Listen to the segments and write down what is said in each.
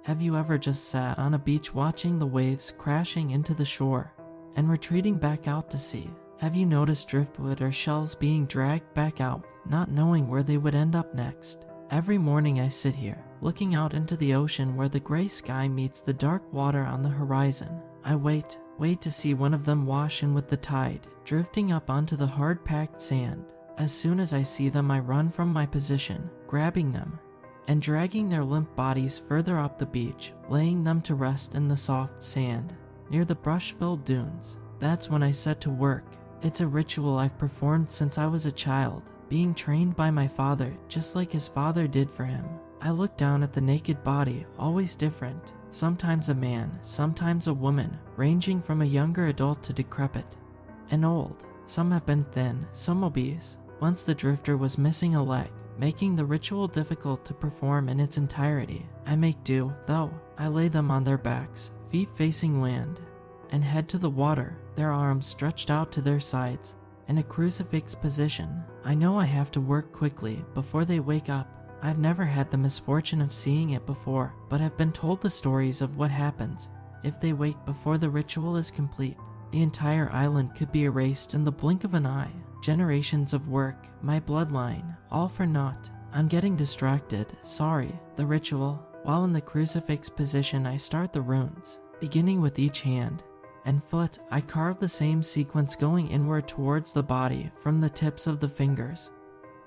Have you ever just sat on a beach watching the waves crashing into the shore and retreating back out to sea? Have you noticed driftwood or shells being dragged back out, not knowing where they would end up next? Every morning I sit here, looking out into the ocean where the gray sky meets the dark water on the horizon. I wait to see one of them wash in with the tide, drifting up onto the hard-packed sand. As soon as I see them, I run from my position, grabbing them and dragging their limp bodies further up the beach, laying them to rest in the soft sand near the brush-filled dunes. That's when I set to work. It's a ritual I've performed since I was a child, being trained by my father just like his father did for him. I look down at the naked body, always different. Sometimes a man, sometimes a woman, ranging from a younger adult to decrepit and old. Some have been thin, some obese. Once the drifter was missing a leg, making the ritual difficult to perform in its entirety. I make do, though. I lay them on their backs, feet facing land, and head to the water, their arms stretched out to their sides, in a crucifix position. I know I have to work quickly before they wake up. I've never had the misfortune of seeing it before, but have been told the stories of what happens if they wake before the ritual is complete. The entire island could be erased in the blink of an eye. Generations of work, my bloodline, all for naught. I'm getting distracted, sorry. The ritual. While in the crucifix position, I start the runes. Beginning with each hand and foot, I carve the same sequence going inward towards the body from the tips of the fingers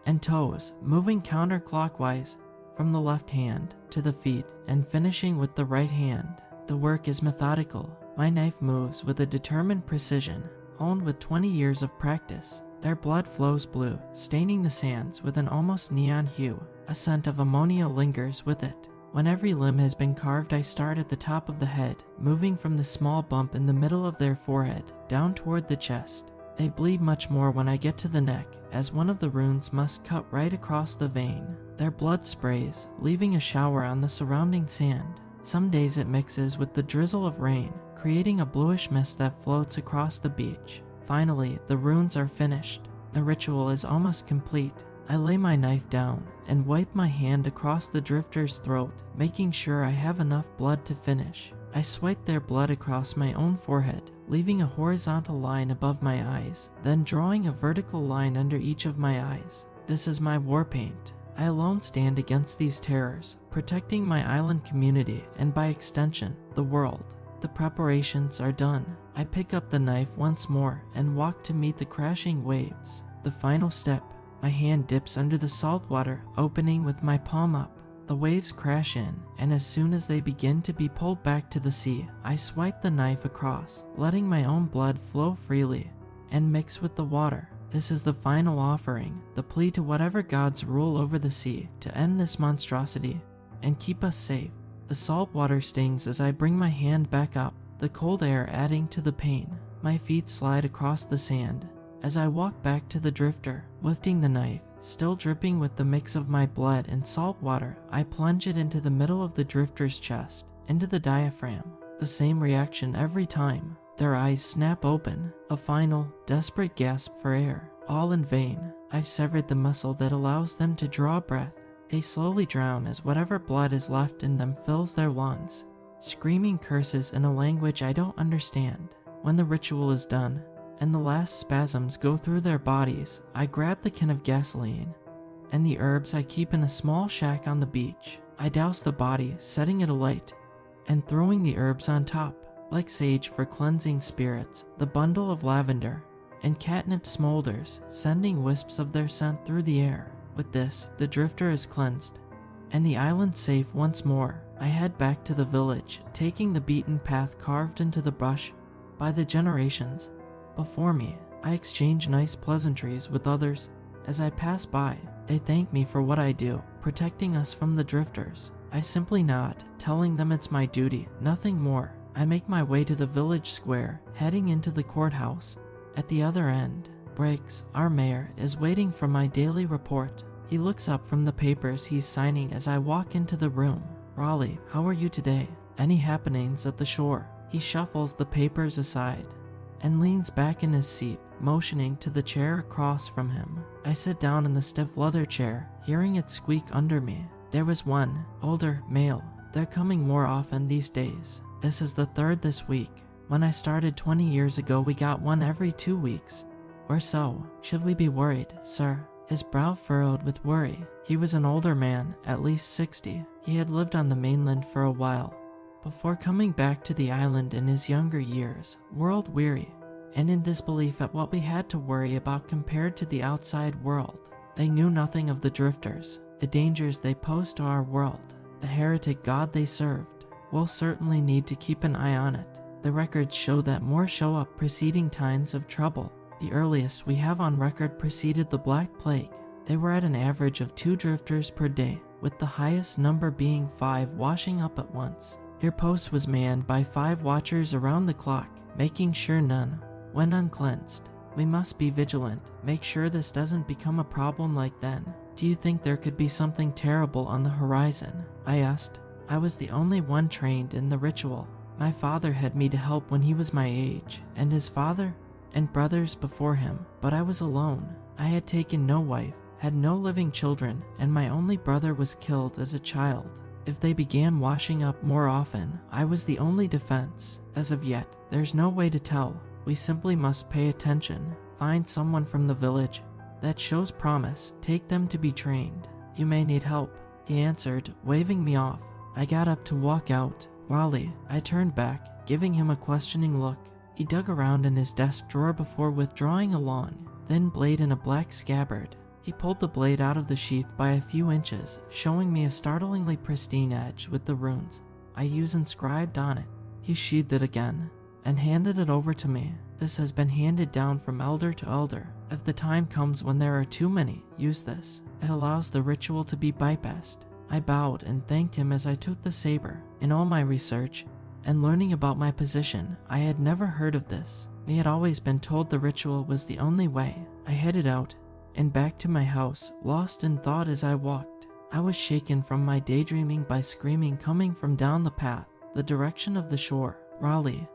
and toes, moving counterclockwise from the left hand to the feet and finishing with the right hand. The work is methodical. My knife moves with a determined precision, honed with 20 years of practice. Their blood flows blue, staining the sands with an almost neon hue. A scent of ammonia lingers with it. When every limb has been carved, I start at the top of the head, moving from the small bump in the middle of their forehead down toward the chest. They bleed much more when I get to the neck, as one of the runes must cut right across the vein. Their blood sprays, leaving a shower on the surrounding sand. Some days it mixes with the drizzle of rain, creating a bluish mist that floats across the beach. Finally, the runes are finished. The ritual is almost complete. I lay my knife down and wipe my hand across the drifter's throat, making sure I have enough blood to finish. I swipe their blood across my own forehead, leaving a horizontal line above my eyes, then drawing a vertical line under each of my eyes. This is my war paint. I alone stand against these terrors, protecting my island community and by extension, the world. The preparations are done. I pick up the knife once more and walk to meet the crashing waves. The final step. My hand dips under the salt water, opening with my palm up. The waves crash in, and as soon as they begin to be pulled back to the sea, I swipe the knife across, letting my own blood flow freely and mix with the water. This is the final offering, the plea to whatever gods rule over the sea to end this monstrosity and keep us safe. The salt water stings as I bring my hand back up, the cold air adding to the pain. My feet slide across the sand as I walk back to the drifter, lifting the knife, still dripping with the mix of my blood and salt water. I plunge it into the middle of the drifter's chest, into the diaphragm. The same reaction every time. Their eyes snap open, a final, desperate gasp for air. All in vain. I've severed the muscle that allows them to draw breath. They slowly drown as whatever blood is left in them fills their lungs, screaming curses in a language I don't understand. When the ritual is done, and the last spasms go through their bodies, I grab the can of gasoline and the herbs I keep in a small shack on the beach. I douse the body, setting it alight, and throwing the herbs on top. Like sage for cleansing spirits, the bundle of lavender and catnip smolders, sending wisps of their scent through the air. With this, the drifter is cleansed, and the island safe once more. I head back to the village, taking the beaten path carved into the brush by the generations before me. I exchange nice pleasantries with others as I pass by. They thank me for what I do, protecting us from the drifters. I simply nod, telling them it's my duty, nothing more. I make my way to the village square, heading into the courthouse. At the other end, Briggs, our mayor, is waiting for my daily report. He looks up from the papers he's signing as I walk into the room. Raleigh, how are you today? Any happenings at the shore? He shuffles the papers aside and leans back in his seat, motioning to the chair across from him. I sit down in the stiff leather chair, hearing it squeak under me. There was one, older male, They're coming more often these days. This is the third this week. When I started 20 years ago, we got one every 2 weeks or so. Should we be worried, sir?" His brow furrowed with worry. He was an older man, at least 60. He had lived on the mainland for a while before coming back to the island in his younger years, world-weary and in disbelief at what we had to worry about compared to the outside world. They knew nothing of the drifters, the dangers they posed to our world, the heretic god they served. We'll certainly need to keep an eye on it. The records show that more show up preceding times of trouble. The earliest we have on record preceded the Black Plague. They were at an average of 2 drifters per day, with the highest number being 5 washing up at once. Your post was manned by 5 watchers around the clock, making sure none went uncleansed. We must be vigilant, make sure this doesn't become a problem like then. Do you think there could be something terrible on the horizon? I asked. I was the only one trained in the ritual. My father had me to help when he was my age, and his father and brothers before him, but I was alone. I had taken no wife, had no living children, and my only brother was killed as a child. If they began washing up more often, I was the only defense. As of yet, there's no way to tell. We simply must pay attention, find someone from the village that shows promise, take them to be trained. You may need help, he answered, waving me off. I got up to walk out. Wally, I turned back, giving him a questioning look. He dug around in his desk drawer before withdrawing a long, thin blade in a black scabbard. He pulled the blade out of the sheath by a few inches, showing me a startlingly pristine edge with the runes I use inscribed on it. He sheathed it again and handed it over to me. This has been handed down from elder to elder. If the time comes when there are too many, use this. It allows the ritual to be bypassed. I bowed and thanked him as I took the saber. In all my research and learning about my position, I had never heard of this. We had always been told the ritual was the only way. I headed out and back to my house, lost in thought as I walked. I was shaken from my daydreaming by screaming coming from down the path, the direction of the shore. Raleigh,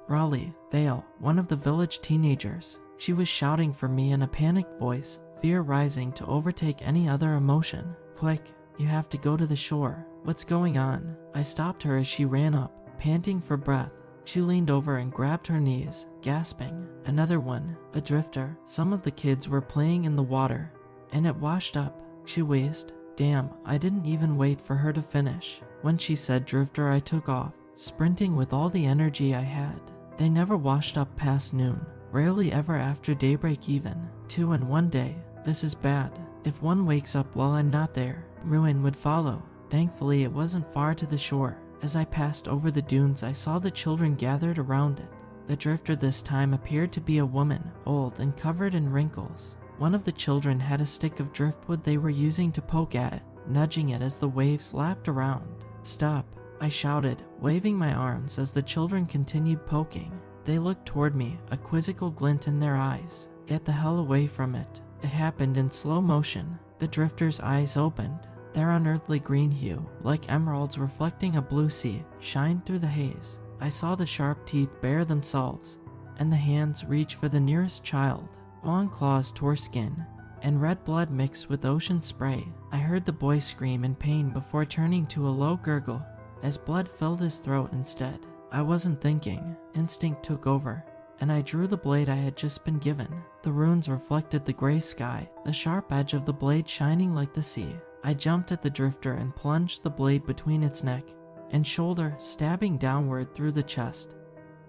Vale, one of the village teenagers. She was shouting for me in a panicked voice, fear rising to overtake any other emotion. Quick, you have to go to the shore. What's going on? I stopped her as she ran up, panting for breath. She leaned over and grabbed her knees, gasping. Another one, a drifter. Some of the kids were playing in the water, and it washed up. She wheezed. Damn, I didn't even wait for her to finish. When she said drifter, I took off, sprinting with all the energy I had. They never washed up past noon, rarely ever after daybreak even. 2 in one day. This is bad. If one wakes up while I'm not there, ruin would follow. Thankfully, it wasn't far to the shore. As I passed over the dunes, I saw the children gathered around it. The drifter this time appeared to be a woman, old and covered in wrinkles. One of the children had a stick of driftwood they were using to poke at it, nudging it as the waves lapped around. Stop, I shouted, waving my arms as the children continued poking. They looked toward me, a quizzical glint in their eyes. Get the hell away from it. It happened in slow motion. The drifter's eyes opened. Their unearthly green hue, like emeralds reflecting a blue sea, shined through the haze. I saw the sharp teeth bare themselves, and the hands reach for the nearest child. Long claws tore skin, and red blood mixed with ocean spray. I heard the boy scream in pain before turning to a low gurgle, as blood filled his throat instead. I wasn't thinking. Instinct took over, and I drew the blade I had just been given. The runes reflected the gray sky, the sharp edge of the blade shining like the sea. I jumped at the drifter and plunged the blade between its neck and shoulder, stabbing downward through the chest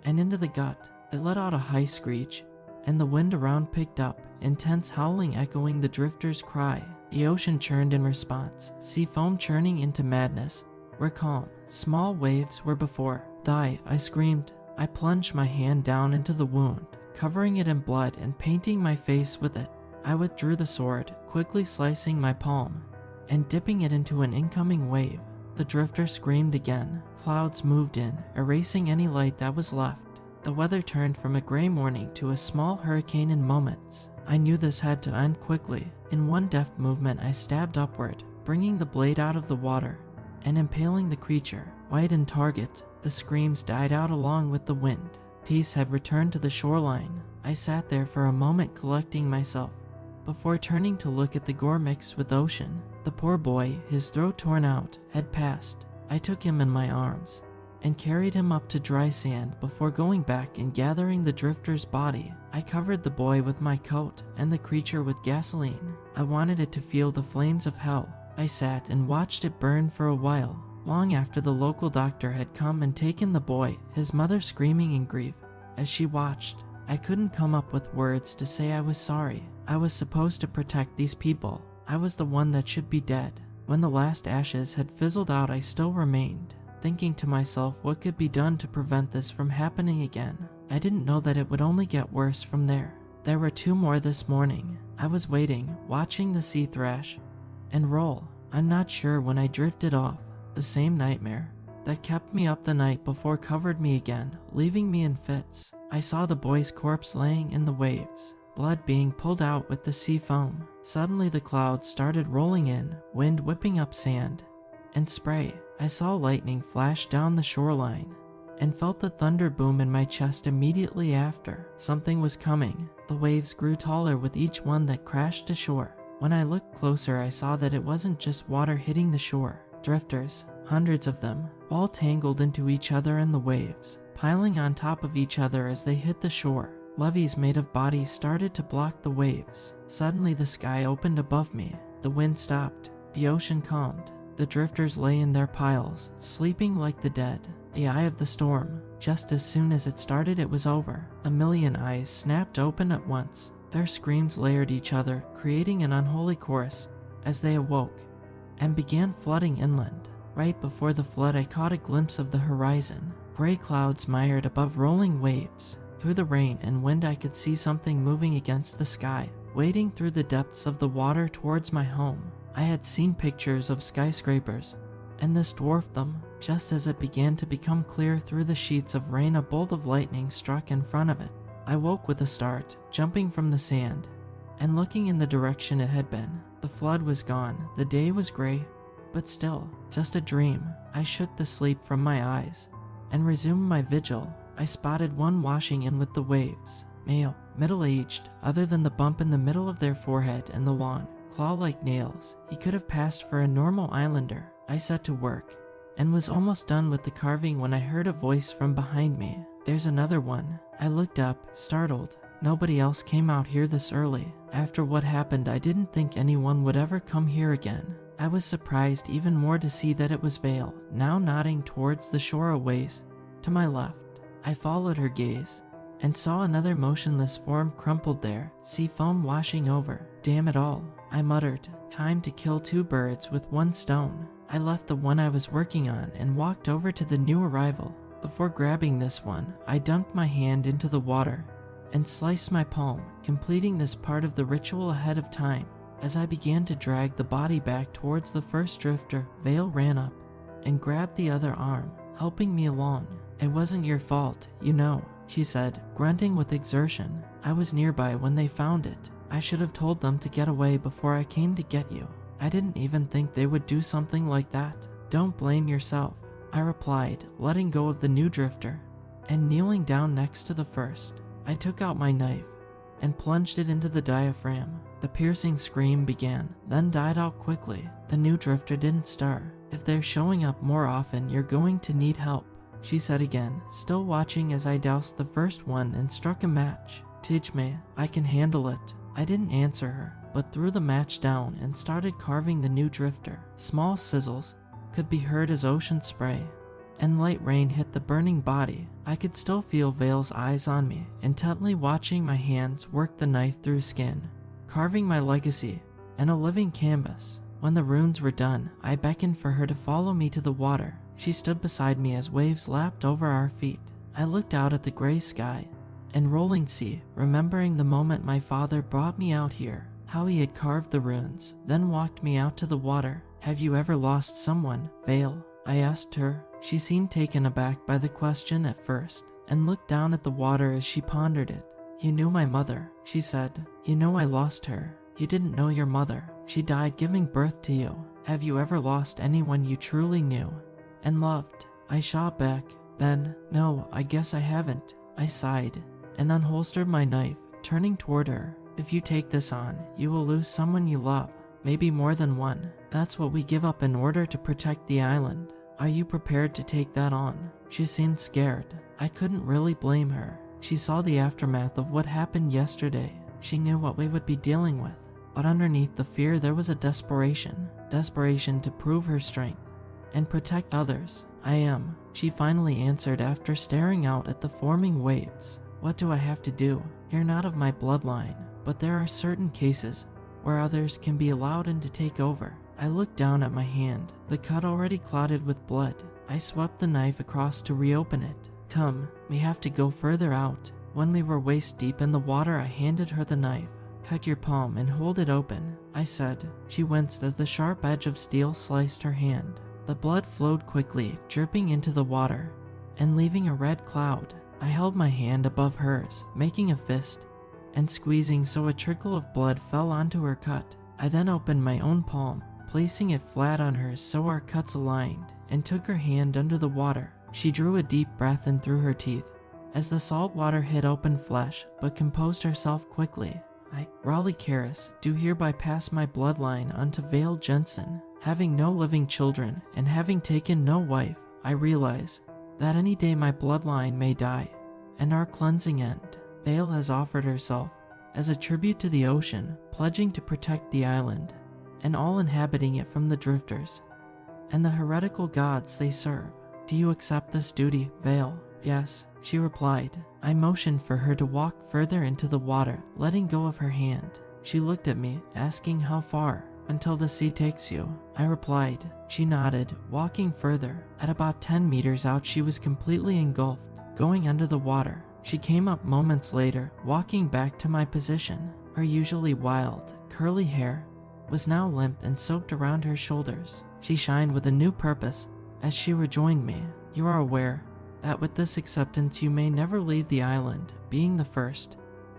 and into the gut. It let out a high screech, and the wind around picked up, intense howling echoing the drifter's cry. The ocean churned in response, sea foam churning into madness. We're calm. Small waves were before. Die, I screamed. I plunged my hand down into the wound, covering it in blood and painting my face with it. I withdrew the sword, quickly slicing my palm and dipping it into an incoming wave. The drifter screamed again. Clouds moved in, erasing any light that was left. The weather turned from a gray morning to a small hurricane in moments. I knew this had to end quickly. In one deft movement, I stabbed upward, bringing the blade out of the water and impaling the creature, white in target. The screams died out along with the wind. Peace had returned to the shoreline. I sat there for a moment collecting myself before turning to look at the gore mixed with ocean. The poor boy, his throat torn out, had passed. I took him in my arms and carried him up to dry sand before going back and gathering the drifter's body. I covered the boy with my coat and the creature with gasoline. I wanted it to feel the flames of hell. I sat and watched it burn for a while, long after the local doctor had come and taken the boy, his mother screaming in grief. As she watched, I couldn't come up with words to say I was sorry. I was supposed to protect these people. I was the one that should be dead. When the last ashes had fizzled out, I still remained, thinking to myself what could be done to prevent this from happening again. I didn't know that it would only get worse from there. There were 2 more this morning. I was waiting, watching the sea thrash and roll. I'm not sure when I drifted off. The same nightmare that kept me up the night before covered me again, leaving me in fits. I saw the boy's corpse laying in the waves, blood being pulled out with the sea foam. Suddenly the clouds started rolling in, wind whipping up sand and spray. I saw lightning flash down the shoreline and felt the thunder boom in my chest immediately after. Something was coming. The waves grew taller with each one that crashed to shore. When I looked closer, I saw that it wasn't just water hitting the shore. Drifters, hundreds of them, all tangled into each other in the waves, piling on top of each other as they hit the shore. Levees made of bodies started to block the waves. Suddenly the sky opened above me. The wind stopped. The ocean calmed. The drifters lay in their piles, sleeping like the dead. The eye of the storm. Just as soon as it started, it was over. A million eyes snapped open at once. Their screams layered each other, creating an unholy chorus as they awoke and began flooding inland. Right before the flood, I caught a glimpse of the horizon. Gray clouds mired above rolling waves. Through the rain and wind, I could see something moving against the sky, wading through the depths of the water towards my home. I had seen pictures of skyscrapers, and this dwarfed them. Just as it began to become clear through the sheets of rain, a bolt of lightning struck in front of it. I woke with a start, jumping from the sand and looking in the direction it had been. The flood was gone. The day was gray, but still, just a dream. I shook the sleep from my eyes and resumed my vigil. I spotted one washing in with the waves. Male, middle-aged, other than the bump in the middle of their forehead and the long, claw-like nails. He could have passed for a normal islander. I set to work and was almost done with the carving when I heard a voice from behind me. There's another one. I looked up, startled. Nobody else came out here this early. After what happened, I didn't think anyone would ever come here again. I was surprised even more to see that it was Vale, now nodding towards the shore a ways to my left. I followed her gaze and saw another motionless form crumpled there, sea foam washing over. Damn it all, I muttered. Time to kill 2 birds with 1 stone. I left the one I was working on and walked over to the new arrival. Before grabbing this one, I dumped my hand into the water and sliced my palm, completing this part of the ritual ahead of time. As I began to drag the body back towards the first drifter, Vale ran up and grabbed the other arm, helping me along. It wasn't your fault, you know, she said, grunting with exertion. I was nearby when they found it. I should have told them to get away before I came to get you. I didn't even think they would do something like that. Don't blame yourself, I replied, letting go of the new drifter and kneeling down next to the first. I took out my knife and plunged it into the diaphragm. The piercing scream began, then died out quickly. The new drifter didn't stir. If they're showing up more often, you're going to need help, she said again, still watching as I doused the first one and struck a match. Teach me, I can handle it. I didn't answer her, but threw the match down and started carving the new drifter. Small sizzles could be heard as ocean spray and light rain hit the burning body. I could still feel Vale's eyes on me, intently watching my hands work the knife through skin, carving my legacy and a living canvas. When the runes were done, I beckoned for her to follow me to the water. She stood beside me as waves lapped over our feet. I looked out at the gray sky and rolling sea, remembering the moment my father brought me out here, how he had carved the runes, then walked me out to the water. Have you ever lost someone, Vale? I asked her. She seemed taken aback by the question at first and looked down at the water as she pondered it. You knew my mother, she said. You know I lost her. You didn't know your mother. She died giving birth to you. Have you ever lost anyone you truly knew and loved? I shot back. Then, no, I guess I haven't. I sighed and unholstered my knife, turning toward her. If you take this on, you will lose someone you love, maybe more than one. That's what we give up in order to protect the island. Are you prepared to take that on? She seemed scared. I couldn't really blame her. She saw the aftermath of what happened yesterday. She knew what we would be dealing with. But underneath the fear there was a desperation. Desperation to prove her strength and protect others. I am, she finally answered after staring out at the forming waves. What do I have to do? You're not of my bloodline, but there are certain cases where others can be allowed in to take over. I looked down at my hand, the cut already clotted with blood. I swept the knife across to reopen it. Come, we have to go further out. When we were waist deep in the water, I handed her the knife. Cut your palm and hold it open, I said. She winced as the sharp edge of steel sliced her hand. The blood flowed quickly, dripping into the water and leaving a red cloud. I held my hand above hers, making a fist and squeezing so a trickle of blood fell onto her cut. I then opened my own palm, placing it flat on hers so our cuts aligned, and took her hand under the water. She drew a deep breath in through her teeth as the salt water hit open flesh, but composed herself quickly. I, Raleigh Karras, do hereby pass my bloodline onto Vale Jensen. Having no living children and having taken no wife, I realize that any day my bloodline may die and our cleansing end. Vale has offered herself as a tribute to the ocean, pledging to protect the island and all inhabiting it from the drifters and the heretical gods they serve. Do you accept this duty, Vale? Yes, she replied. I motioned for her to walk further into the water, letting go of her hand. She looked at me, asking how far. Until the sea takes you, I replied. She nodded, walking further. At about 10 meters out, she was completely engulfed, going under the water. She came up moments later, walking back to my position. Her usually wild, curly hair was now limp and soaked around her shoulders. She shined with a new purpose as she rejoined me. You are aware that with this acceptance you may never leave the island, being the first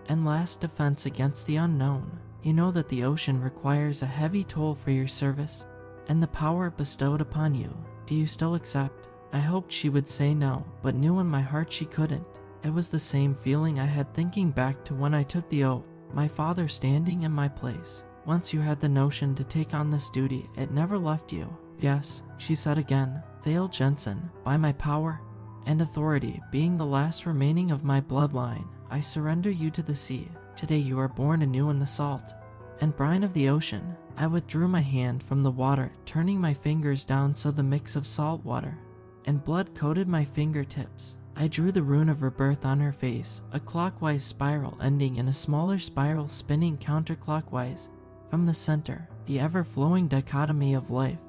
and last defense against the unknown. You know that the ocean requires a heavy toll for your service and the power bestowed upon you. Do you still accept? I hoped she would say no, but knew in my heart she couldn't. It was the same feeling I had thinking back to when I took the oath, my father standing in my place. Once you had the notion to take on this duty, it never left you. Yes, she said again. Vale Jensen, by my power and authority, being the last remaining of my bloodline, I surrender you to the sea. Today you are born anew in the salt and brine of the ocean. I withdrew my hand from the water, turning my fingers down so the mix of salt water and blood coated my fingertips. I drew the rune of rebirth on her face, a clockwise spiral ending in a smaller spiral spinning counterclockwise from the center, the ever-flowing dichotomy of life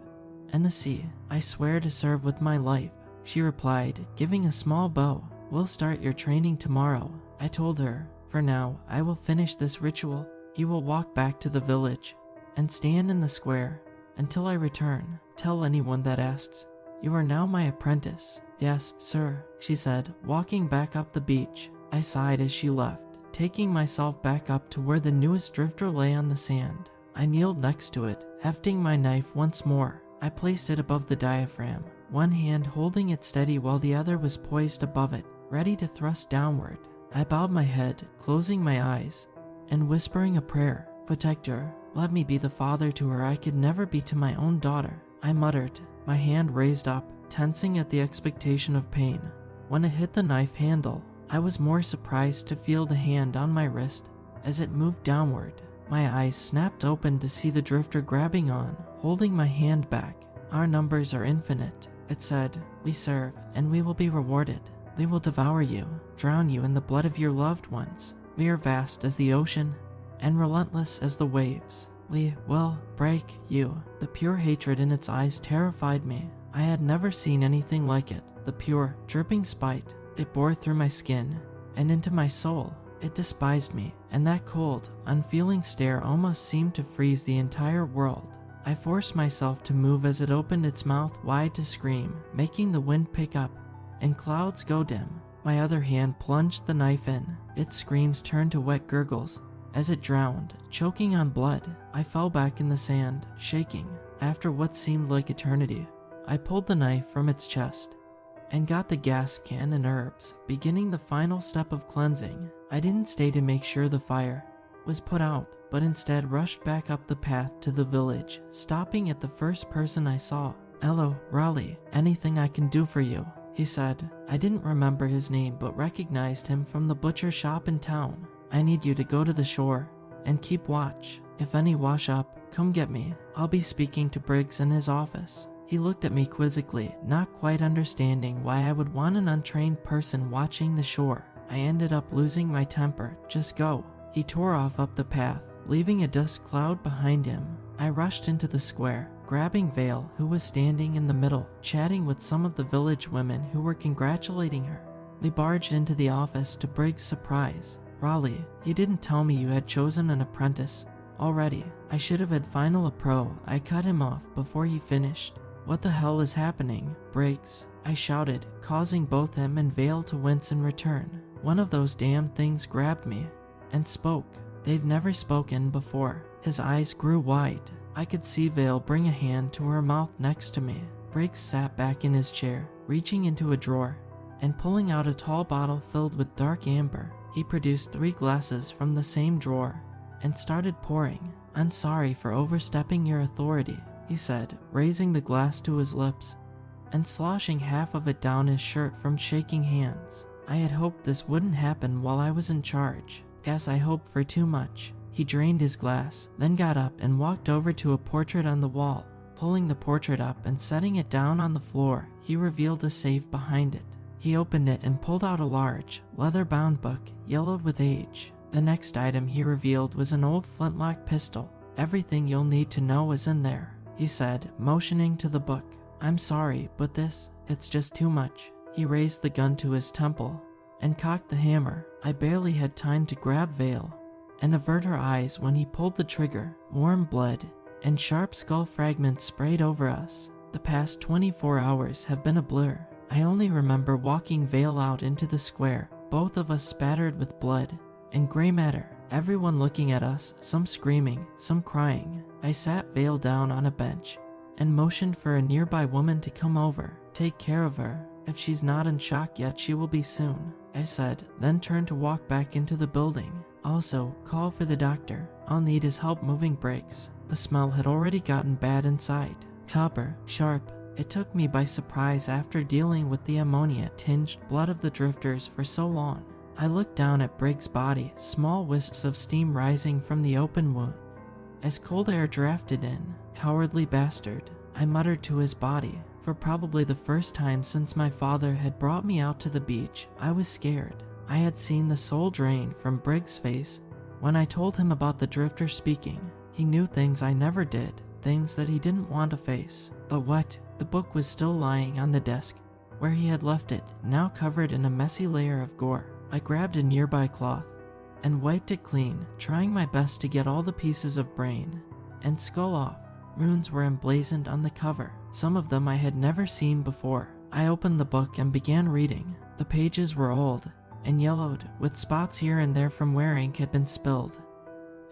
and the sea. I swear to serve with my life, she replied, giving a small bow. We'll start your training tomorrow, I told her. For now, I will finish this ritual. You will walk back to the village and stand in the square until I return. Tell anyone that asks. You are now my apprentice. Yes, sir, she said, walking back up the beach. I sighed as she left, taking myself back up to where the newest drifter lay on the sand. I kneeled next to it, hefting my knife once more. I placed it above the diaphragm, one hand holding it steady while the other was poised above it, ready to thrust downward. I bowed my head, closing my eyes, and whispering a prayer. Protect her. Let me be the father to her I could never be to my own daughter, I muttered, my hand raised up, tensing at the expectation of pain. When it hit the knife handle, I was more surprised to feel the hand on my wrist as it moved downward. My eyes snapped open to see the drifter grabbing on, holding my hand back. Our numbers are infinite, it said. We serve, and we will be rewarded. We will devour you, drown you in the blood of your loved ones. We are vast as the ocean, and relentless as the waves. We will break you. The pure hatred in its eyes terrified me. I had never seen anything like it. The pure, dripping spite. It bore through my skin and into my soul. It despised me, and that cold, unfeeling stare almost seemed to freeze the entire world. I forced myself to move as it opened its mouth wide to scream, making the wind pick up and clouds go dim. My other hand plunged the knife in. Its screams turned to wet gurgles as it drowned, choking on blood. I fell back in the sand, shaking. After what seemed like eternity, I pulled the knife from its chest and got the gas can and herbs, beginning the final step of cleansing. I didn't stay to make sure the fire was put out, but instead rushed back up the path to the village, stopping at the first person I saw. "Hello, Raleigh. Anything I can do for you?" he said. I didn't remember his name but recognized him from the butcher shop in town. "I need you to go to the shore and keep watch. If any wash up, come get me. I'll be speaking to Briggs in his office." He looked at me quizzically, not quite understanding why I would want an untrained person watching the shore. I ended up losing my temper. "Just go." He tore off up the path, leaving a dust cloud behind him. I rushed into the square, grabbing Vale, who was standing in the middle, chatting with some of the village women who were congratulating her. We barged into the office to Briggs' surprise. "Raleigh, you didn't tell me you had chosen an apprentice already. I should have had final a pro." I cut him off before he finished. "What the hell is happening, Briggs?" I shouted, causing both him and Vale to wince in return. One of those damn things grabbed me and spoke. They've never spoken before. His eyes grew wide. I could see Vale bring a hand to her mouth next to me. Briggs sat back in his chair, reaching into a drawer and pulling out a tall bottle filled with dark amber. He produced 3 glasses from the same drawer and started pouring. "I'm sorry for overstepping your authority," he said, raising the glass to his lips and sloshing half of it down his shirt from shaking hands. "I had hoped this wouldn't happen while I was in charge. Guess I hoped for too much." He drained his glass, then got up and walked over to a portrait on the wall. Pulling the portrait up and setting it down on the floor, he revealed a safe behind it. He opened it and pulled out a large, leather-bound book, yellowed with age. The next item he revealed was an old flintlock pistol. "Everything you'll need to know is in there," he said, motioning to the book. "I'm sorry, but it's just too much." He raised the gun to his temple and cocked the hammer. I barely had time to grab Vale and avert her eyes when he pulled the trigger. Warm blood and sharp skull fragments sprayed over us. The past 24 hours have been a blur. I only remember walking Vale out into the square, both of us spattered with blood and gray matter, everyone looking at us, some screaming, some crying. I sat Vale down on a bench and motioned for a nearby woman to come over. "Take care of her. If she's not in shock yet, she will be soon," I said, then turned to walk back into the building. "Also, call for the doctor. I'll need his help moving Briggs." The smell had already gotten bad inside. Copper, sharp. It took me by surprise after dealing with the ammonia-tinged blood of the drifters for so long. I looked down at Briggs' body, small wisps of steam rising from the open wound as cold air drafted in. "Cowardly bastard," I muttered to his body. For probably the first time since my father had brought me out to the beach, I was scared. I had seen the soul drain from Briggs' face when I told him about the drifter speaking. He knew things I never did, things that he didn't want to face. But what? The book was still lying on the desk where he had left it, now covered in a messy layer of gore. I grabbed a nearby cloth and wiped it clean, trying my best to get all the pieces of brain and skull off. Runes were emblazoned on the cover, some of them I had never seen before. I opened the book and began reading. The pages were old and yellowed, with spots here and there from where ink had been spilled.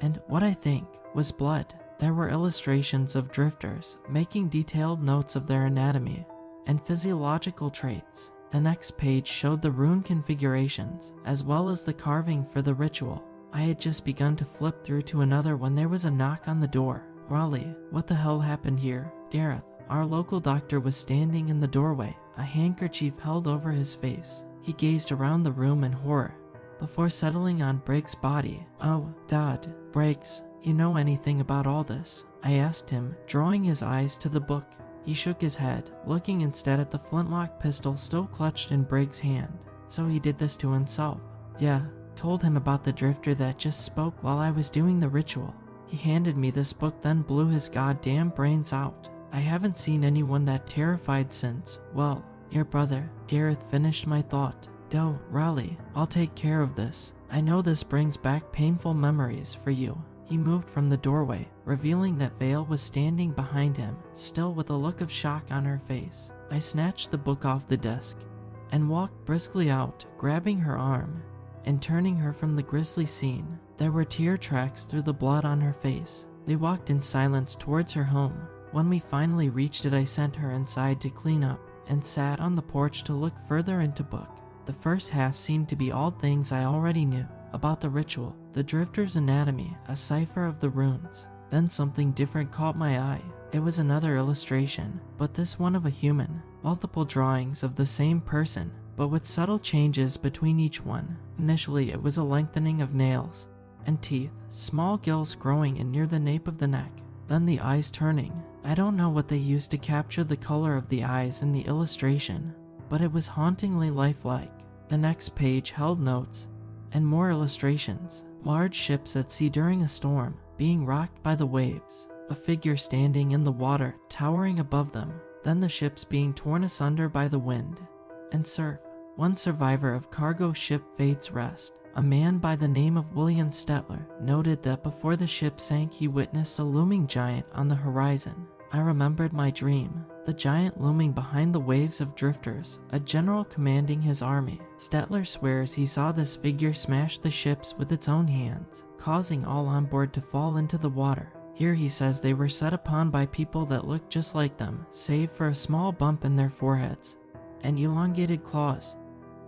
And what I think was blood. There were illustrations of drifters, making detailed notes of their anatomy and physiological traits. The next page showed the rune configurations, as well as the carving for the ritual. I had just begun to flip through to another when there was a knock on the door. "Raleigh, what the hell happened here?" Dareth, our local doctor, was standing in the doorway, a handkerchief held over his face. He gazed around the room in horror, before settling on Briggs' body. "Oh, Dad, Briggs, you know anything about all this?" I asked him, drawing his eyes to the book. He shook his head, looking instead at the flintlock pistol still clutched in Briggs' hand. "So he did this to himself?" "Yeah, told him about the drifter that just spoke while I was doing the ritual. He handed me this book, then blew his goddamn brains out. I haven't seen anyone that terrified since, well, your brother." Gareth finished my thought. "Don't, Raleigh, I'll take care of this. I know this brings back painful memories for you." He moved from the doorway, revealing that Vale was standing behind him, still with a look of shock on her face. I snatched the book off the desk and walked briskly out, grabbing her arm and turning her from the grisly scene. There were tear tracks through the blood on her face. They walked in silence towards her home. When we finally reached it, I sent her inside to clean up and sat on the porch to look further into book. The first half seemed to be all things I already knew about the ritual, the drifter's anatomy, a cipher of the runes. Then something different caught my eye. It was another illustration, but this one of a human. Multiple drawings of the same person, but with subtle changes between each one. Initially, it was a lengthening of nails and teeth, small gills growing in near the nape of the neck, then the eyes turning. I don't know what they used to capture the color of the eyes in the illustration, but it was hauntingly lifelike. The next page held notes and more illustrations. Large ships at sea during a storm, being rocked by the waves, a figure standing in the water, towering above them, then the ships being torn asunder by the wind and surf. One survivor of cargo ship Fate's Rest, a man by the name of William Stetler, noted that before the ship sank he witnessed a looming giant on the horizon. I remembered my dream, the giant looming behind the waves of drifters, a general commanding his army. Stetler swears he saw this figure smash the ships with its own hands, causing all on board to fall into the water. Here he says they were set upon by people that looked just like them, save for a small bump in their foreheads, and elongated claws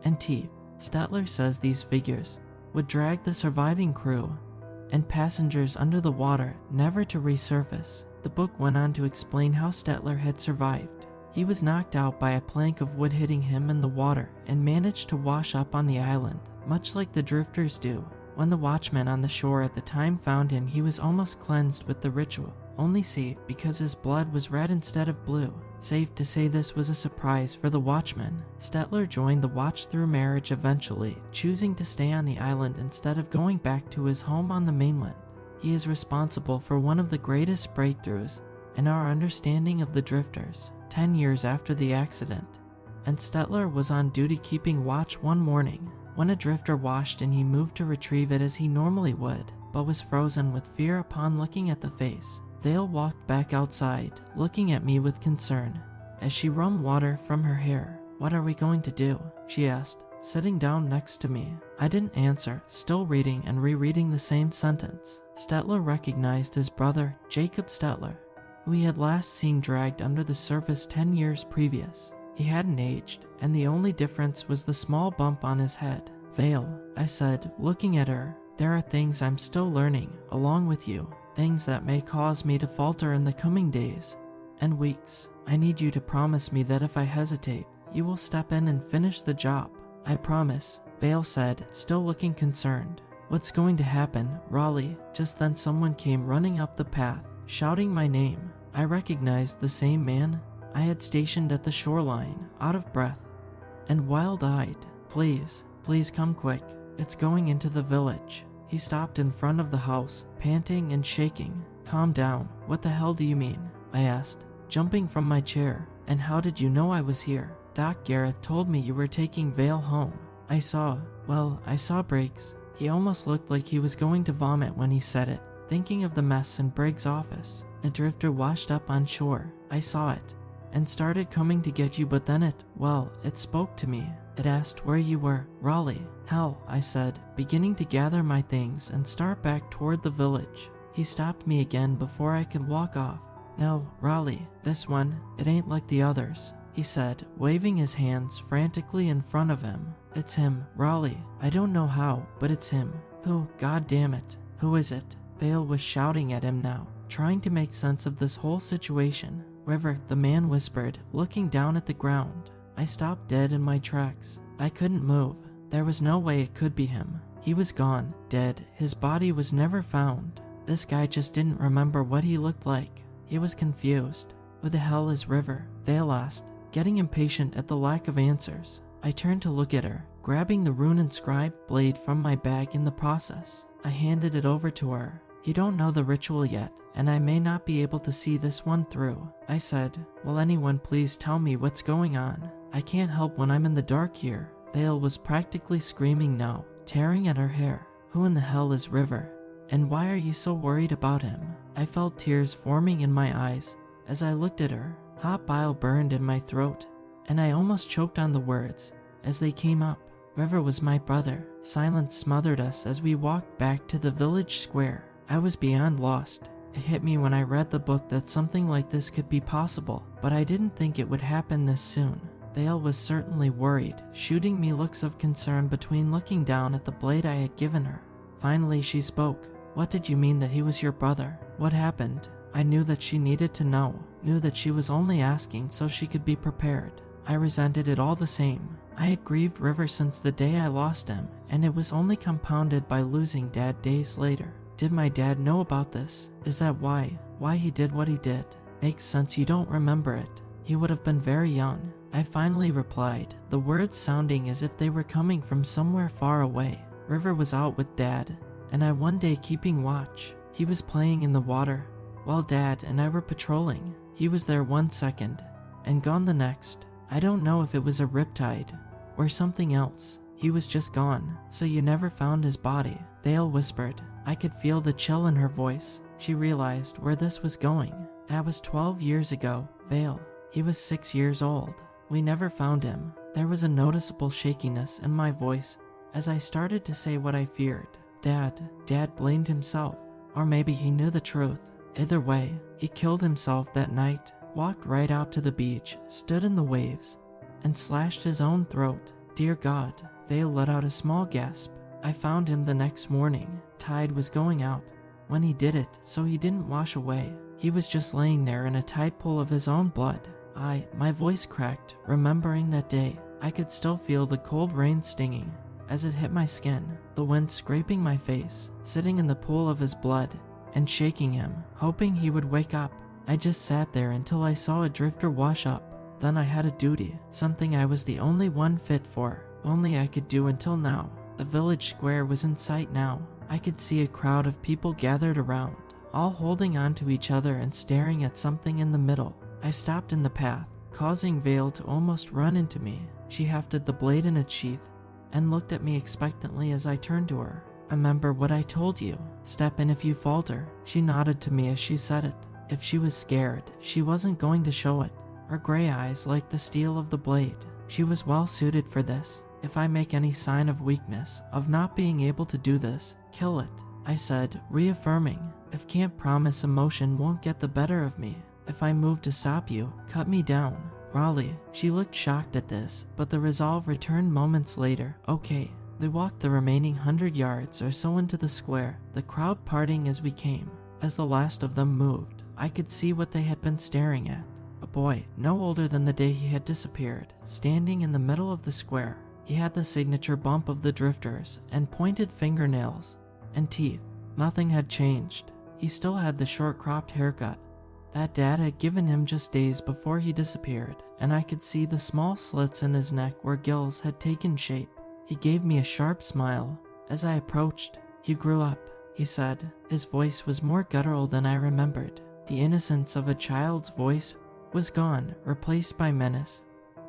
and teeth. Stetler says these figures would drag the surviving crew and passengers under the water, never to resurface. The book went on to explain how Stetler had survived. He was knocked out by a plank of wood hitting him in the water and managed to wash up on the island, much like the drifters do. When the watchman on the shore at the time found him, he was almost cleansed with the ritual, only saved because his blood was red instead of blue. Safe to say this was a surprise for the watchman. Stetler joined the watch through marriage eventually, choosing to stay on the island instead of going back to his home on the mainland. He is responsible for one of the greatest breakthroughs in our understanding of the drifters. 10 years after the accident, and Stetler was on duty keeping watch one morning when a drifter washed and he moved to retrieve it as he normally would, but was frozen with fear upon looking at the face. Vale walked back outside, looking at me with concern as she wrung water from her hair. "What are we going to do?" she asked, sitting down next to me. I didn't answer, still reading and rereading the same sentence. Stetler recognized his brother, Jacob Stetler, who he had last seen dragged under the surface 10 years previous. He hadn't aged, and the only difference was the small bump on his head. "Vale," I said, looking at her, "there are things I'm still learning, along with you, things that may cause me to falter in the coming days and weeks. I need you to promise me that if I hesitate, you will step in and finish the job." "I promise," Vale said, still looking concerned. "What's going to happen, Raleigh?" Just then someone came running up the path, shouting my name. I recognized the same man I had stationed at the shoreline, out of breath and wild-eyed. Please come quick. It's going into the village." He stopped in front of the house, panting and shaking. "Calm down. What the hell do you mean?" I asked, jumping from my chair. "And how did you know I was here?" "Doc Gareth told me you were taking Vale home. I saw Briggs." He almost looked like he was going to vomit when he said it, thinking of the mess in Briggs' office. "A drifter washed up on shore. I saw it and started coming to get you, but then it spoke to me. It asked where you were." "Raleigh." "Hell," I said, beginning to gather my things and start back toward the village. He stopped me again before I could walk off. "No, Raleigh, this one, it ain't like the others," he said, waving his hands frantically in front of him. "It's him, Raleigh. I don't know how, but it's him." "Who? God damn it. Who is it?" Vale was shouting at him now, trying to make sense of this whole situation. "River," the man whispered, looking down at the ground. I stopped dead in my tracks. I couldn't move. There was no way it could be him. He was gone, dead. His body was never found. This guy just didn't remember what he looked like. He was confused. "Who the hell is River?" Vale asked, getting impatient at the lack of answers. I turned to look at her, grabbing the rune-inscribed blade from my bag in the process. I handed it over to her. "You don't know the ritual yet, and I may not be able to see this one through," I said. "Will anyone please tell me what's going on? I can't help when I'm in the dark here." Vale was practically screaming now, tearing at her hair. "Who in the hell is River? And why are you so worried about him?" I felt tears forming in my eyes as I looked at her. Hot bile burned in my throat, and I almost choked on the words as they came up. River was my brother. Silence smothered us as we walked back to the village square. I was beyond lost. It hit me when I read the book that something like this could be possible, but I didn't think it would happen this soon. Vale was certainly worried, shooting me looks of concern between looking down at the blade I had given her. Finally she spoke. "What did you mean that he was your brother? What happened?" I knew that she needed to know, knew that she was only asking so she could be prepared. I resented it all the same. I had grieved River since the day I lost him, and it was only compounded by losing Dad days later. Did my dad know about this? Is that why he did what he did? Makes sense you don't remember it. He would have been very young. I finally replied, the words sounding as if they were coming from somewhere far away. River was out with Dad, and I one day keeping watch. He was playing in the water, while Dad and I were patrolling. He was there 1 second, and gone the next. I don't know if it was a riptide, or something else. He was just gone. So you never found his body? Vale whispered. I could feel the chill in her voice. She realized where this was going. That was 12 years ago, Vale. He was 6 years old. We never found him. There was a noticeable shakiness in my voice as I started to say what I feared. Dad blamed himself. Or maybe he knew the truth. Either way, he killed himself that night, walked right out to the beach, stood in the waves, and slashed his own throat. Dear God, Vale let out a small gasp. I found him the next morning. Tide was going out when he did it, so he didn't wash away. He was just laying there in a tide pool of his own blood. My voice cracked, remembering that day. I could still feel the cold rain stinging as it hit my skin, the wind scraping my face, sitting in the pool of his blood and shaking him, hoping he would wake up. I just sat there until I saw a drifter wash up. Then I had a duty, something I was the only one fit for, only I could do until now. The village square was in sight now. I could see a crowd of people gathered around, all holding on to each other and staring at something in the middle. I stopped in the path, causing Vale to almost run into me. She hefted the blade in its sheath and looked at me expectantly as I turned to her. Remember what I told you. Step in if you falter. She nodded to me as she said it. If she was scared, she wasn't going to show it. Her gray eyes like the steel of the blade. She was well suited for this. If I make any sign of weakness, of not being able to do this, kill it, I said, reaffirming. If can't promise emotion won't get the better of me. If I move to stop you, cut me down. Raleigh. She looked shocked at this, but the resolve returned moments later. Okay. They walked the remaining 100 yards or so into the square, the crowd parting as we came. As the last of them moved, I could see what they had been staring at. A boy, no older than the day he had disappeared, standing in the middle of the square. He had the signature bump of the drifters, and pointed fingernails, and teeth. Nothing had changed. He still had the short-cropped haircut that Dad had given him just days before he disappeared, and I could see the small slits in his neck where gills had taken shape. He gave me a sharp smile as I approached. You grew up, he said. His voice was more guttural than I remembered. The innocence of a child's voice was gone, replaced by menace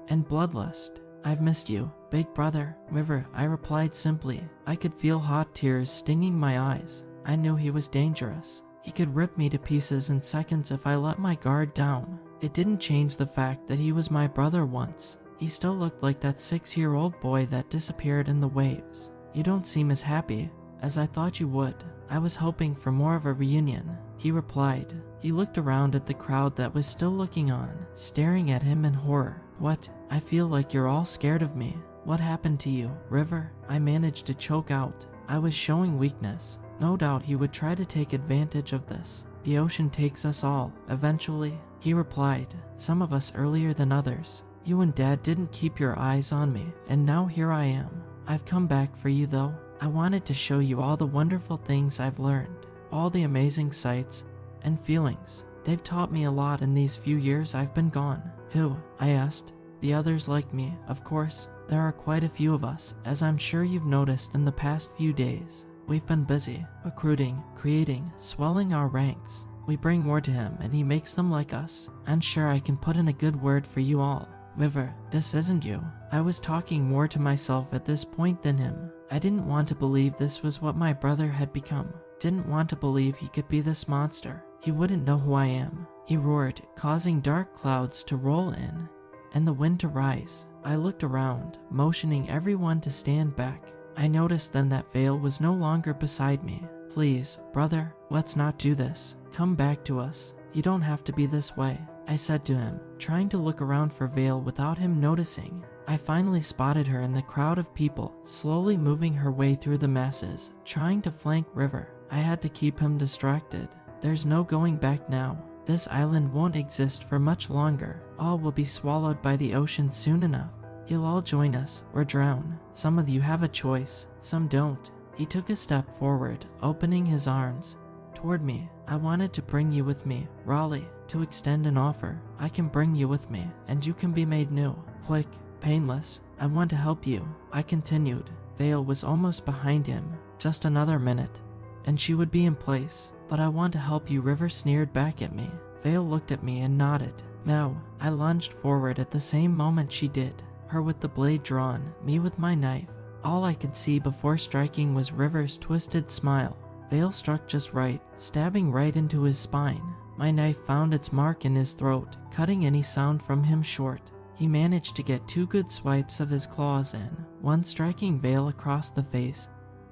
and bloodlust. I've missed you, big brother. River, I replied simply. I could feel hot tears stinging my eyes. I knew he was dangerous. He could rip me to pieces in seconds if I let my guard down. It didn't change the fact that he was my brother once. He still looked like that 6-year-old boy that disappeared in the waves. You don't seem as happy as I thought you would. I was hoping for more of a reunion, he replied. He looked around at the crowd that was still looking on, staring at him in horror. What? I feel like you're all scared of me. What happened to you, River? I managed to choke out. I was showing weakness. No doubt he would try to take advantage of this. The ocean takes us all, eventually, he replied. Some of us earlier than others. You and Dad didn't keep your eyes on me, and now here I am. I've come back for you though. I wanted to show you all the wonderful things I've learned, all the amazing sights and feelings. They've taught me a lot in these few years I've been gone. Who? I asked. The others like me, of course. There are quite a few of us, as I'm sure you've noticed in the past few days. We've been busy, recruiting, creating, swelling our ranks. We bring more to him and he makes them like us. I'm sure I can put in a good word for you all. River, this isn't you. I was talking more to myself at this point than him. I didn't want to believe this was what my brother had become. Didn't want to believe he could be this monster. He wouldn't know who I am. He roared, causing dark clouds to roll in and the wind to rise. I looked around, motioning everyone to stand back. I noticed then that Vale was no longer beside me. Please, brother, let's not do this. Come back to us. You don't have to be this way, I said to him, trying to look around for Vale without him noticing. I finally spotted her in the crowd of people, slowly moving her way through the masses, trying to flank River. I had to keep him distracted. There's no going back now. This island won't exist for much longer. All will be swallowed by the ocean soon enough. You'll all join us or drown. Some of you have a choice, some don't. He took a step forward, opening his arms toward me. I wanted to bring you with me, Raleigh, to extend an offer. I can bring you with me, and you can be made new. Click, painless. I want to help you, I continued. Vale was almost behind him. Just another minute, and she would be in place. But I want to help you, River sneered back at me. Vale looked at me and nodded. No, I lunged forward at the same moment she did. Her with the blade drawn, me with my knife. All I could see before striking was River's twisted smile. Vale struck just right, stabbing right into his spine. My knife found its mark in his throat, cutting any sound from him short. He managed to get 2 good swipes of his claws in, one striking Vale across the face,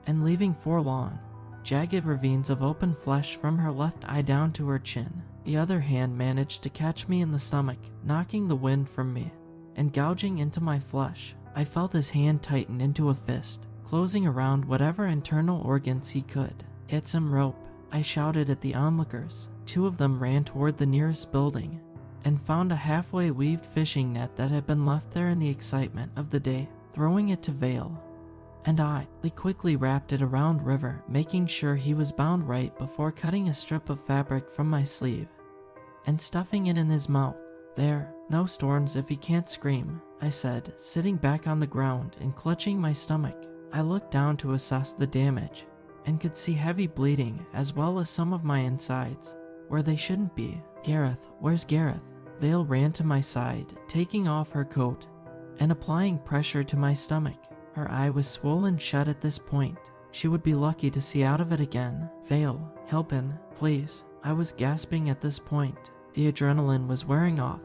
and leaving 4 long, jagged ravines of open flesh from her left eye down to her chin. The other hand managed to catch me in the stomach, knocking the wind from me, and gouging into my flesh. I felt his hand tighten into a fist, closing around whatever internal organs he could. Get some rope, I shouted at the onlookers. 2 of them ran toward the nearest building, and found a halfway weaved fishing net that had been left there in the excitement of the day, throwing it to Vale. And I quickly wrapped it around River, making sure he was bound right before cutting a strip of fabric from my sleeve and stuffing it in his mouth. There, no storms if he can't scream, I said, sitting back on the ground and clutching my stomach. I looked down to assess the damage and could see heavy bleeding as well as some of my insides where they shouldn't be. Gareth, where's Gareth? Vale ran to my side, taking off her coat and applying pressure to my stomach. Her eye was swollen shut at this point. She would be lucky to see out of it again. Vale, help him, please. I was gasping at this point. The adrenaline was wearing off,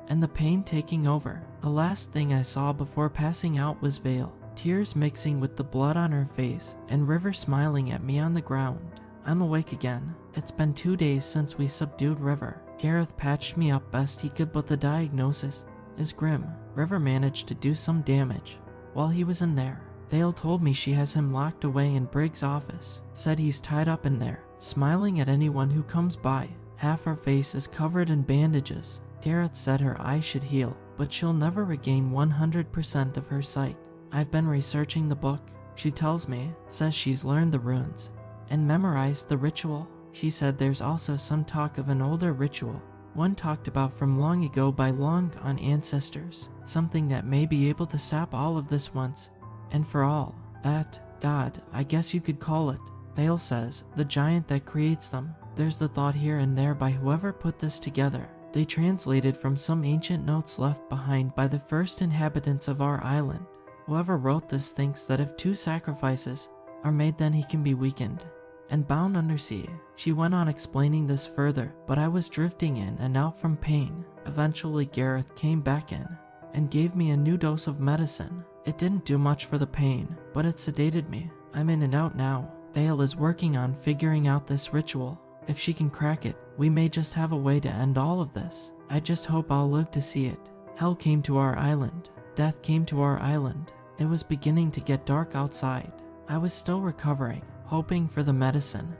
and the pain taking over. The last thing I saw before passing out was Vale, tears mixing with the blood on her face, and River smiling at me on the ground. I'm awake again. It's been 2 days since we subdued River. Gareth patched me up best he could, but the diagnosis is grim. River managed to do some damage while he was in there. Vale told me she has him locked away in Briggs' office, said he's tied up in there, smiling at anyone who comes by. Half her face is covered in bandages. Gareth said her eye should heal, but she'll never regain 100% of her sight. I've been researching the book, she tells me, says she's learned the runes and memorized the ritual. She said there's also some talk of an older ritual, one talked about from long ago by long-gone ancestors, something that may be able to stop all of this once and for all. That God, I guess you could call it. Vale says, the giant that creates them. There's the thought here and there by whoever put this together. They translated from some ancient notes left behind by the first inhabitants of our island. Whoever wrote this thinks that if 2 sacrifices are made, then he can be weakened and bound undersea. She went on explaining this further, but I was drifting in and out from pain. Eventually Gareth came back in and gave me a new dose of medicine. It didn't do much for the pain, but it sedated me. I'm in and out now. Vale is working on figuring out this ritual. If she can crack it, we may just have a way to end all of this. I just hope I'll live to see it. Hell came to our island. Death came to our island. It was beginning to get dark outside. I was still recovering, hoping for the medicine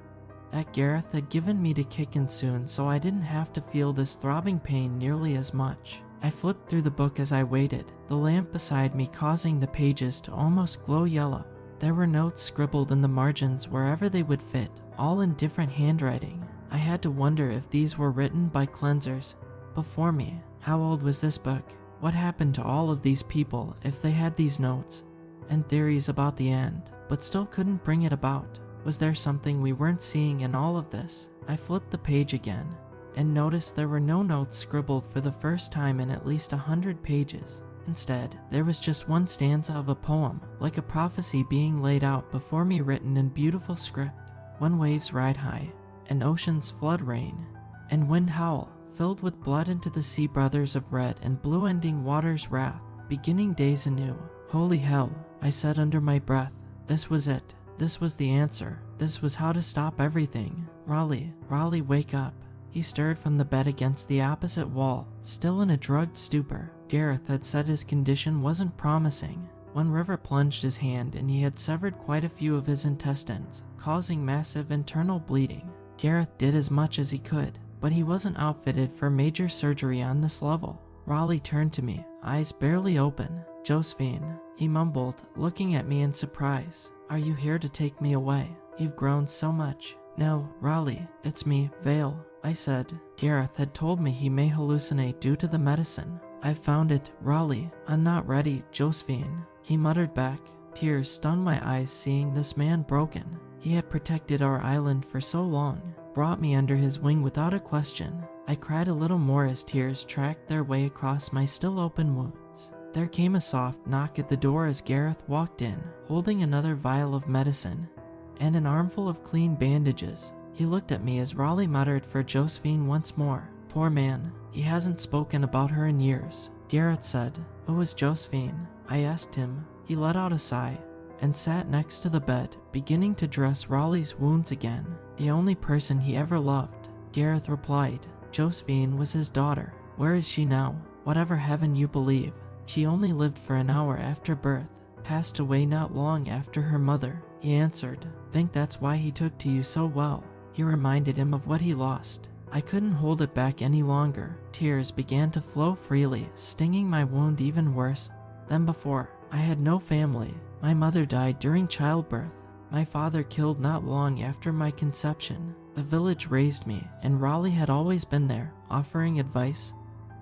that Gareth had given me to kick in soon so I didn't have to feel this throbbing pain nearly as much. I flipped through the book as I waited, the lamp beside me causing the pages to almost glow yellow. There were notes scribbled in the margins wherever they would fit, all in different handwriting. I had to wonder if these were written by cleansers before me. How old was this book? What happened to all of these people if they had these notes and theories about the end, but still couldn't bring it about? Was there something we weren't seeing in all of this? I flipped the page again and noticed there were no notes scribbled for the first time in at least 100 pages. Instead, there was just one stanza of a poem, like a prophecy being laid out before me, written in beautiful script. When waves ride high, and oceans flood rain, and wind howl, filled with blood into the sea, brothers of red and blue, ending water's wrath, beginning days anew. Holy hell, I said under my breath. This was it. This was the answer. This was how to stop everything. Raleigh, wake up. He stirred from the bed against the opposite wall, still in a drugged stupor. Gareth had said his condition wasn't promising. When River plunged his hand and he had severed quite a few of his intestines, causing massive internal bleeding. Gareth did as much as he could, but he wasn't outfitted for major surgery on this level. Raleigh turned to me, eyes barely open. "Josephine," he mumbled, looking at me in surprise. "Are you here to take me away? You've grown so much." "No, Raleigh, it's me, Vale," I said. "Gareth had told me he may hallucinate due to the medicine. I've found it, Raleigh. I'm not ready, Josephine," he muttered back. Tears stung my eyes seeing this man broken. He had protected our island for so long, brought me under his wing without a question. I cried a little more as tears tracked their way across my still open wounds. There came a soft knock at the door as Gareth walked in, holding another vial of medicine and an armful of clean bandages. He looked at me as Raleigh muttered for Josephine once more. "Poor man, he hasn't spoken about her in years." Gareth said, "Who is Josephine?" I asked him. He let out a sigh and sat next to the bed, beginning to dress Raleigh's wounds again. "The only person he ever loved," Gareth replied. "Josephine was his daughter. Where is she now? Whatever heaven you believe. She only lived for an hour after birth, passed away not long after her mother," he answered. "Think that's why he took to you so well." You reminded him of what he lost. I couldn't hold it back any longer. Tears began to flow freely, stinging my wound even worse than before. I had no family. My mother died during childbirth. My father killed not long after my conception. The village raised me, and Raleigh had always been there, offering advice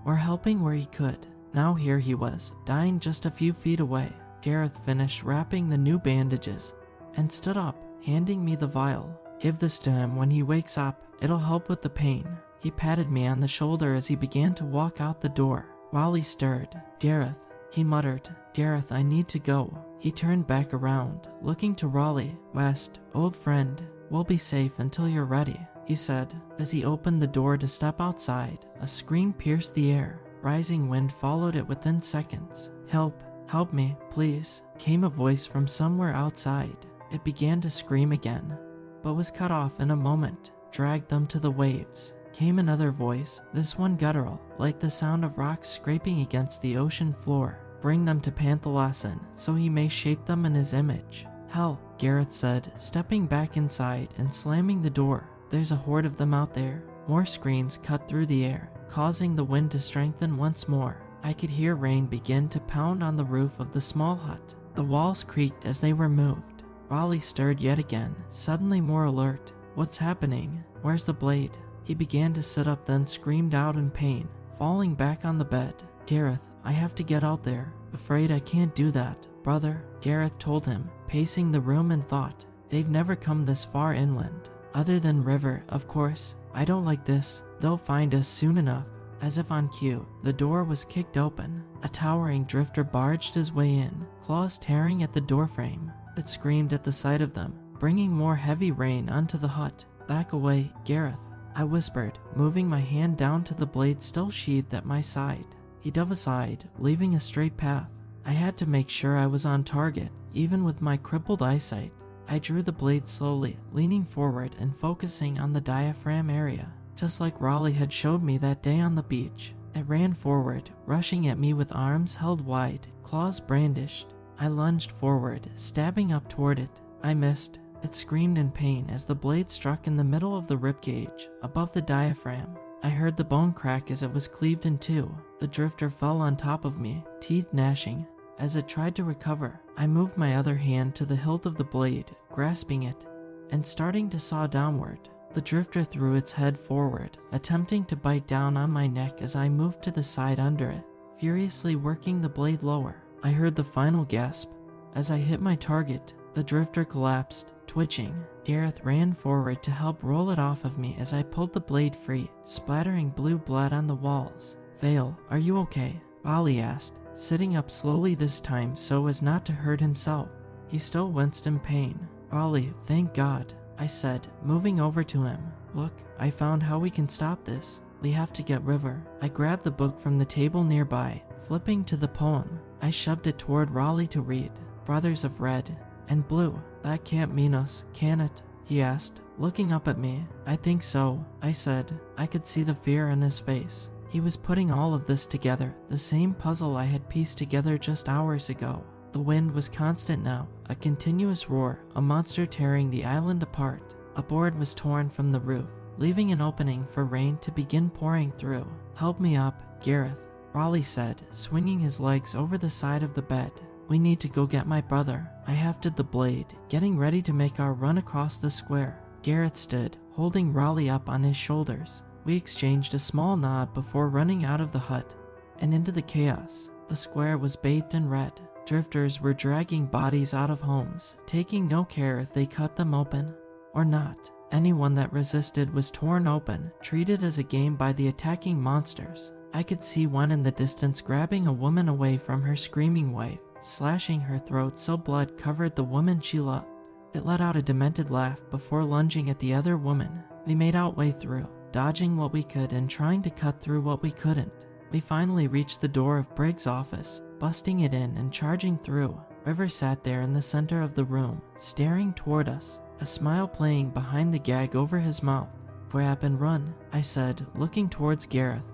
or helping where he could. Now here he was, dying just a few feet away. Gareth finished wrapping the new bandages and stood up, handing me the vial. "Give this to him when he wakes up. It'll help with the pain." He patted me on the shoulder as he began to walk out the door. Raleigh stirred. "Gareth," he muttered. "Gareth, I need to go." He turned back around, looking to Raleigh. "West, old friend, we'll be safe until you're ready," he said. As he opened the door to step outside, a scream pierced the air. Rising wind followed it within seconds. "Help, help me, please," came a voice from somewhere outside. It began to scream again, but was cut off in a moment. "Drag them to the waves," came another voice, this one guttural, like the sound of rocks scraping against the ocean floor. "Bring them to Panthalasan, so he may shape them in his image." "Hell," Gareth said, stepping back inside and slamming the door. "There's a horde of them out there." More screams cut through the air, causing the wind to strengthen once more. I could hear rain begin to pound on the roof of the small hut. The walls creaked as they were moved. Raleigh stirred yet again, suddenly more alert. "What's happening? Where's the blade?" He began to sit up, then screamed out in pain, falling back on the bed. "Gareth, I have to get out there." "Afraid I can't do that, brother," Gareth told him, pacing the room in thought. "They've never come this far inland. Other than river, of course. I don't like this. They'll find us soon enough." As if on cue, the door was kicked open. A towering drifter barged his way in, claws tearing at the doorframe. It screamed at the sight of them, bringing more heavy rain onto the hut. "Back away, Gareth," I whispered, moving my hand down to the blade still sheathed at my side. He dove aside, leaving a straight path. I had to make sure I was on target, even with my crippled eyesight. I drew the blade slowly, leaning forward and focusing on the diaphragm area, just like Raleigh had showed me that day on the beach. It ran forward, rushing at me with arms held wide, claws brandished. I lunged forward, stabbing up toward it. I missed. It screamed in pain as the blade struck in the middle of the ribcage, above the diaphragm. I heard the bone crack as it was cleaved in two. The drifter fell on top of me, teeth gnashing. As it tried to recover, I moved my other hand to the hilt of the blade, grasping it, and starting to saw downward. The drifter threw its head forward, attempting to bite down on my neck as I moved to the side under it, furiously working the blade lower. I heard the final gasp. As I hit my target, the drifter collapsed, twitching. Gareth ran forward to help roll it off of me as I pulled the blade free, splattering blue blood on the walls. "Vale, are you okay?" Raleigh asked, sitting up slowly this time so as not to hurt himself. He still winced in pain. "Raleigh, thank God," I said, moving over to him. "Look, I found how we can stop this. We have to get River." I grabbed the book from the table nearby, flipping to the poem. I shoved it toward Raleigh to read. "Brothers of Red and Blue. That can't mean us, can it?" he asked, looking up at me. "I think so," I said. I could see the fear in his face. He was putting all of this together, the same puzzle I had pieced together just hours ago. The wind was constant now, a continuous roar, a monster tearing the island apart. A board was torn from the roof, leaving an opening for rain to begin pouring through. "Help me up, Gareth," Raleigh said, swinging his legs over the side of the bed. "We need to go get my brother." I hefted the blade, getting ready to make our run across the square. Gareth stood, holding Raleigh up on his shoulders. We exchanged a small nod before running out of the hut and into the chaos. The square was bathed in red. Drifters were dragging bodies out of homes, taking no care if they cut them open or not. Anyone that resisted was torn open, treated as a game by the attacking monsters. I could see one in the distance grabbing a woman away from her screaming wife, slashing her throat so blood covered the woman she loved. It let out a demented laugh before lunging at the other woman. We made our way through, dodging what we could and trying to cut through what we couldn't. We finally reached the door of Briggs' office, busting it in and charging through. River sat there in the center of the room, staring toward us, a smile playing behind the gag over his mouth. "Grab and run," I said, looking towards Gareth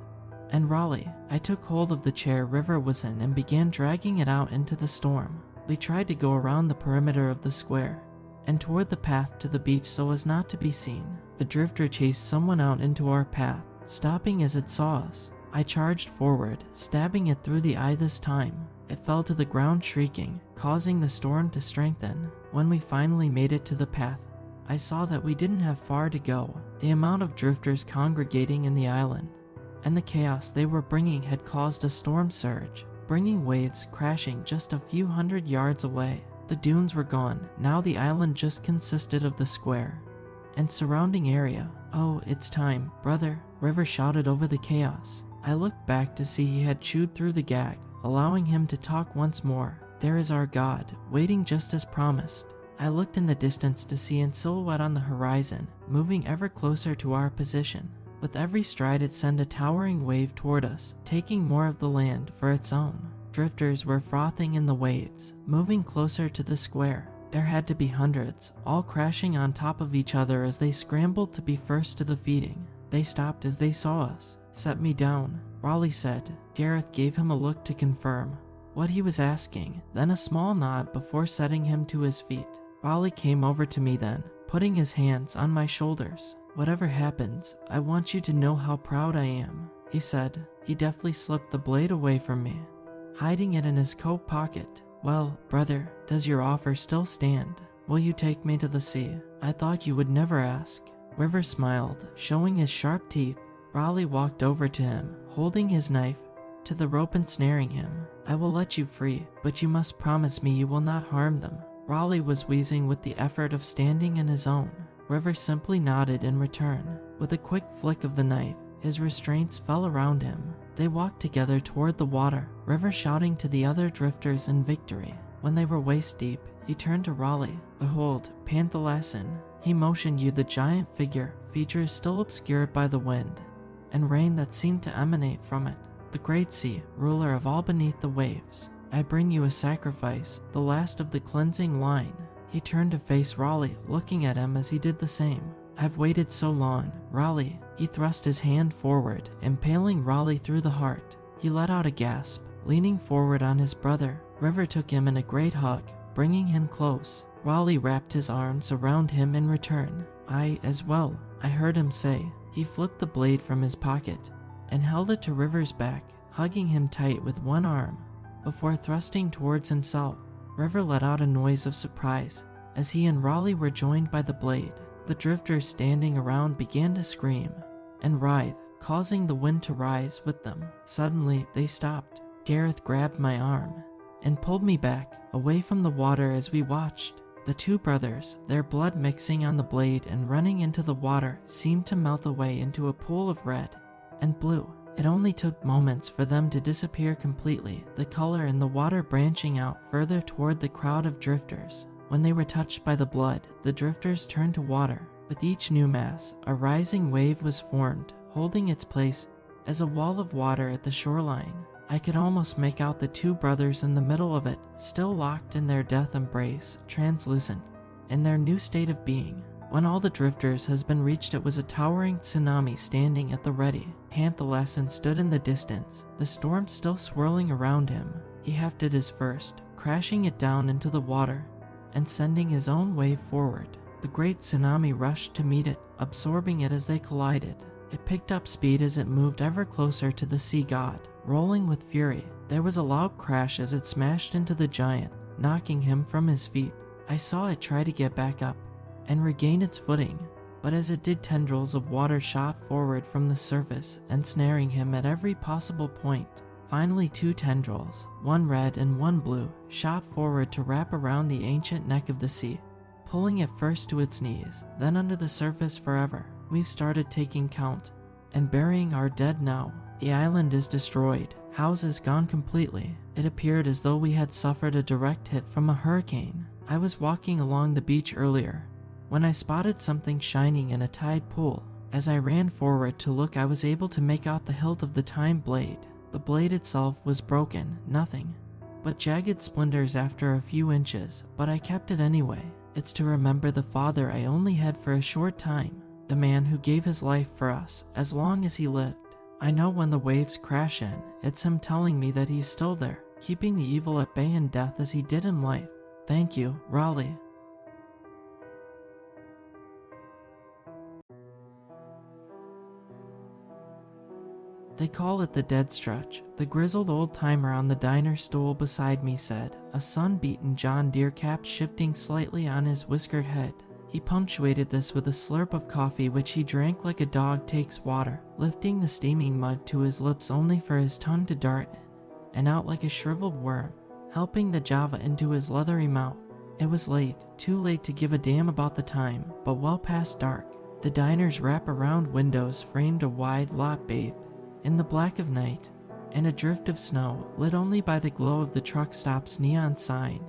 and Raleigh. I took hold of the chair River was in and began dragging it out into the storm. We tried to go around the perimeter of the square and toward the path to the beach so as not to be seen. The drifter chased someone out into our path, stopping as it saw us. I charged forward, stabbing it through the eye this time. It fell to the ground shrieking, causing the storm to strengthen. When we finally made it to the path, I saw that we didn't have far to go. The amount of drifters congregating in the island and the chaos they were bringing had caused a storm surge, bringing waves crashing just a few hundred yards away. The dunes were gone. Now the island just consisted of the square and surrounding area. "Oh, it's time, brother," River shouted over the chaos. I looked back to see he had chewed through the gag, allowing him to talk once more. "There is our God, waiting just as promised." I looked in the distance to see in silhouette on the horizon, moving ever closer to our position. With every stride it sent a towering wave toward us, taking more of the land for its own. Drifters were frothing in the waves, moving closer to the square. There had to be hundreds, all crashing on top of each other as they scrambled to be first to the feeding. They stopped as they saw us. "Set me down," Raleigh said. Gareth gave him a look to confirm what he was asking, then a small nod before setting him to his feet. Raleigh came over to me then, putting his hands on my shoulders. "Whatever happens, I want you to know how proud I am," he said. He deftly slipped the blade away from me, hiding it in his coat pocket. "Well, brother, does your offer still stand? Will you take me to the sea? I thought you would never ask." River smiled, showing his sharp teeth. Raleigh walked over to him, holding his knife to the rope and snaring him. "I will let you free, but you must promise me you will not harm them." Raleigh was wheezing with the effort of standing in his own. River simply nodded in return. With a quick flick of the knife, his restraints fell around him. They walked together toward the water, River shouting to the other drifters in victory. When they were waist deep, he turned to Raleigh. "Behold, Panthalassin." He motioned you the giant figure, features still obscured by the wind and rain that seemed to emanate from it. "The great sea, ruler of all beneath the waves. I bring you a sacrifice, the last of the cleansing line." He turned to face Raleigh, looking at him as he did the same. "I've waited so long, Raleigh." He thrust his hand forward, impaling Raleigh through the heart. He let out a gasp, leaning forward on his brother. River took him in a great hug, bringing him close. Raleigh wrapped his arms around him in return. "I as well," I heard him say. He flipped the blade from his pocket and held it to River's back, hugging him tight with one arm before thrusting towards himself. River let out a noise of surprise as he and Raleigh were joined by the blade. The drifters standing around began to scream and writhe, causing the wind to rise with them. Suddenly, they stopped. Gareth grabbed my arm and pulled me back, away from the water as we watched. The two brothers, their blood mixing on the blade and running into the water, seemed to melt away into a pool of red and blue. It only took moments for them to disappear completely, the color in the water branching out further toward the crowd of drifters. When they were touched by the blood, the drifters turned to water. With each new mass, a rising wave was formed, holding its place as a wall of water at the shoreline. I could almost make out the two brothers in the middle of it, still locked in their death embrace, translucent, in their new state of being. When all the drifters has been reached, it was a towering tsunami standing at the ready. Panthalassin stood in the distance, the storm still swirling around him. He hefted his first, crashing it down into the water and sending his own wave forward. The great tsunami rushed to meet it, absorbing it as they collided. It picked up speed as it moved ever closer to the sea god, rolling with fury. There was a loud crash as it smashed into the giant, knocking him from his feet. I saw it try to get back up and regain its footing, but as it did, tendrils of water shot forward from the surface, ensnaring him at every possible point. Finally, 2 tendrils, one red and one blue, shot forward to wrap around the ancient neck of the sea, pulling it first to its knees, then under the surface forever. We've started taking count and burying our dead now. The island is destroyed, houses gone completely. It appeared as though we had suffered a direct hit from a hurricane. I was walking along the beach earlier when I spotted something shining in a tide pool. As I ran forward to look, I was able to make out the hilt of the time blade. The blade itself was broken, nothing but jagged splinters after a few inches, but I kept it anyway. It's to remember the father I only had for a short time, the man who gave his life for us as long as he lived. I know when the waves crash in, it's him telling me that he's still there, keeping the evil at bay in death as he did in life. Thank you, Raleigh. They call it the dead stretch, the grizzled old-timer on the diner stool beside me said, a sun-beaten John Deere cap shifting slightly on his whiskered head. He punctuated this with a slurp of coffee which he drank like a dog takes water, lifting the steaming mud to his lips only for his tongue to dart in and out like a shriveled worm, helping the java into his leathery mouth. It was late, too late to give a damn about the time, but well past dark. The diner's wrap-around windows framed a wide lot bathed in the black of night, and a drift of snow lit only by the glow of the truck stop's neon sign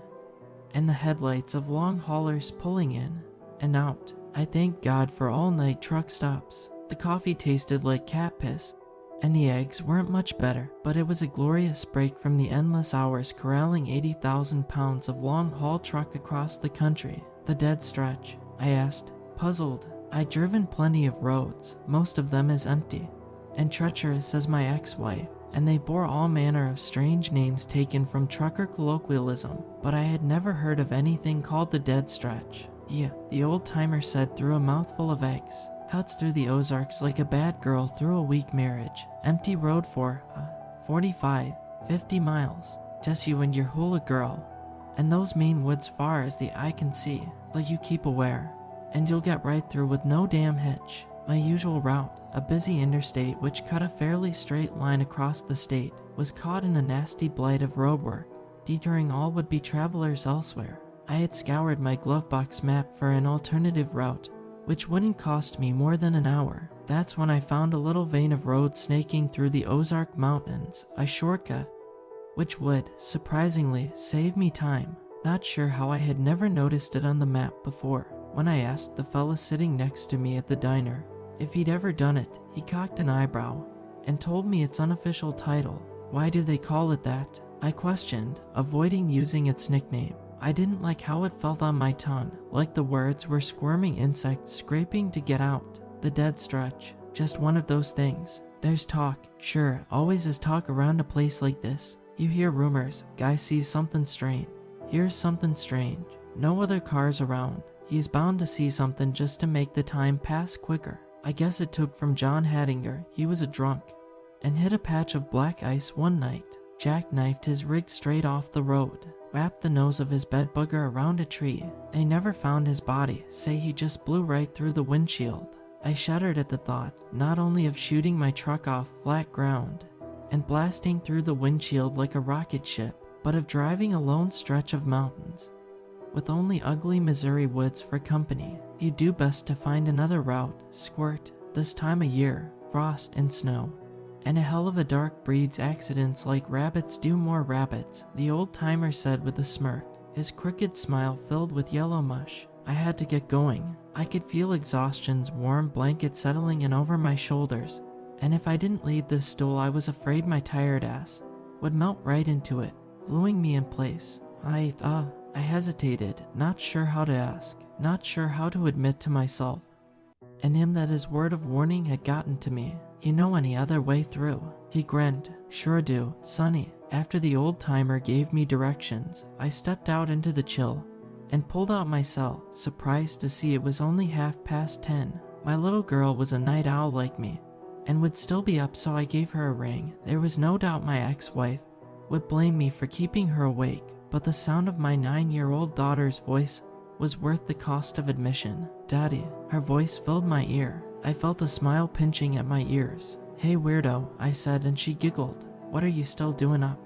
and the headlights of long haulers pulling in and out. I thank God for all-night truck stops. The coffee tasted like cat piss, and the eggs weren't much better, but it was a glorious break from the endless hours corralling 80,000 pounds of long-haul truck across the country. The dead stretch, I asked, puzzled. I'd driven plenty of roads, most of them as empty and treacherous as my ex-wife, and they bore all manner of strange names taken from trucker colloquialism, but I had never heard of anything called the dead stretch. Yeah, the old-timer said through a mouthful of eggs. Cuts through the Ozarks like a bad girl through a weak marriage. Empty road for 45, 50 miles. Just you and your hula girl. And those Maine woods far as the eye can see. Like you keep aware, and you'll get right through with no damn hitch. My usual route, a busy interstate which cut a fairly straight line across the state, was caught in a nasty blight of roadwork, detouring all would-be travelers elsewhere. I had scoured my glovebox map for an alternative route, which wouldn't cost me more than an hour. That's when I found a little vein of road snaking through the Ozark Mountains, a shortcut, which would, surprisingly, save me time. Not sure how I had never noticed it on the map before. When I asked the fella sitting next to me at the diner if he'd ever done it, he cocked an eyebrow and told me its unofficial title. Why do they call it that? I questioned, avoiding using its nickname. I didn't like how it felt on my tongue, like the words were squirming insects scraping to get out. The dead stretch, just one of those things. There's talk, sure, always is talk around a place like this. You hear rumors, guy sees something strange, hears something strange. No other cars around. He's bound to see something just to make the time pass quicker. I guess it took from John Hattinger. He was a drunk and hit a patch of black ice one night, jackknifed his rig straight off the road, wrapped the nose of his bedbugger around a tree. They never found his body, say he just blew right through the windshield. I shuddered at the thought, not only of shooting my truck off flat ground and blasting through the windshield like a rocket ship, but of driving a lone stretch of mountains with only ugly Missouri woods for company. You do best to find another route. Squirt, this time of year, frost and snow, and a hell of a dark breeds accidents like rabbits do more rabbits, the old-timer said with a smirk, his crooked smile filled with yellow mush. I had to get going. I could feel exhaustion's warm blanket settling in over my shoulders, and if I didn't leave this stool I was afraid my tired ass would melt right into it, gluing me in place. I hesitated, not sure how to ask, not sure how to admit to myself and him that his word of warning had gotten to me. You know any other way through? He grinned. Sure do, sonny. After the old-timer gave me directions, I stepped out into the chill and pulled out my cell, surprised to see it was only 10:30. My little girl was a night owl like me, and would still be up, so I gave her a ring. There was no doubt my ex-wife would blame me for keeping her awake, but the sound of my 9-year-old daughter's voice was worth the cost of admission. "Daddy," her voice filled my ear. I felt a smile pinching at my ears. "Hey weirdo," I said, and she giggled. "What are you still doing up?"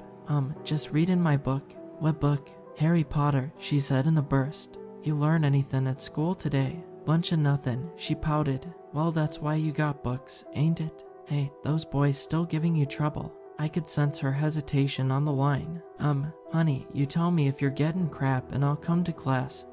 Just reading my book." "What book?" "Harry Potter," she said in a burst. "You learn anything at school today?" "Bunch of nothing," she pouted. "Well, that's why you got books, ain't it?" "Hey, those boys still giving you trouble?" I could sense her hesitation on the line. Honey, you tell me if you're getting crap and I'll come to class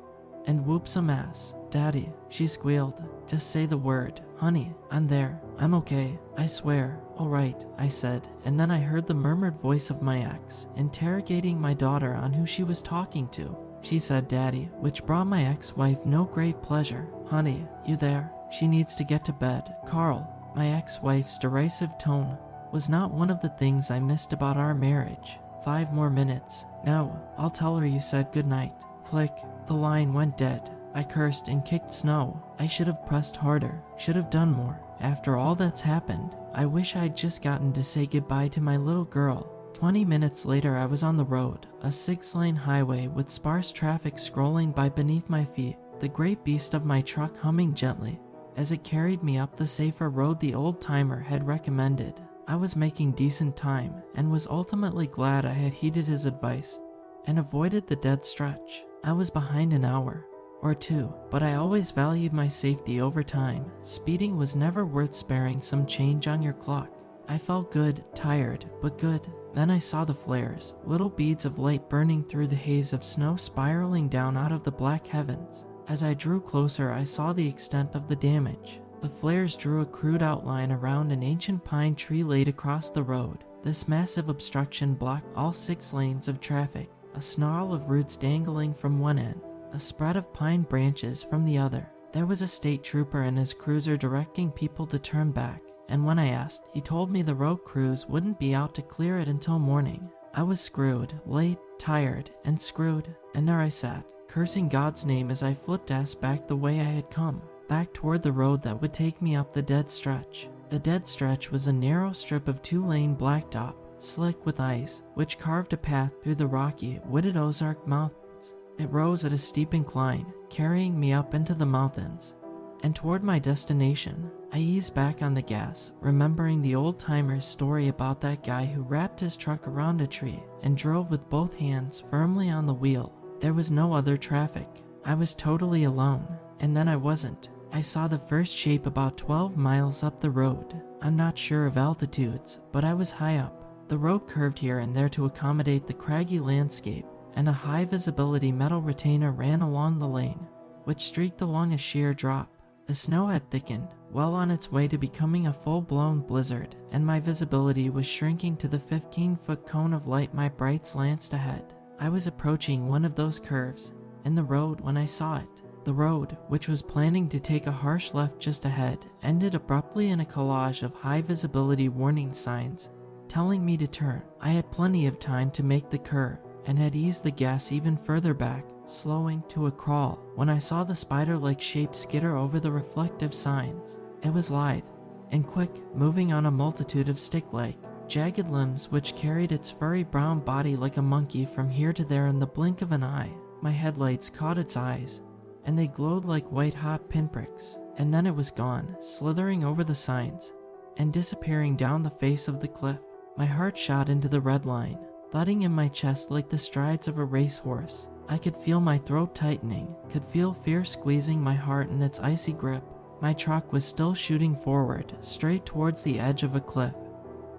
and whoop some ass." "Daddy," she squealed, "just say the word." "Honey, I'm there. I'm okay. I swear." "All right," I said, and then I heard the murmured voice of my ex, interrogating my daughter on who she was talking to. She said "Daddy," which brought my ex-wife no great pleasure. "Honey, you there? She needs to get to bed." "Carl." My ex-wife's derisive tone was not one of the things I missed about our marriage. 5 more minutes. "No, I'll tell her you said goodnight." Click. The line went dead. I cursed and kicked snow. I should have pressed harder, should have done more. After all that's happened, I wish I'd just gotten to say goodbye to my little girl. 20 minutes later I was on the road, a 6-lane highway with sparse traffic scrolling by beneath my feet, the great beast of my truck humming gently as it carried me up the safer road the old-timer had recommended. I was making decent time and was ultimately glad I had heeded his advice and avoided the dead stretch. I was behind an hour or 2, but I always valued my safety over time. Speeding was never worth sparing some change on your clock. I felt good, tired, but good. Then I saw the flares, little beads of light burning through the haze of snow spiraling down out of the black heavens. As I drew closer, I saw the extent of the damage. The flares drew a crude outline around an ancient pine tree laid across the road. This massive obstruction blocked all 6 lanes of traffic, a snarl of roots dangling from one end, a spread of pine branches from the other. There was a state trooper in his cruiser directing people to turn back, and when I asked, he told me the road crews wouldn't be out to clear it until morning. I was screwed, late, tired, and screwed, and there I sat, cursing God's name as I flipped ass back the way I had come, back toward the road that would take me up the dead stretch. The dead stretch was a narrow strip of 2-lane blacktop, slick with ice, which carved a path through the rocky, wooded Ozark Mountains. It rose at a steep incline, carrying me up into the mountains and toward my destination. I eased back on the gas, remembering the old-timer's story about that guy who wrapped his truck around a tree and drove with both hands firmly on the wheel. There was no other traffic. I was totally alone, and then I wasn't. I saw the first shape about 12 miles up the road. I'm not sure of altitudes, but I was high up. The road curved here and there to accommodate the craggy landscape, and a high-visibility metal retainer ran along the lane, which streaked along a sheer drop. The snow had thickened, well on its way to becoming a full-blown blizzard, and my visibility was shrinking to the 15-foot cone of light my brights lanced ahead. I was approaching one of those curves in the road when I saw it. The road, which was planning to take a harsh left just ahead, ended abruptly in a collage of high-visibility warning signs telling me to turn. I had plenty of time to make the curve and had eased the gas even further back, slowing to a crawl, when I saw the spider-like shape skitter over the reflective signs. It was lithe and quick, moving on a multitude of stick-like, jagged limbs which carried its furry brown body like a monkey from here to there in the blink of an eye. My headlights caught its eyes, and they glowed like white-hot pinpricks, and then it was gone, slithering over the signs and disappearing down the face of the cliff. My heart shot into the red line, thudding in my chest like the strides of a racehorse. I could feel my throat tightening, could feel fear squeezing my heart in its icy grip. My truck was still shooting forward, straight towards the edge of a cliff.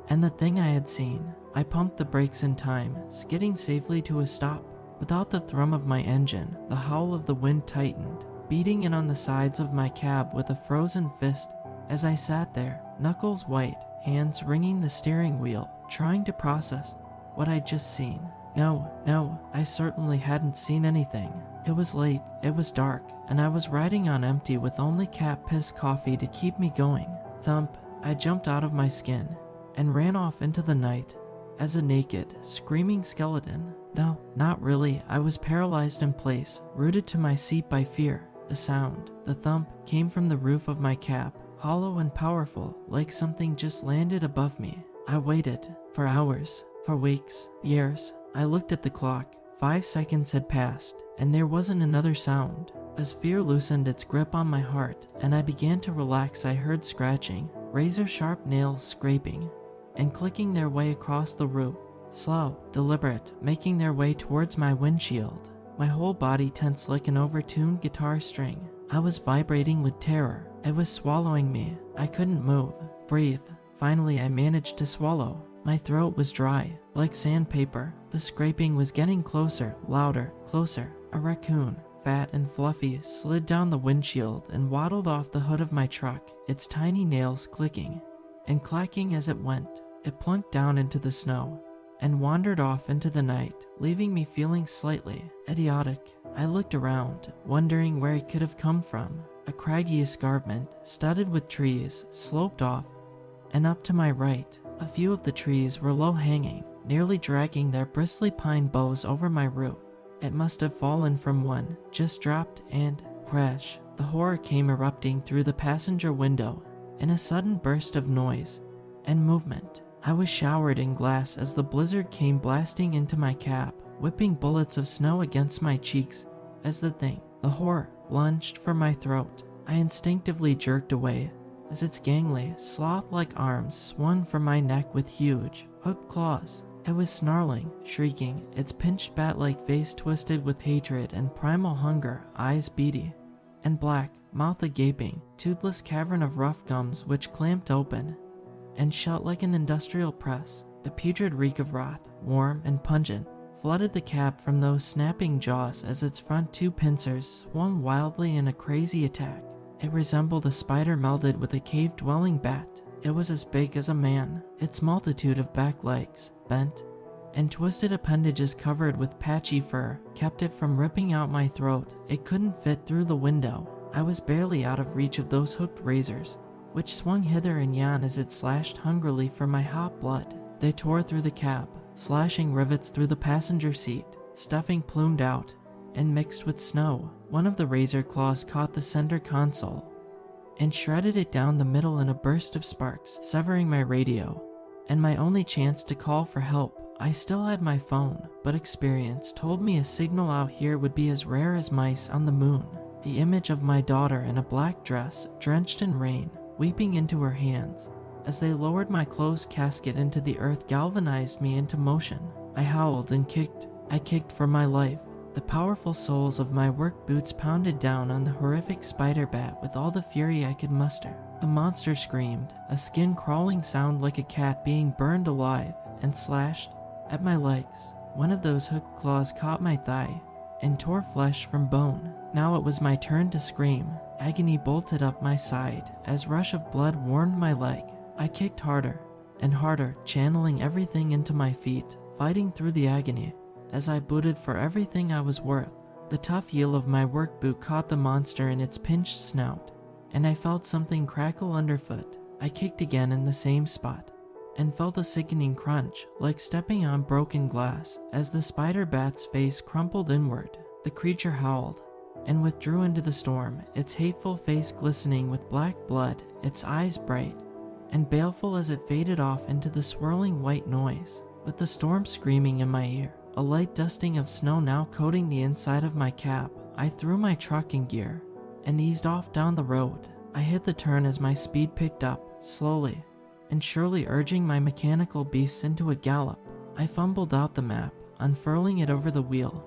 And the thing I had seen. I pumped the brakes in time, skidding safely to a stop. Without the thrum of my engine, the howl of the wind tightened, beating in on the sides of my cab with a frozen fist as I sat there, knuckles white, hands wringing the steering wheel, trying to process what I'd just seen. No, I certainly hadn't seen anything. It was late, it was dark, and I was riding on empty with only cat piss coffee to keep me going. Thump, I jumped out of my skin and ran off into the night as a naked, screaming skeleton. No, not really. I was paralyzed in place, rooted to my seat by fear. The sound, the thump, came from the roof of my cab, hollow and powerful, like something just landed above me. I waited, for hours, for weeks, years. I looked at the clock. 5 seconds had passed, and there wasn't another sound. As fear loosened its grip on my heart, and I began to relax, I heard scratching, razor-sharp nails scraping, and clicking their way across the roof. Slow, deliberate, making their way towards my windshield. My whole body tense like an overtuned guitar string. I was vibrating with terror. It was swallowing me. I couldn't move, breathe. Finally, I managed to swallow. My throat was dry, like sandpaper. The scraping was getting closer, louder, closer. A raccoon, fat and fluffy, slid down the windshield and waddled off the hood of my truck, its tiny nails clicking and clacking as it went. It plunked down into the snow and wandered off into the night, leaving me feeling slightly idiotic. I looked around, wondering where it could have come from. A craggy escarpment, studded with trees, sloped off, and up to my right, a few of the trees were low-hanging, nearly dragging their bristly pine boughs over my roof. It must have fallen from one, just dropped, and crash. The horror came erupting through the passenger window in a sudden burst of noise and movement. I was showered in glass as the blizzard came blasting into my cab, whipping bullets of snow against my cheeks as the horror, lunged for my throat. I instinctively jerked away as its gangly, sloth-like arms swung from my neck with huge, hooked claws. It was snarling, shrieking, its pinched bat-like face twisted with hatred and primal hunger, eyes beady and black, mouth a gaping, toothless cavern of rough gums which clamped open and shut like an industrial press. The putrid reek of rot, warm and pungent, flooded the cab from those snapping jaws as its front two pincers swung wildly in a crazy attack. It resembled a spider melded with a cave-dwelling bat. It was as big as a man. Its multitude of back legs, bent and twisted appendages covered with patchy fur, kept it from ripping out my throat. It couldn't fit through the window. I was barely out of reach of those hooked razors, which swung hither and yon as it slashed hungrily for my hot blood. They tore through the cab, slashing rivets through the passenger seat, stuffing plumed out and mixed with snow. One of the razor claws caught the center console and shredded it down the middle in a burst of sparks, severing my radio and my only chance to call for help. I still had my phone, but experience told me a signal out here would be as rare as mice on the moon. The image of my daughter in a black dress, drenched in rain, weeping into her hands as they lowered my closed casket into the earth, galvanized me into motion. I howled and kicked. I kicked for my life. The powerful soles of my work boots pounded down on the horrific spider bat with all the fury I could muster. The monster screamed, a skin-crawling sound like a cat being burned alive, and slashed at my legs. One of those hooked claws caught my thigh and tore flesh from bone. Now it was my turn to scream. Agony bolted up my side as rush of blood warmed my leg. I kicked harder and harder, channeling everything into my feet, fighting through the agony as I booted for everything I was worth. The tough heel of my work boot caught the monster in its pinched snout, and I felt something crackle underfoot. I kicked again in the same spot and felt a sickening crunch, like stepping on broken glass, as the spider bat's face crumpled inward. The creature howled and withdrew into the storm, its hateful face glistening with black blood, its eyes bright and baleful as it faded off into the swirling white noise. With the storm screaming in my ear, a light dusting of snow now coating the inside of my cab, I threw my truck in gear and eased off down the road. I hit the turn as my speed picked up, slowly and surely urging my mechanical beast into a gallop. I fumbled out the map, unfurling it over the wheel,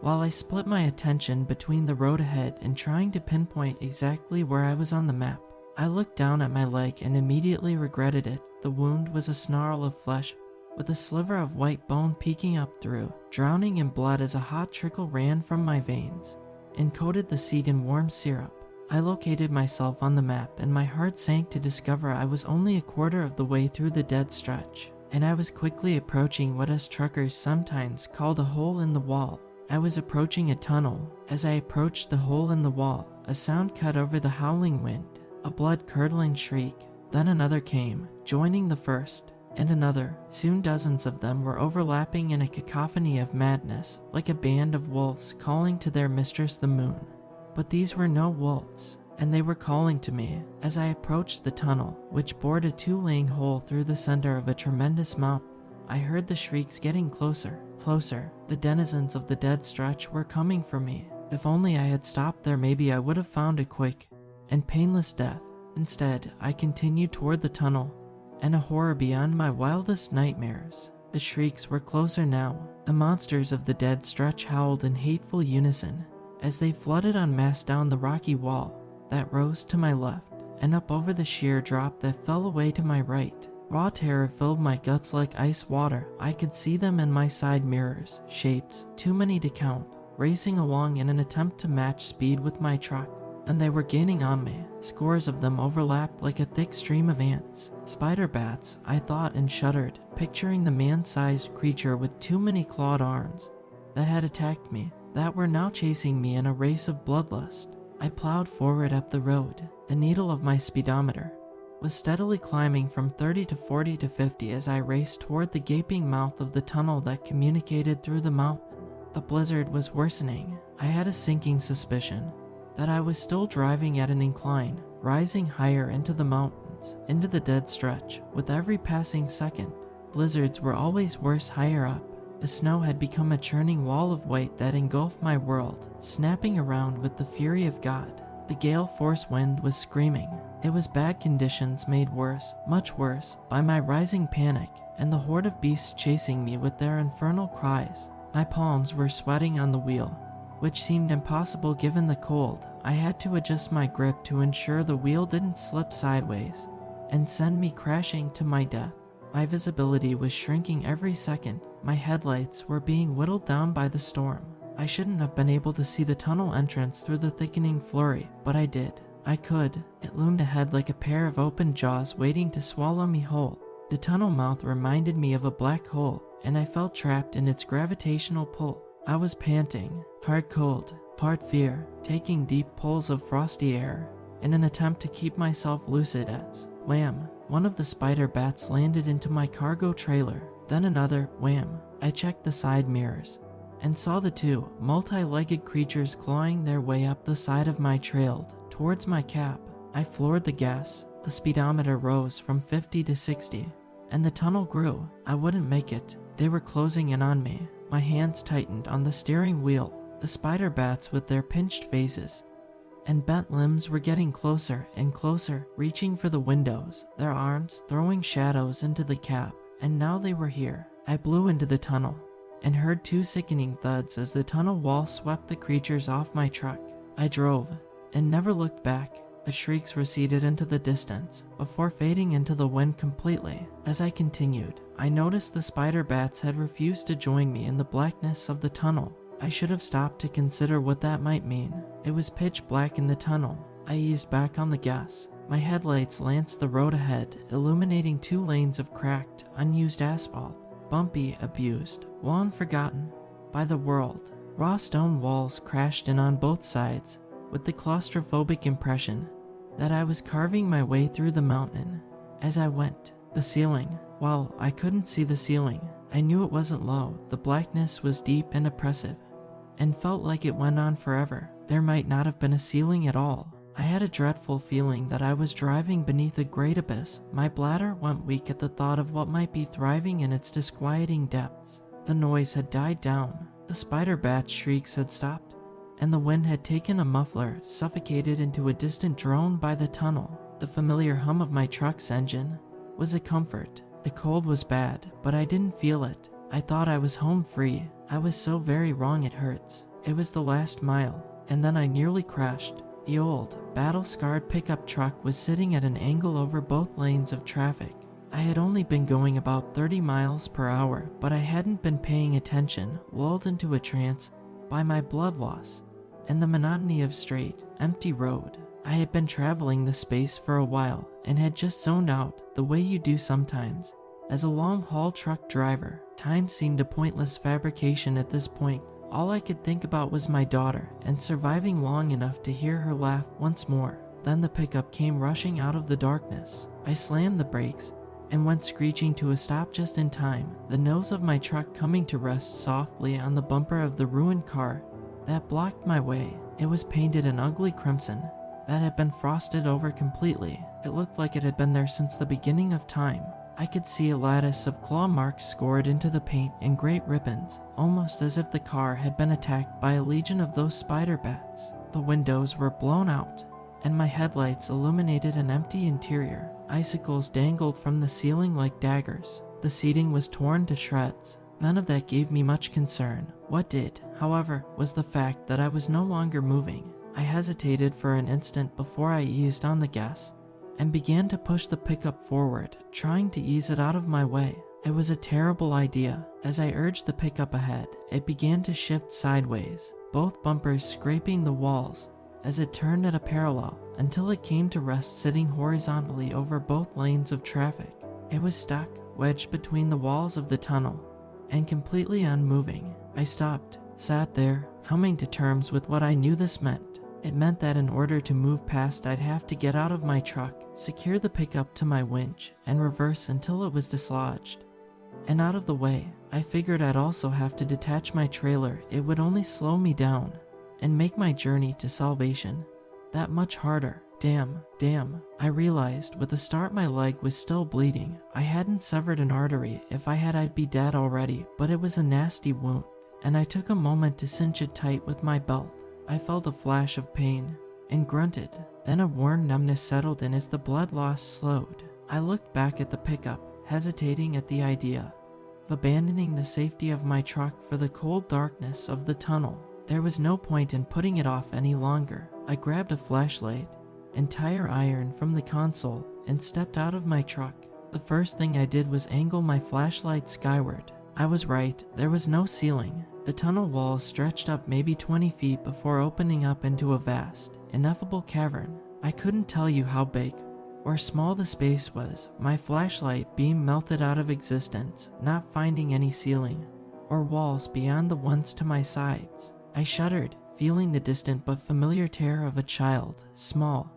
while I split my attention between the road ahead and trying to pinpoint exactly where I was on the map. I looked down at my leg and immediately regretted it. The wound was a snarl of flesh with a sliver of white bone peeking up through, drowning in blood as a hot trickle ran from my veins and coated the seat in warm syrup. I located myself on the map and my heart sank to discover I was only a quarter of the way through the dead stretch, and I was quickly approaching what us truckers sometimes called a hole in the wall. I was approaching a tunnel. As I approached the hole in the wall, a sound cut over the howling wind, a blood-curdling shriek. Then another came, joining the first, and another. Soon dozens of them were overlapping in a cacophony of madness, like a band of wolves calling to their mistress the moon. But these were no wolves, and they were calling to me. As I approached the tunnel, which bored a 2-lane hole through the center of a tremendous mountain, I heard the shrieks getting closer, closer. The denizens of the dead stretch were coming for me. If only I had stopped there, maybe I would have found a quick and painless death. Instead, I continued toward the tunnel, and a horror beyond my wildest nightmares. The shrieks were closer now. The monsters of the dead stretch howled in hateful unison as they flooded en masse down the rocky wall that rose to my left and up over the sheer drop that fell away to my right. Raw terror filled my guts like ice water. I could see them in my side mirrors, shapes too many to count, racing along in an attempt to match speed with my truck. And they were gaining on me. Scores of them overlapped like a thick stream of ants. Spider bats, I thought, and shuddered, picturing the man-sized creature with too many clawed arms that had attacked me, that were now chasing me in a race of bloodlust. I plowed forward up the road. The needle of my speedometer was steadily climbing from 30 to 40 to 50 as I raced toward the gaping mouth of the tunnel that communicated through the mountain. The blizzard was worsening. I had a sinking suspicion that I was still driving at an incline, rising higher into the mountains, into the dead stretch, with every passing second. Blizzards were always worse higher up. The snow had become a churning wall of white that engulfed my world, snapping around with the fury of God. The gale force wind was screaming. It was bad conditions made worse, much worse, by my rising panic and the horde of beasts chasing me with their infernal cries. My palms were sweating on the wheel, which seemed impossible given the cold. I had to adjust my grip to ensure the wheel didn't slip sideways and send me crashing to my death. My visibility was shrinking every second. My headlights were being whittled down by the storm. I shouldn't have been able to see the tunnel entrance through the thickening flurry, but I did. I could. It loomed ahead like a pair of open jaws waiting to swallow me whole. The tunnel mouth reminded me of a black hole, and I felt trapped in its gravitational pull. I was panting, part cold, part fear, taking deep pulls of frosty air in an attempt to keep myself lucid as, wham, one of the spider bats landed into my cargo trailer. Then another, wham. I checked the side mirrors and saw the two multi-legged creatures clawing their way up the side of my trailed towards my cab. I floored the gas. The speedometer rose from 50 to 60, and the tunnel grew. I wouldn't make it. They were closing in on me. My hands tightened on the steering wheel. The spider bats with their pinched faces and bent limbs were getting closer and closer, reaching for the windows, their arms throwing shadows into the cab. And now they were here. I blew into the tunnel and heard two sickening thuds as the tunnel wall swept the creatures off my truck. I drove and never looked back. The shrieks receded into the distance before fading into the wind completely. As I continued, I noticed the spider bats had refused to join me in the blackness of the tunnel. I should have stopped to consider what that might mean. It was pitch black in the tunnel. I eased back on the gas. My headlights lanced the road ahead, illuminating 2 lanes of cracked, unused asphalt, bumpy, abused, long forgotten by the world. Raw stone walls crashed in on both sides, with the claustrophobic impression that I was carving my way through the mountain. As I went, the ceiling, well, I couldn't see the ceiling. I knew it wasn't low. The blackness was deep and oppressive, and felt like it went on forever. There might not have been a ceiling at all. I had a dreadful feeling that I was driving beneath a great abyss. My bladder went weak at the thought of what might be thriving in its disquieting depths. The noise had died down. The spider bat's shrieks had stopped, and the wind had taken a muffler, suffocated into a distant drone by the tunnel. The familiar hum of my truck's engine was a comfort. The cold was bad, but I didn't feel it. I thought I was home free. I was so very wrong it hurts. It was the last mile, and then I nearly crashed. The old, battle-scarred pickup truck was sitting at an angle over both lanes of traffic. I had only been going about 30 miles per hour, but I hadn't been paying attention, lulled into a trance by my blood loss and the monotony of straight, empty road. I had been traveling the space for a while and had just zoned out, the way you do sometimes. As a long-haul truck driver, time seemed a pointless fabrication at this point. All I could think about was my daughter and surviving long enough to hear her laugh once more. Then the pickup came rushing out of the darkness. I slammed the brakes and went screeching to a stop just in time, the nose of my truck coming to rest softly on the bumper of the ruined car that blocked my way. It was painted an ugly crimson that had been frosted over completely. It looked like it had been there since the beginning of time. I could see a lattice of claw marks scored into the paint in great ribbons, almost as if the car had been attacked by a legion of those spider bats. The windows were blown out, and my headlights illuminated an empty interior. Icicles dangled from the ceiling like daggers. The seating was torn to shreds. None of that gave me much concern. What did, however, was the fact that I was no longer moving. I hesitated for an instant before I eased on the gas and began to push the pickup forward, trying to ease it out of my way. It was a terrible idea. As I urged the pickup ahead, it began to shift sideways, both bumpers scraping the walls as it turned at a parallel until it came to rest sitting horizontally over both lanes of traffic. It was stuck, wedged between the walls of the tunnel, and completely unmoving. I stopped, sat there, coming to terms with what I knew this meant. It meant that in order to move past, I'd have to get out of my truck, secure the pickup to my winch, and reverse until it was dislodged and out of the way. I figured I'd also have to detach my trailer. It would only slow me down and make my journey to salvation that much harder. Damn, I realized with a start my leg was still bleeding. I hadn't severed an artery. If I had, I'd be dead already, but it was a nasty wound, and I took a moment to cinch it tight with my belt. I felt a flash of pain and grunted. Then a warm numbness settled in as the blood loss slowed. I looked back at the pickup, hesitating at the idea of abandoning the safety of my truck for the cold darkness of the tunnel. There was no point in putting it off any longer. I grabbed a flashlight and tire iron from the console and stepped out of my truck. The first thing I did was angle my flashlight skyward. I was right, there was no ceiling. The tunnel walls stretched up maybe 20 feet before opening up into a vast, ineffable cavern. I couldn't tell you how big or small the space was. My flashlight beam melted out of existence, not finding any ceiling or walls beyond the ones to my sides. I shuddered, feeling the distant but familiar terror of a child, small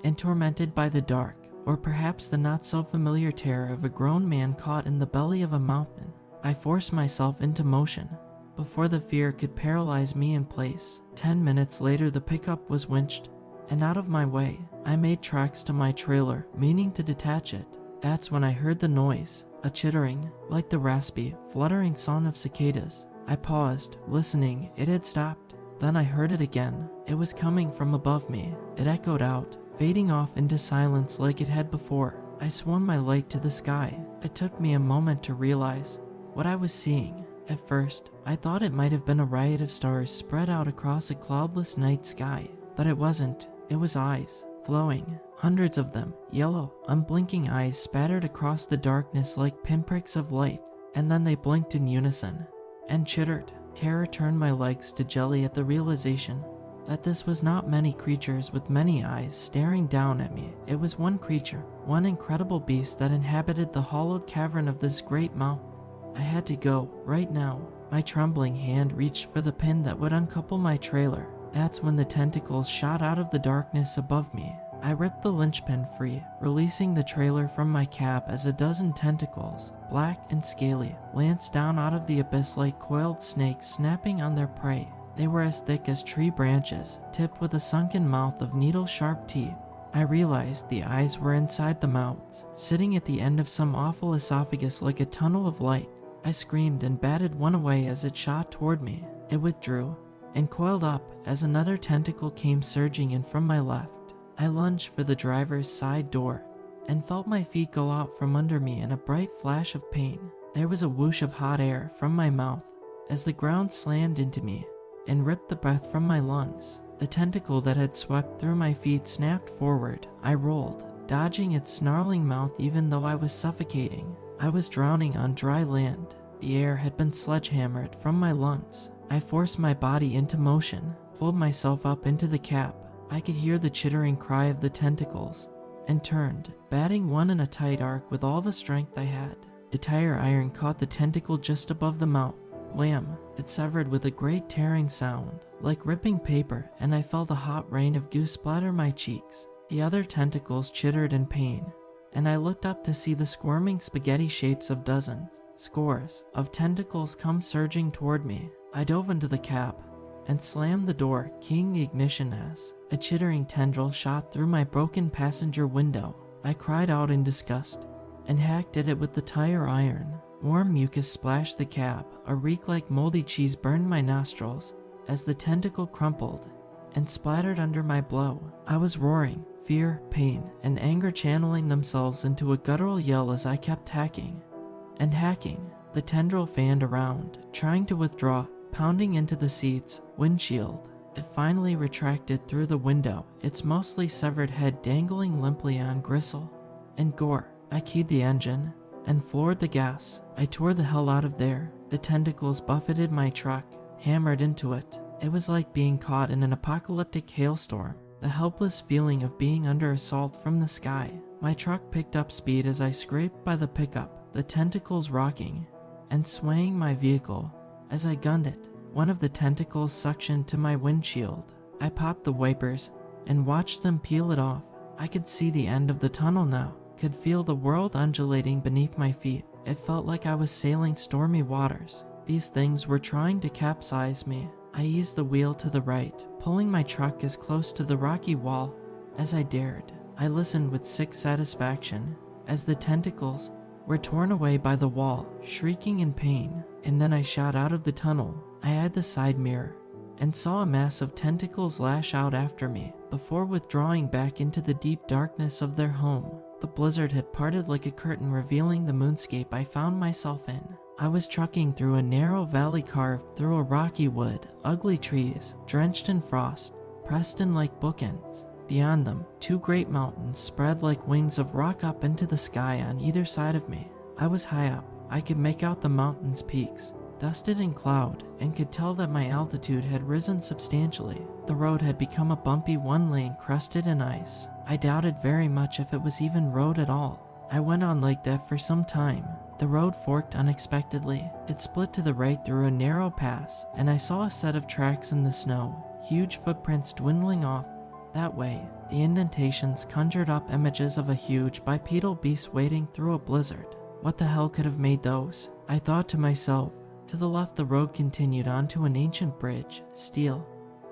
and tormented by the dark, or perhaps the not-so-familiar terror of a grown man caught in the belly of a mountain. I forced myself into motion before the fear could paralyze me in place. 10 minutes later, the pickup was winched and out of my way. I made tracks to my trailer, meaning to detach it. That's when I heard the noise, a chittering, like the raspy, fluttering song of cicadas. I paused, listening. It had stopped. Then I heard it again. It was coming from above me. It echoed out, fading off into silence like it had before. I swung my light to the sky. It took me a moment to realize what I was seeing. At first, I thought it might have been a riot of stars spread out across a cloudless night sky, but it wasn't. It was eyes, flowing, hundreds of them, yellow, unblinking eyes spattered across the darkness like pinpricks of light, and then they blinked in unison and chittered. Terror turned my legs to jelly at the realization that this was not many creatures with many eyes staring down at me. It was one creature, one incredible beast that inhabited the hollowed cavern of this great mountain. I had to go, right now. My trembling hand reached for the pin that would uncouple my trailer. That's when the tentacles shot out of the darkness above me. I ripped the linchpin free, releasing the trailer from my cab as a dozen tentacles, black and scaly, lanced down out of the abyss like coiled snakes snapping on their prey. They were as thick as tree branches, tipped with a sunken mouth of needle-sharp teeth. I realized the eyes were inside the mouths, sitting at the end of some awful esophagus like a tunnel of light. I screamed and batted one away as it shot toward me. It withdrew and coiled up as another tentacle came surging in from my left. I lunged for the driver's side door and felt my feet go out from under me in a bright flash of pain. There was a whoosh of hot air from my mouth as the ground slammed into me and ripped the breath from my lungs. The tentacle that had swept through my feet snapped forward. I rolled, dodging its snarling mouth even though I was suffocating. I was drowning on dry land. The air had been sledgehammered from my lungs. I forced my body into motion, pulled myself up into the cab. I could hear the chittering cry of the tentacles, and turned, batting one in a tight arc with all the strength I had. The tire iron caught the tentacle just above the mouth. Wham! It severed with a great tearing sound, like ripping paper, and I felt a hot rain of goo splatter my cheeks. The other tentacles chittered in pain and I looked up to see the squirming spaghetti shapes of dozens, scores, of tentacles come surging toward me. I dove into the cab and slammed the door, keying the ignition as a chittering tendril shot through my broken passenger window. I cried out in disgust and hacked at it with the tire iron. Warm mucus splashed the cab. A reek like moldy cheese burned my nostrils as the tentacle crumpled and splattered under my blow. I was roaring, fear, pain, and anger channeling themselves into a guttural yell as I kept hacking and hacking. The tendril fanned around, trying to withdraw, pounding into the seat's windshield. It finally retracted through the window, its mostly severed head dangling limply on gristle and gore. I keyed the engine and floored the gas. I tore the hell out of there. The tentacles buffeted my truck, hammered into it. It was like being caught in an apocalyptic hailstorm, the helpless feeling of being under assault from the sky. My truck picked up speed as I scraped by the pickup, the tentacles rocking and swaying my vehicle as I gunned it. One of the tentacles suctioned to my windshield. I popped the wipers and watched them peel it off. I could see the end of the tunnel now, could feel the world undulating beneath my feet. It felt like I was sailing stormy waters. These things were trying to capsize me. I eased the wheel to the right, pulling my truck as close to the rocky wall as I dared. I listened with sick satisfaction as the tentacles were torn away by the wall, shrieking in pain. And then I shot out of the tunnel. I had the side mirror and saw a mass of tentacles lash out after me before withdrawing back into the deep darkness of their home. The blizzard had parted like a curtain, revealing the moonscape I found myself in. I was trucking through a narrow valley carved through a rocky wood, ugly trees, drenched in frost, pressed in like bookends. Beyond them, two great mountains spread like wings of rock up into the sky on either side of me. I was high up. I could make out the mountain's peaks, dusted in cloud, and could tell that my altitude had risen substantially. The road had become a bumpy one lane crusted in ice. I doubted very much if it was even road at all. I went on like that for some time. The road forked unexpectedly. It split to the right through a narrow pass, and I saw a set of tracks in the snow, huge footprints dwindling off that way. The indentations conjured up images of a huge bipedal beast wading through a blizzard. What the hell could have made those? I thought to myself. To the left, the road continued onto an ancient bridge, steel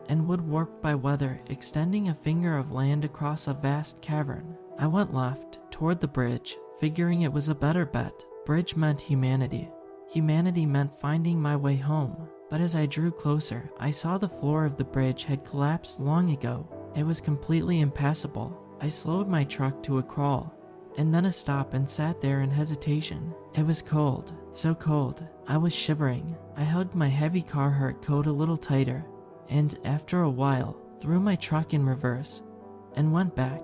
and wood warped by weather, extending a finger of land across a vast cavern. I went left, toward the bridge, figuring it was a better bet. Bridge meant humanity. Humanity meant finding my way home. But as I drew closer, I saw the floor of the bridge had collapsed long ago. It was completely impassable. I slowed my truck to a crawl, and then a stop, and sat there in hesitation. It was cold, so cold. I was shivering. I hugged my heavy Carhartt coat a little tighter, and after a while, threw my truck in reverse, and went back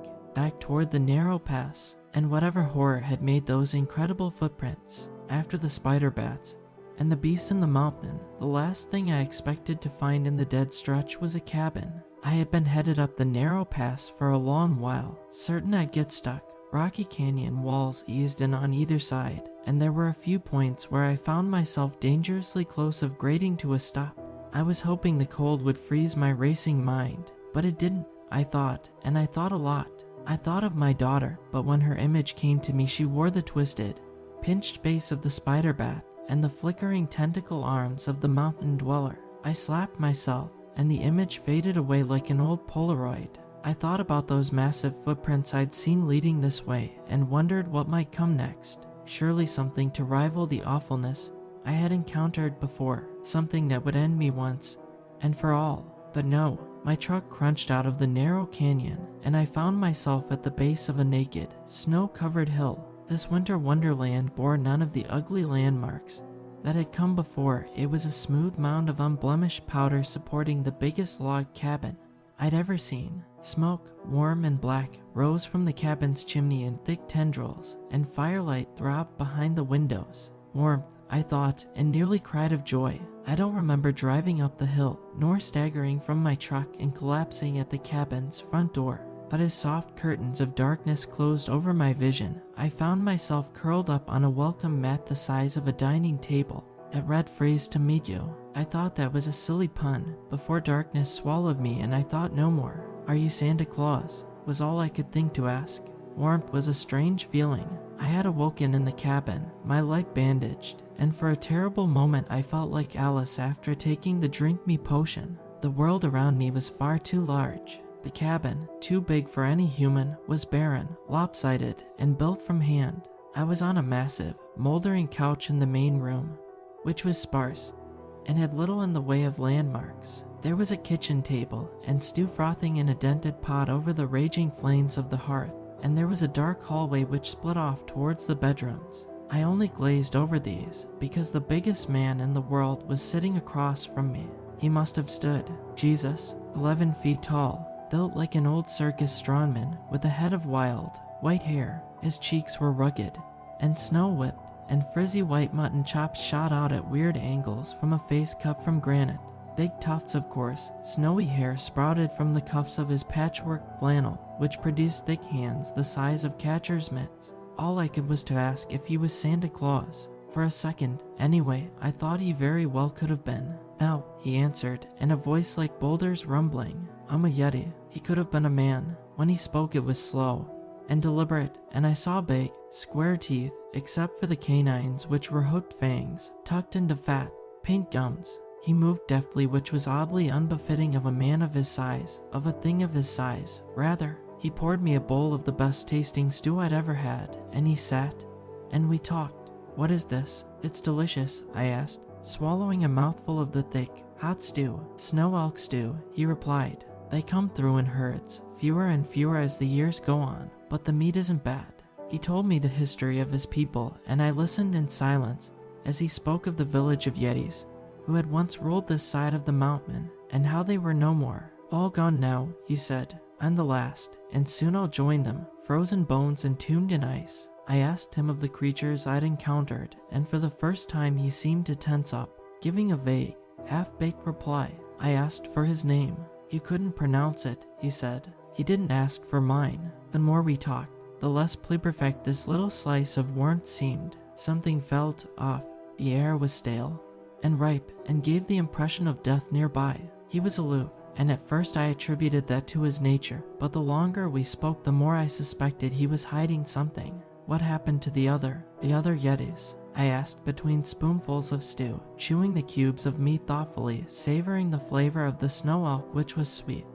toward the narrow pass, and whatever horror had made those incredible footprints. After the spider bats and the beast in the mountain, the last thing I expected to find in the dead stretch was a cabin. I had been headed up the narrow pass for a long while, certain I'd get stuck. Rocky canyon walls eased in on either side, and there were a few points where I found myself dangerously close of grating to a stop. I was hoping the cold would freeze my racing mind, but it didn't. I thought, and I thought a lot. I thought of my daughter, but when her image came to me, she wore the twisted, pinched base of the spider bat and the flickering tentacle arms of the mountain dweller. I slapped myself, and the image faded away like an old Polaroid. I thought about those massive footprints I'd seen leading this way, and wondered what might come next. Surely something to rival the awfulness I had encountered before, something that would end me once and for all. But no, my truck crunched out of the narrow canyon, and I found myself at the base of a naked, snow-covered hill. This winter wonderland bore none of the ugly landmarks that had come before. It was a smooth mound of unblemished powder supporting the biggest log cabin I'd ever seen. Smoke, warm and black, rose from the cabin's chimney in thick tendrils, and firelight throbbed behind the windows. Warmth, I thought, and nearly cried of joy. I don't remember driving up the hill, nor staggering from my truck and collapsing at the cabin's front door. But as soft curtains of darkness closed over my vision, I found myself curled up on a welcome mat the size of a dining table. It read "Phrase to meet you." I thought that was a silly pun, before darkness swallowed me and I thought no more. "Are you Santa Claus?" was all I could think to ask. Warmth was a strange feeling. I had awoken in the cabin, my leg bandaged, and for a terrible moment I felt like Alice after taking the drink me potion. The world around me was far too large. The cabin, too big for any human, was barren, lopsided, and built from hand. I was on a massive, moldering couch in the main room, which was sparse and had little in the way of landmarks. There was a kitchen table and stew frothing in a dented pot over the raging flames of the hearth, and there was a dark hallway which split off towards the bedrooms. I only glazed over these because the biggest man in the world was sitting across from me. He must have stood, Jesus, 11 feet tall, built like an old circus strongman with a head of wild, white hair. His cheeks were rugged and snow-whipped, and frizzy white mutton chops shot out at weird angles from a face cut from granite. Big tufts of coarse, snowy hair sprouted from the cuffs of his patchwork flannel, which produced thick hands the size of catcher's mitts. All I could was to ask if he was Santa Claus. For a second, anyway, I thought he very well could have been. "No," he answered, in a voice like boulders rumbling. "I'm a Yeti." He could have been a man. When he spoke it was slow and deliberate, and I saw big, square teeth, except for the canines, which were hooked fangs, tucked into fat, pink gums. He moved deftly, which was oddly unbefitting of a man of his size, of a thing of his size, rather. He poured me a bowl of the best tasting stew I'd ever had, and he sat, and we talked. "What is this?" "It's delicious," I asked, swallowing a mouthful of the thick, hot stew. "Snow elk stew," he replied. "They come through in herds, fewer and fewer as the years go on, but the meat isn't bad." He told me the history of his people, and I listened in silence as he spoke of the village of Yetis, who had once ruled this side of the mountain, and how they were no more. "All gone now," he said. "I'm the last, and soon I'll join them, frozen bones entombed in ice." I asked him of the creatures I'd encountered, and for the first time he seemed to tense up, giving a vague, half-baked reply. I asked for his name. "You couldn't pronounce it," he said. He didn't ask for mine. The more we talked, the less perfect this little slice of warmth seemed. Something felt off. The air was stale and ripe and gave the impression of death nearby. He was aloof, and at first I attributed that to his nature, but the longer we spoke the more I suspected he was hiding something. "What happened to the other Yetis?" I asked between spoonfuls of stew, chewing the cubes of meat thoughtfully, savoring the flavor of the snow elk, which was sweet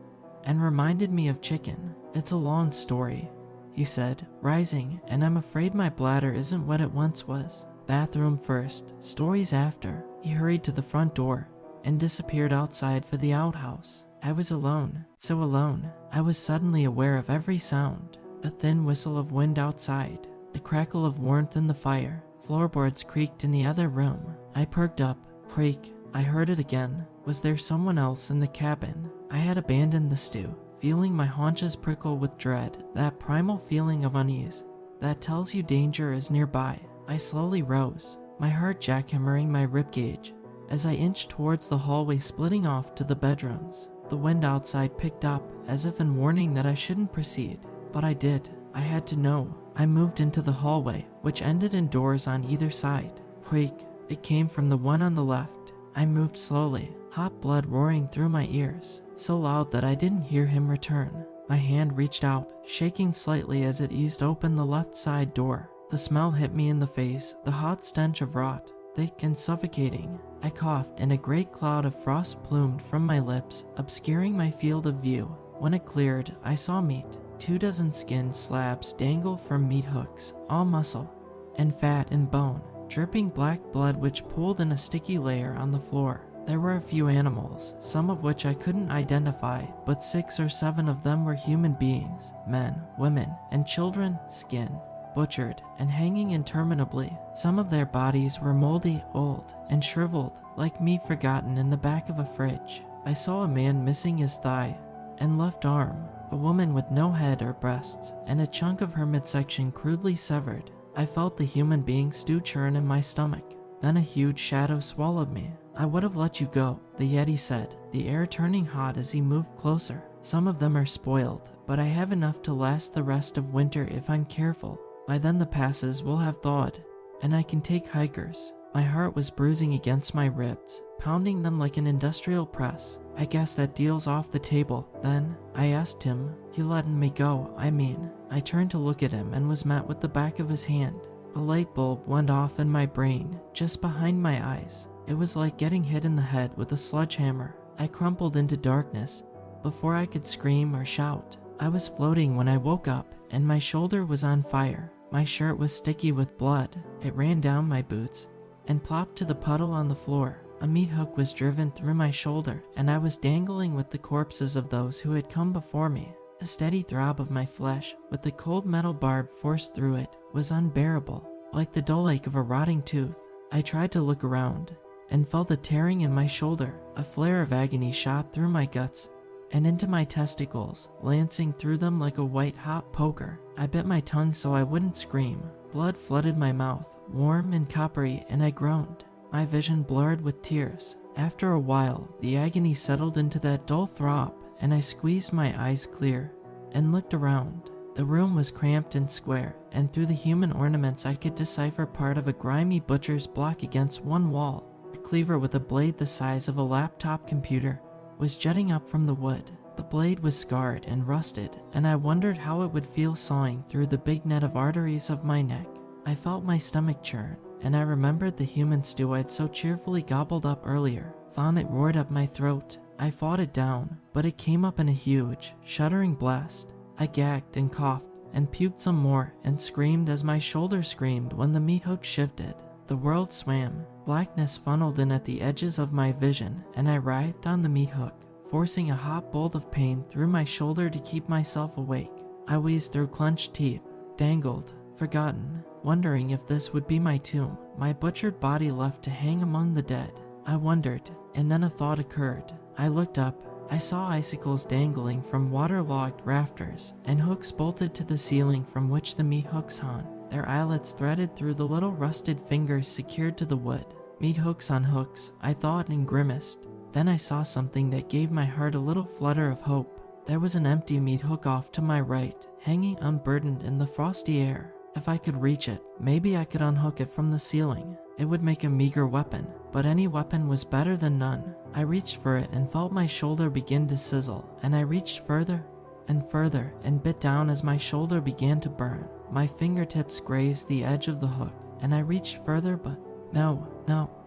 and reminded me of chicken. "It's a long story," he said, rising, "and I'm afraid my bladder isn't what it once was. Bathroom first, stories after." He hurried to the front door and disappeared outside for the outhouse. I was alone, so alone. I was suddenly aware of every sound. The thin whistle of wind outside, the crackle of warmth in the fire. Floorboards creaked in the other room. I perked up. Creak. I heard it again. Was there someone else in the cabin? I had abandoned the stew, feeling my haunches prickle with dread, that primal feeling of unease that tells you danger is nearby. I slowly rose, my heart jackhammering my ribcage, as I inched towards the hallway splitting off to the bedrooms. The wind outside picked up, as if in warning that I shouldn't proceed, but I did. I had to know. I moved into the hallway, which ended in doors on either side. Creak. It came from the one on the left. I moved slowly, hot blood roaring through my ears, so loud that I didn't hear him return. My hand reached out, shaking slightly as it eased open the left side door. The smell hit me in the face, the hot stench of rot, thick and suffocating. I coughed, and a great cloud of frost plumed from my lips, obscuring my field of view. When it cleared, I saw meat. 24 skin slabs dangle from meat hooks, all muscle and fat and bone, dripping black blood which pooled in a sticky layer on the floor. There were a few animals, some of which I couldn't identify, but 6 or 7 of them were human beings, men, women, and children, skin, butchered, and hanging interminably. Some of their bodies were moldy, old, and shriveled, like meat forgotten in the back of a fridge. I saw a man missing his thigh and left arm, a woman with no head or breasts, and a chunk of her midsection crudely severed. I felt the human being stew churn in my stomach. Then a huge shadow swallowed me. "I would have let you go," the Yeti said, the air turning hot as he moved closer. "Some of them are spoiled, but I have enough to last the rest of winter if I'm careful. By then the passes will have thawed, and I can take hikers." My heart was bruising against my ribs, pounding them like an industrial press. "I guess that deal's off the table, then," I asked him. "You letting me go, I mean." I turned to look at him and was met with the back of his hand. A light bulb went off in my brain, just behind my eyes. It was like getting hit in the head with a sledgehammer. I crumpled into darkness before I could scream or shout. I was floating when I woke up, and my shoulder was on fire. My shirt was sticky with blood. It ran down my boots and plopped to the puddle on the floor. A meat hook was driven through my shoulder, and I was dangling with the corpses of those who had come before me. The steady throb of my flesh, with the cold metal barb forced through it, was unbearable, like the dull ache of a rotting tooth. I tried to look around, and felt a tearing in my shoulder. A flare of agony shot through my guts and into my testicles, lancing through them like a white-hot poker. I bit my tongue so I wouldn't scream. Blood flooded my mouth, warm and coppery, and I groaned. My vision blurred with tears. After a while, the agony settled into that dull throb, and I squeezed my eyes clear and looked around. The room was cramped and square, and through the human ornaments I could decipher part of a grimy butcher's block against one wall. A cleaver with a blade the size of a laptop computer was jutting up from the wood. The blade was scarred and rusted, and I wondered how it would feel sawing through the big net of arteries of my neck. I felt my stomach churn, and I remembered the human stew I'd so cheerfully gobbled up earlier. Vomit roared up my throat. I fought it down, but it came up in a huge, shuddering blast. I gagged and coughed and puked some more and screamed as my shoulder screamed when the meat hook shifted. The world swam. Blackness funneled in at the edges of my vision, and I writhed on the meat hook, forcing a hot bolt of pain through my shoulder to keep myself awake. I wheezed through clenched teeth, dangled, forgotten, wondering if this would be my tomb, my butchered body left to hang among the dead. I wondered, and then a thought occurred. I looked up. I saw icicles dangling from waterlogged rafters, and hooks bolted to the ceiling from which the meat hooks hung, their eyelets threaded through the little rusted fingers secured to the wood. Meat hooks on hooks, I thought and grimaced. Then I saw something that gave my heart a little flutter of hope. There was an empty meat hook off to my right, hanging unburdened in the frosty air. If I could reach it, maybe I could unhook it from the ceiling. It would make a meager weapon, but any weapon was better than none. I reached for it and felt my shoulder begin to sizzle, and I reached further and bit down as my shoulder began to burn. My fingertips grazed the edge of the hook, and I reached further, but no,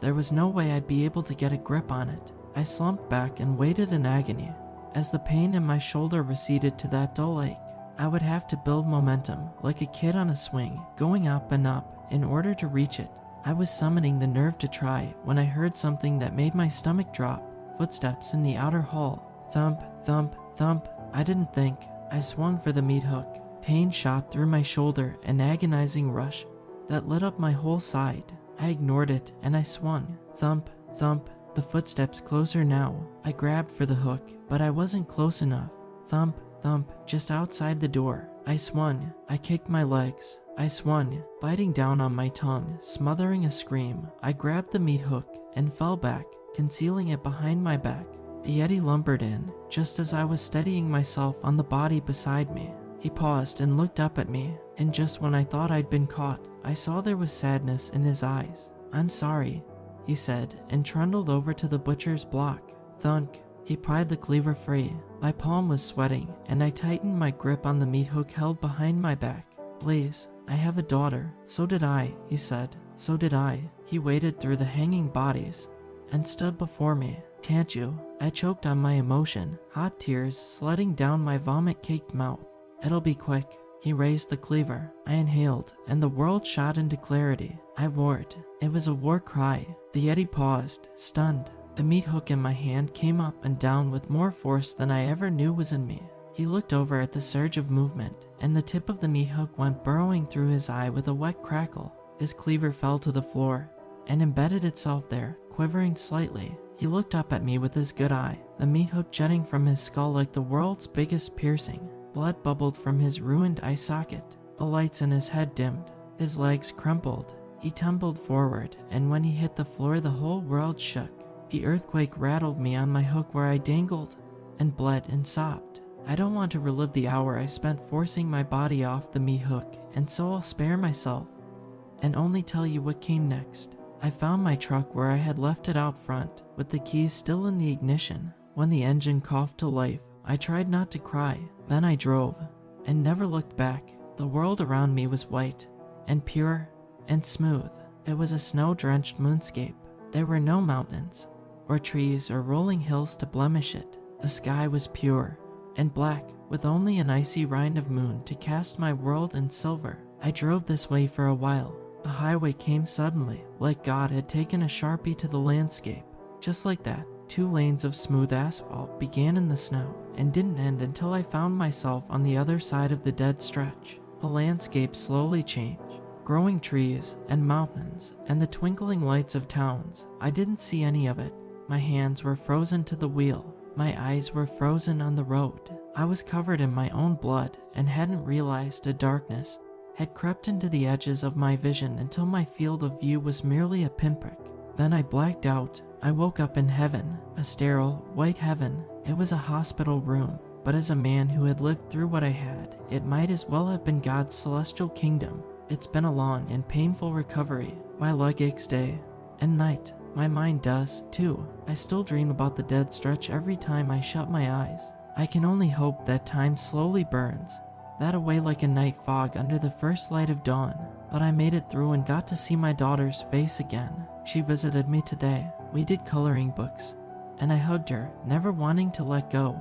there was no way I'd be able to get a grip on it. I slumped back and waited in agony. As the pain in my shoulder receded to that dull ache, I would have to build momentum, like a kid on a swing, going up and up, in order to reach it. I was summoning the nerve to try when I heard something that made my stomach drop. Footsteps in the outer hall. Thump, thump, thump. I didn't think. I swung for the meat hook. Pain shot through my shoulder, an agonizing rush that lit up my whole side. I ignored it and I swung. Thump, thump. The footsteps closer now. I grabbed for the hook, but I wasn't close enough. Thump, thump, just outside the door. I swung. I kicked my legs. I swung, biting down on my tongue, smothering a scream. I grabbed the meat hook and fell back, concealing it behind my back. The Yeti lumbered in, just as I was steadying myself on the body beside me. He paused and looked up at me, and just when I thought I'd been caught, I saw there was sadness in his eyes. "I'm sorry," he said, and trundled over to the butcher's block. Thunk. He pried the cleaver free. My palm was sweating, and I tightened my grip on the meat hook held behind my back. "Please, I have a daughter." "So did I," he said. "So did I." He waded through the hanging bodies and stood before me. "Can't you?" I choked on my emotion, hot tears sledding down my vomit-caked mouth. "It'll be quick." He raised the cleaver. I inhaled, and the world shot into clarity. I roared. It was a war cry. The Yeti paused, stunned. The meat hook in my hand came up and down with more force than I ever knew was in me. He looked over at the surge of movement, and the tip of the meat hook went burrowing through his eye with a wet crackle. His cleaver fell to the floor and embedded itself there, quivering slightly. He looked up at me with his good eye, the meat hook jutting from his skull like the world's biggest piercing. Blood bubbled from his ruined eye socket. The lights in his head dimmed. His legs crumpled. He tumbled forward, and when he hit the floor, the whole world shook. The earthquake rattled me on my hook where I dangled and bled and sobbed. I don't want to relive the hour I spent forcing my body off the meat hook, and so I'll spare myself and only tell you what came next. I found my truck where I had left it out front, with the keys still in the ignition. When the engine coughed to life, I tried not to cry. Then I drove, and never looked back. The world around me was white, and pure, and smooth. It was a snow-drenched moonscape. There were no mountains, or trees, or rolling hills to blemish it. The sky was pure, and black, with only an icy rind of moon to cast my world in silver. I drove this way for a while. The highway came suddenly, like God had taken a Sharpie to the landscape. Just like that, 2 lanes of smooth asphalt began in the snow, and didn't end until I found myself on the other side of the dead stretch. The landscape slowly changed. Growing trees, and mountains, and the twinkling lights of towns. I didn't see any of it. My hands were frozen to the wheel. My eyes were frozen on the road. I was covered in my own blood, and hadn't realized a darkness had crept into the edges of my vision until my field of view was merely a pinprick. Then I blacked out. I woke up in heaven, a sterile, white heaven. It was a hospital room, but as a man who had lived through what I had, it might as well have been God's celestial kingdom. It's been a long and painful recovery. My leg aches day and night. My mind does, too. I still dream about the dead stretch every time I shut my eyes. I can only hope that time slowly burns that away like a night fog under the first light of dawn. But I made it through and got to see my daughter's face again. She visited me today. We did coloring books, and I hugged her, never wanting to let go.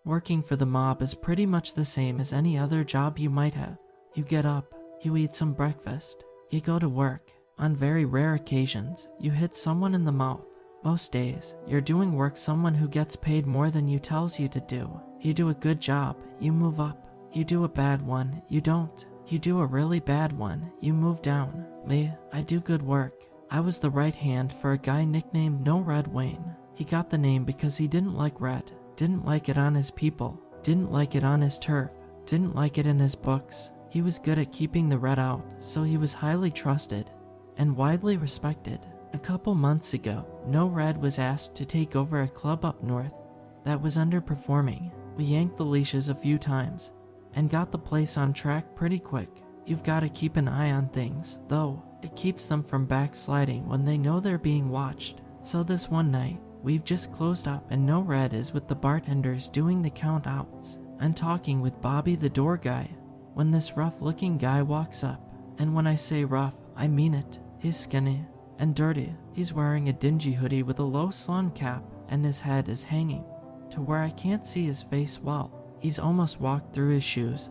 Working for the mob is pretty much the same as any other job you might have. You get up, you eat some breakfast, you go to work. On very rare occasions, you hit someone in the mouth. Most days, you're doing work someone who gets paid more than you tells you to do. You do a good job, you move up. You do a bad one, you don't. You do a really bad one, you move down. Me, I do good work. I was the right hand for a guy nicknamed No Red Wayne. He got the name because he didn't like red. Didn't like it on his people, didn't like it on his turf, didn't like it in his books. He was good at keeping the red out, so he was highly trusted and widely respected. A couple months ago, No Red was asked to take over a club up north that was underperforming. We yanked the leashes a few times and got the place on track pretty quick. You've got to keep an eye on things, though. It keeps them from backsliding when they know they're being watched. So this one night, we've just closed up and No Red is with the bartenders doing the count outs. I'm talking with Bobby the door guy when this rough looking guy walks up. And when I say rough, I mean it. He's skinny and dirty. He's wearing a dingy hoodie with a low slung cap, and his head is hanging to where I can't see his face well. He's almost walked through his shoes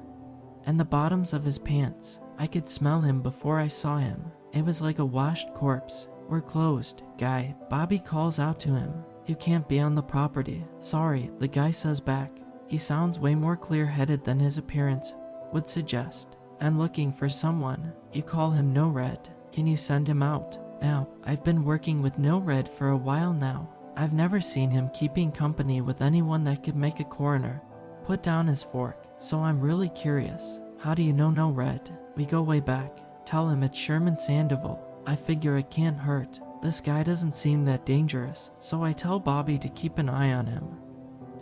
and the bottoms of his pants. I could smell him before I saw him. It was like a washed corpse. We're closed, guy. Bobby calls out to him. You can't be on the property. Sorry, the guy says back. He sounds way more clear-headed than his appearance would suggest. I'm looking for someone. You call him No Red. Can you send him out? Now, I've been working with No Red for a while now. I've never seen him keeping company with anyone that could make a coroner put down his fork, so I'm really curious. How do you know No Red? We go way back. Tell him it's Sherman Sandoval. I figure it can't hurt. This guy doesn't seem that dangerous, so I tell Bobby to keep an eye on him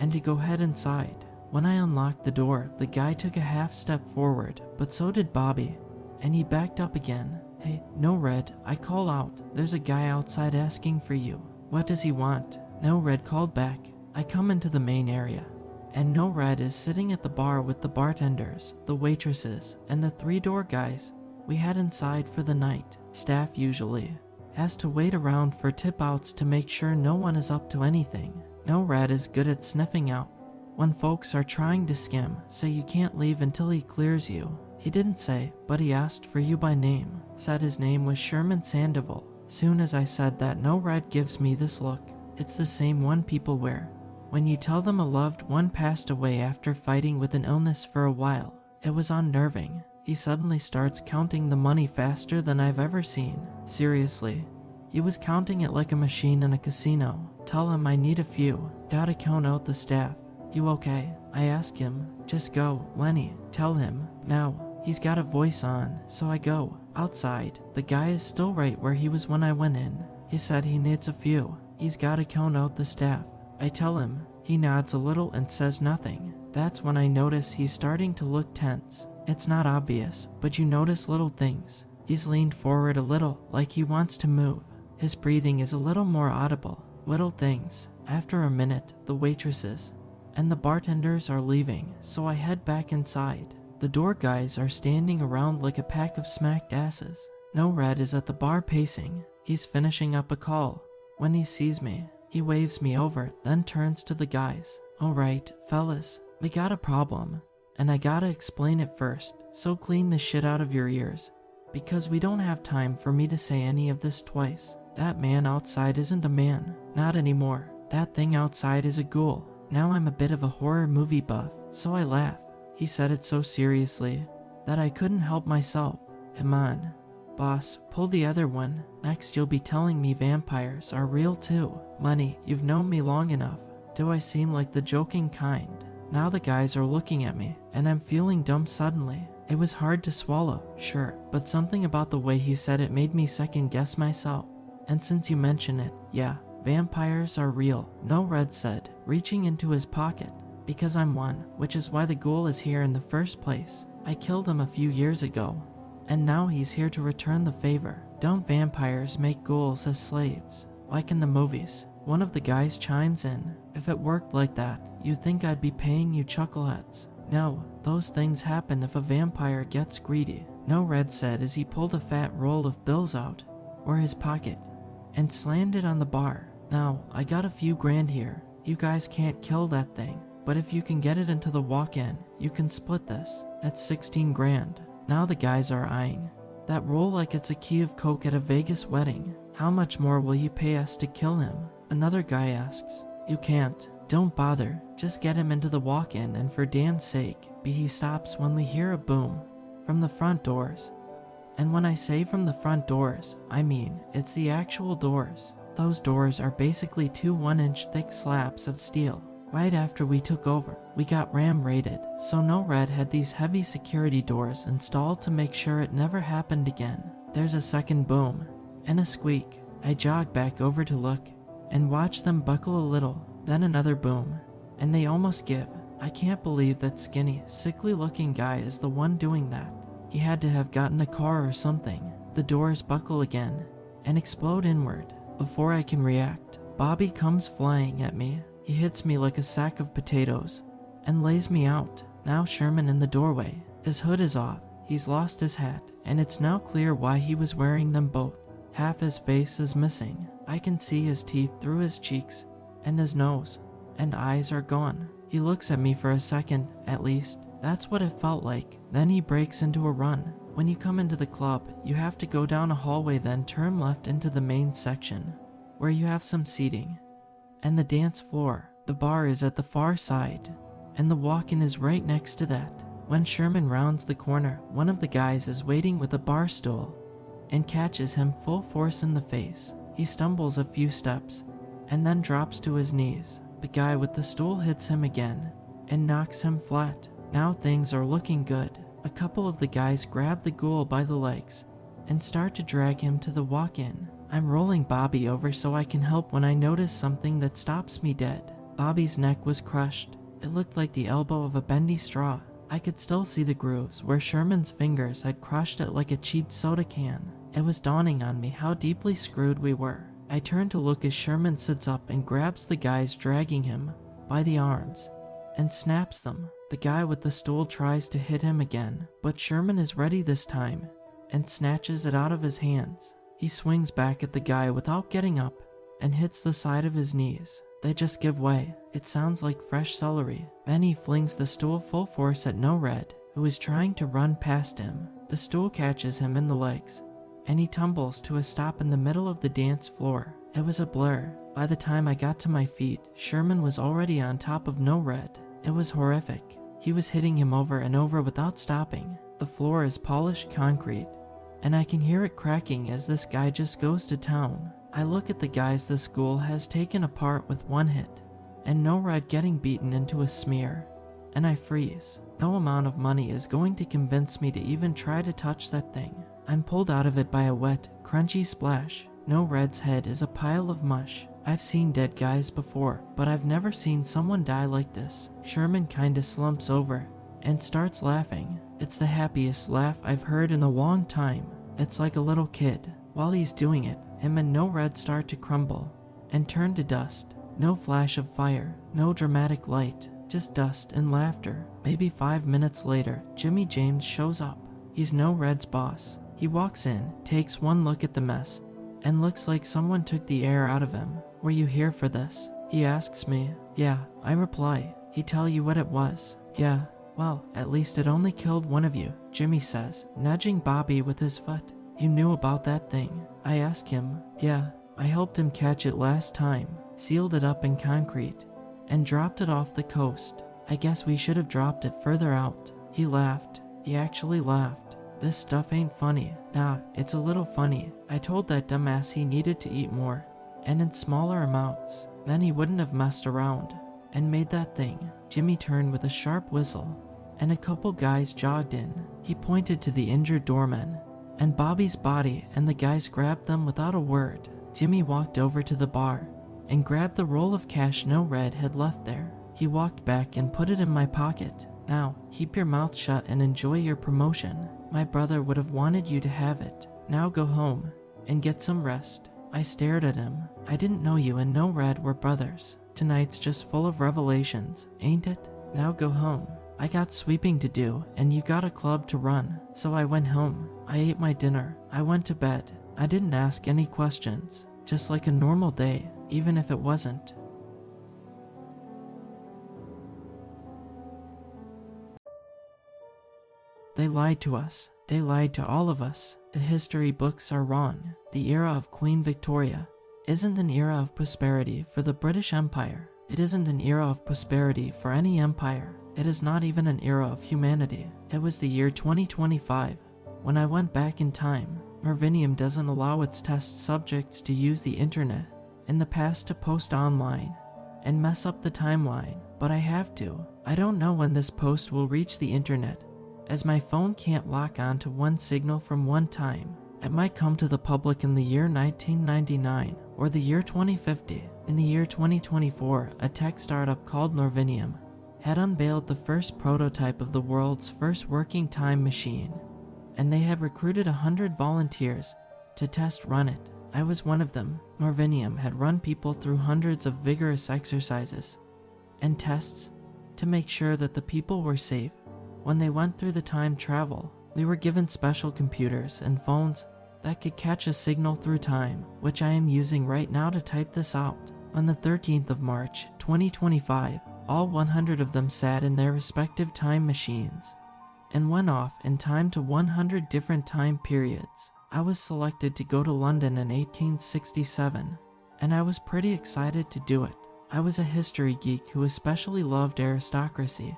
and to go head inside. When I unlocked the door, the guy took a half step forward, but so did Bobby, and he backed up again. Hey, No Red, I call out. There's a guy outside asking for you. What does he want? No Red called back. I come into the main area, and No Red is sitting at the bar with the bartenders, the waitresses, and the 3 door guys we had inside for the night. Staff usually has to wait around for tip outs to make sure no one is up to anything. No Red is good at sniffing out when folks are trying to skim, so you can't leave until he clears you. He didn't say, but he asked for you by name. Said his name was Sherman Sandoval. Soon as I said that, No Red gives me this look. It's the same one people wear when you tell them a loved one passed away after fighting with an illness for a while. It was unnerving. He suddenly starts counting the money faster than I've ever seen. Seriously. He was counting it like a machine in a casino. Tell him I need a few. Gotta count out the staff. You okay? I ask him. Just go, Lenny. Tell him. Now. He's got a voice on, so I go. Outside, the guy is still right where he was when I went in. He said he needs a few. He's gotta count out the staff. I tell him. He nods a little and says nothing. That's when I notice he's starting to look tense. It's not obvious, but you notice little things. He's leaned forward a little, like he wants to move. His breathing is a little more audible. Little things. After a minute, the waitresses and the bartenders are leaving, so I head back inside. The door guys are standing around like a pack of smacked asses. No Red is at the bar pacing. He's finishing up a call. When he sees me, he waves me over, then turns to the guys. Alright, fellas, we got a problem, and I gotta explain it first, so clean the shit out of your ears, because we don't have time for me to say any of this twice. That man outside isn't a man, not anymore. That thing outside is a ghoul. Now I'm a bit of a horror movie buff, so I laugh. He said it so seriously that I couldn't help myself. Come on, boss, pull the other one. Next you'll be telling me vampires are real too. Money, you've known me long enough. Do I seem like the joking kind? Now the guys are looking at me, and I'm feeling dumb suddenly. It was hard to swallow, sure, but something about the way he said it made me second guess myself. And since you mention it, yeah, vampires are real, No Red said, reaching into his pocket. Because I'm one, which is why the ghoul is here in the first place. I killed him a few years ago, and now he's here to return the favor. Don't vampires make ghouls as slaves, like in the movies? One of the guys chimes in. If it worked like that, you'd think I'd be paying you chuckleheads. No, those things happen if a vampire gets greedy, No Red said as he pulled a fat roll of bills out, or his pocket, and slammed it on the bar. Now, I got a few grand here. You guys can't kill that thing, but if you can get it into the walk-in, you can split this. That's 16 grand. Now the guys are eyeing that roll like it's a key of coke at a Vegas wedding. How much more will you pay us to kill him? Another guy asks. You can't. Don't bother. Just get him into the walk-in, and for damn sake, he stops when we hear a boom from the front doors. And when I say from the front doors, I mean it's the actual doors. Those doors are basically two 1-inch thick slabs of steel. Right after we took over, we got RAM raided, so No Red had these heavy security doors installed to make sure it never happened again. There's a second boom, and a squeak. I jog back over to look, and watch them buckle a little, then another boom, and they almost give. I can't believe that skinny, sickly looking guy is the one doing that. He had to have gotten a car or something. The doors buckle again, and explode inward. Before I can react, Bobby comes flying at me. He hits me like a sack of potatoes, and lays me out. Now Sherman in the doorway. His hood is off, he's lost his hat, and it's now clear why he was wearing them both. Half his face is missing. I can see his teeth through his cheeks, and his nose and eyes are gone. He looks at me for a second, at least. That's what it felt like. Then he breaks into a run. When you come into the club, you have to go down a hallway, then turn left into the main section, where you have some seating, and the dance floor. The bar is at the far side, and the walk-in is right next to that. When Sherman rounds the corner, one of the guys is waiting with a bar stool, and catches him full force in the face. He stumbles a few steps, and then drops to his knees. The guy with the stool hits him again, and knocks him flat. Now things are looking good. A couple of the guys grab the ghoul by the legs, and start to drag him to the walk-in. I'm rolling Bobby over so I can help when I notice something that stops me dead. Bobby's neck was crushed. It looked like the elbow of a bendy straw. I could still see the grooves where Sherman's fingers had crushed it like a cheap soda can. It was dawning on me how deeply screwed we were. I turn to look as Sherman sits up and grabs the guys dragging him by the arms and snaps them. The guy with the stool tries to hit him again, but Sherman is ready this time and snatches it out of his hands. He swings back at the guy without getting up and hits the side of his knees. They just give way. It sounds like fresh celery. Then he flings the stool full force at No Red, who is trying to run past him. The stool catches him in the legs, and he tumbles to a stop in the middle of the dance floor. It was a blur. By the time I got to my feet, Sherman was already on top of No Red. It was horrific. He was hitting him over and over without stopping. The floor is polished concrete, and I can hear it cracking as this guy just goes to town. I look at the guys the school has taken apart with one hit, and No Red getting beaten into a smear, and I freeze. No amount of money is going to convince me to even try to touch that thing. I'm pulled out of it by a wet, crunchy splash. No Red's head is a pile of mush. I've seen dead guys before, but I've never seen someone die like this. Sherman kinda slumps over and starts laughing. It's the happiest laugh I've heard in a long time. It's like a little kid. While he's doing it, him and No Red start to crumble and turn to dust. No flash of fire, no dramatic light, just dust and laughter. Maybe 5 minutes later, Jimmy James shows up. He's No Red's boss. He walks in, takes one look at the mess, and looks like someone took the air out of him. Were you here for this? He asks me. Yeah, I reply. He tell you what it was? Yeah. Well, at least it only killed one of you, Jimmy says, nudging Bobby with his foot. You knew about that thing? I ask him. Yeah, I helped him catch it last time, sealed it up in concrete, and dropped it off the coast. I guess we should have dropped it further out. He laughed. He actually laughed. This stuff ain't funny. Nah, it's a little funny. I told that dumbass he needed to eat more, and in smaller amounts. Then he wouldn't have messed around and made that thing. Jimmy turned with a sharp whistle, and a couple guys jogged in. He pointed to the injured doorman and Bobby's body, and the guys grabbed them without a word. Jimmy walked over to the bar and grabbed the roll of cash No Red had left there. He walked back and put it in my pocket. Now, keep your mouth shut and enjoy your promotion. My brother would have wanted you to have it. Now go home and get some rest. I stared at him. I didn't know you and No Red were brothers. Tonight's just full of revelations, ain't it? Now go home. I got sweeping to do, and you got a club to run, so I went home. I ate my dinner. I went to bed. I didn't ask any questions, just like a normal day, even if it wasn't. They lied to us. They lied to all of us. The history books are wrong. The era of Queen Victoria isn't an era of prosperity for the British Empire. It isn't an era of prosperity for any empire. It is not even an era of humanity. It was the year 2025 when I went back in time. Norvinium doesn't allow its test subjects to use the internet in the past to post online and mess up the timeline, but I have to. I don't know when this post will reach the internet, as my phone can't lock on to one signal from one time. It might come to the public in the year 1999 or the year 2050. In the year 2024, a tech startup called Norvinium had unveiled the first prototype of the world's first working time machine, and they had recruited 100 volunteers to test run it. I was one of them. Norvinium had run people through hundreds of vigorous exercises and tests to make sure that the people were safe. When they went through the time travel, we were given special computers and phones that could catch a signal through time, which I am using right now to type this out. On the 13th of March, 2025, all 100 of them sat in their respective time machines and went off in time to 100 different time periods. I was selected to go to London in 1867, and I was pretty excited to do it. I was a history geek who especially loved aristocracy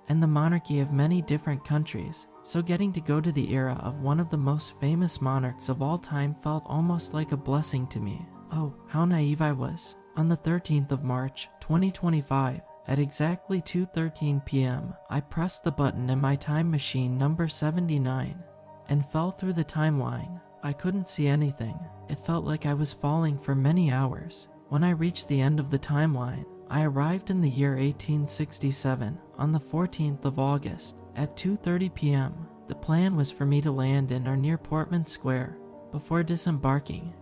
and the monarchy of many different countries, so getting to go to the era of one of the most famous monarchs of all time felt almost like a blessing to me. Oh, how naive I was. On the 13th of March, 2025, at exactly 2:13 p.m., I pressed the button in my time machine number 79 and fell through the timeline. I couldn't see anything. It felt like I was falling for many hours. When I reached the end of the timeline, I arrived in the year 1867 on the 14th of August at 2:30 p.m. The plan was for me to land in or near Portman Square before disembarking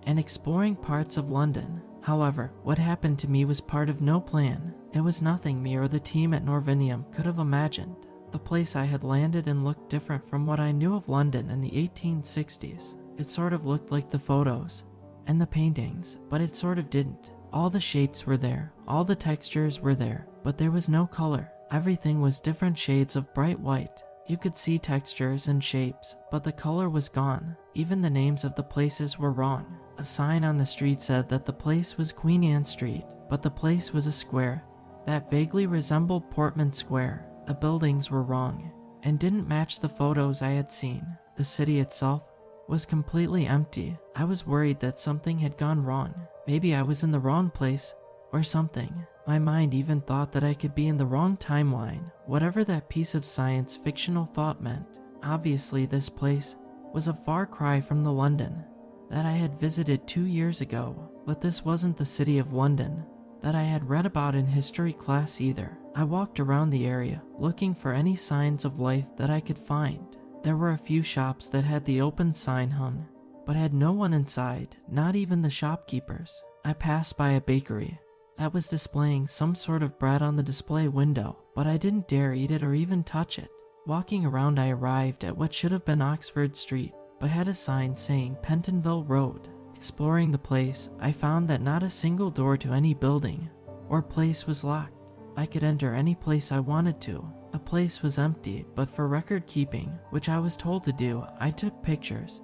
and exploring parts of London. However, what happened to me was part of no plan. It was nothing me or the team at Norvinium could have imagined. The place I had landed in looked different from what I knew of London in the 1860s. It sort of looked like the photos and the paintings, but it sort of didn't. All the shapes were there, all the textures were there, but there was no color. Everything was different shades of bright white. You could see textures and shapes, but the color was gone. Even the names of the places were wrong. A sign on the street said that the place was Queen Anne Street, but the place was a square that vaguely resembled Portman Square. The buildings were wrong and didn't match the photos I had seen. The city itself was completely empty. I was worried that something had gone wrong. Maybe I was in the wrong place or something. My mind even thought that I could be in the wrong timeline, whatever that piece of science fictional thought meant. Obviously, this place was a far cry from the London that I had visited 2 years ago, but this wasn't the city of London that I had read about in history class either. I walked around the area, looking for any signs of life that I could find. There were a few shops that had the open sign hung, but had no one inside, not even the shopkeepers. I passed by a bakery that was displaying some sort of bread on the display window, but I didn't dare eat it or even touch it. Walking around, I arrived at what should have been Oxford Street, but had a sign saying Pentonville Road. Exploring the place, I found that not a single door to any building or place was locked. I could enter any place I wanted to. The place was empty, but for record keeping, which I was told to do, I took pictures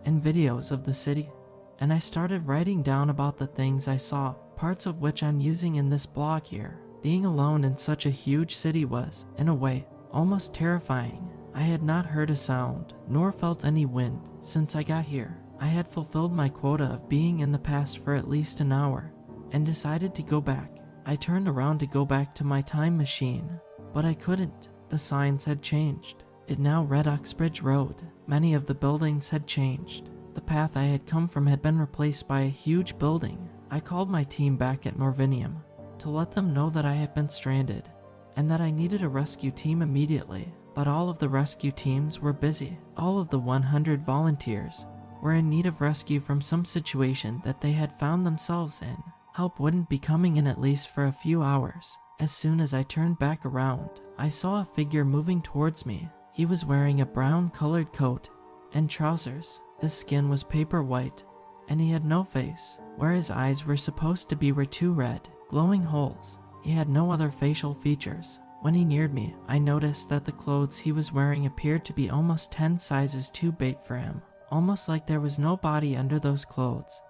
and videos of the city, and I started writing down about the things I saw, parts of which I'm using in this blog here. Being alone in such a huge city was, in a way, almost terrifying. I had not heard a sound, nor felt any wind, since I got here. I had fulfilled my quota of being in the past for at least an hour, and decided to go back. I turned around to go back to my time machine, but I couldn't. The signs had changed. It now read Uxbridge Road. Many of the buildings had changed. The path I had come from had been replaced by a huge building. I called my team back at Norvinium to let them know that I had been stranded, and that I needed a rescue team immediately. But all of the rescue teams were busy. All of the 100 volunteers were in need of rescue from some situation that they had found themselves in. Help wouldn't be coming in at least for a few hours. As soon as I turned back around, I saw a figure moving towards me. He was wearing a brown-colored coat and trousers. His skin was paper white, and he had no face. Where his eyes were supposed to be were 2 red, glowing holes. He had no other facial features. When he neared me, I noticed that the clothes he was wearing appeared to be almost 10 sizes too big for him. Almost like there was no body under those clothes,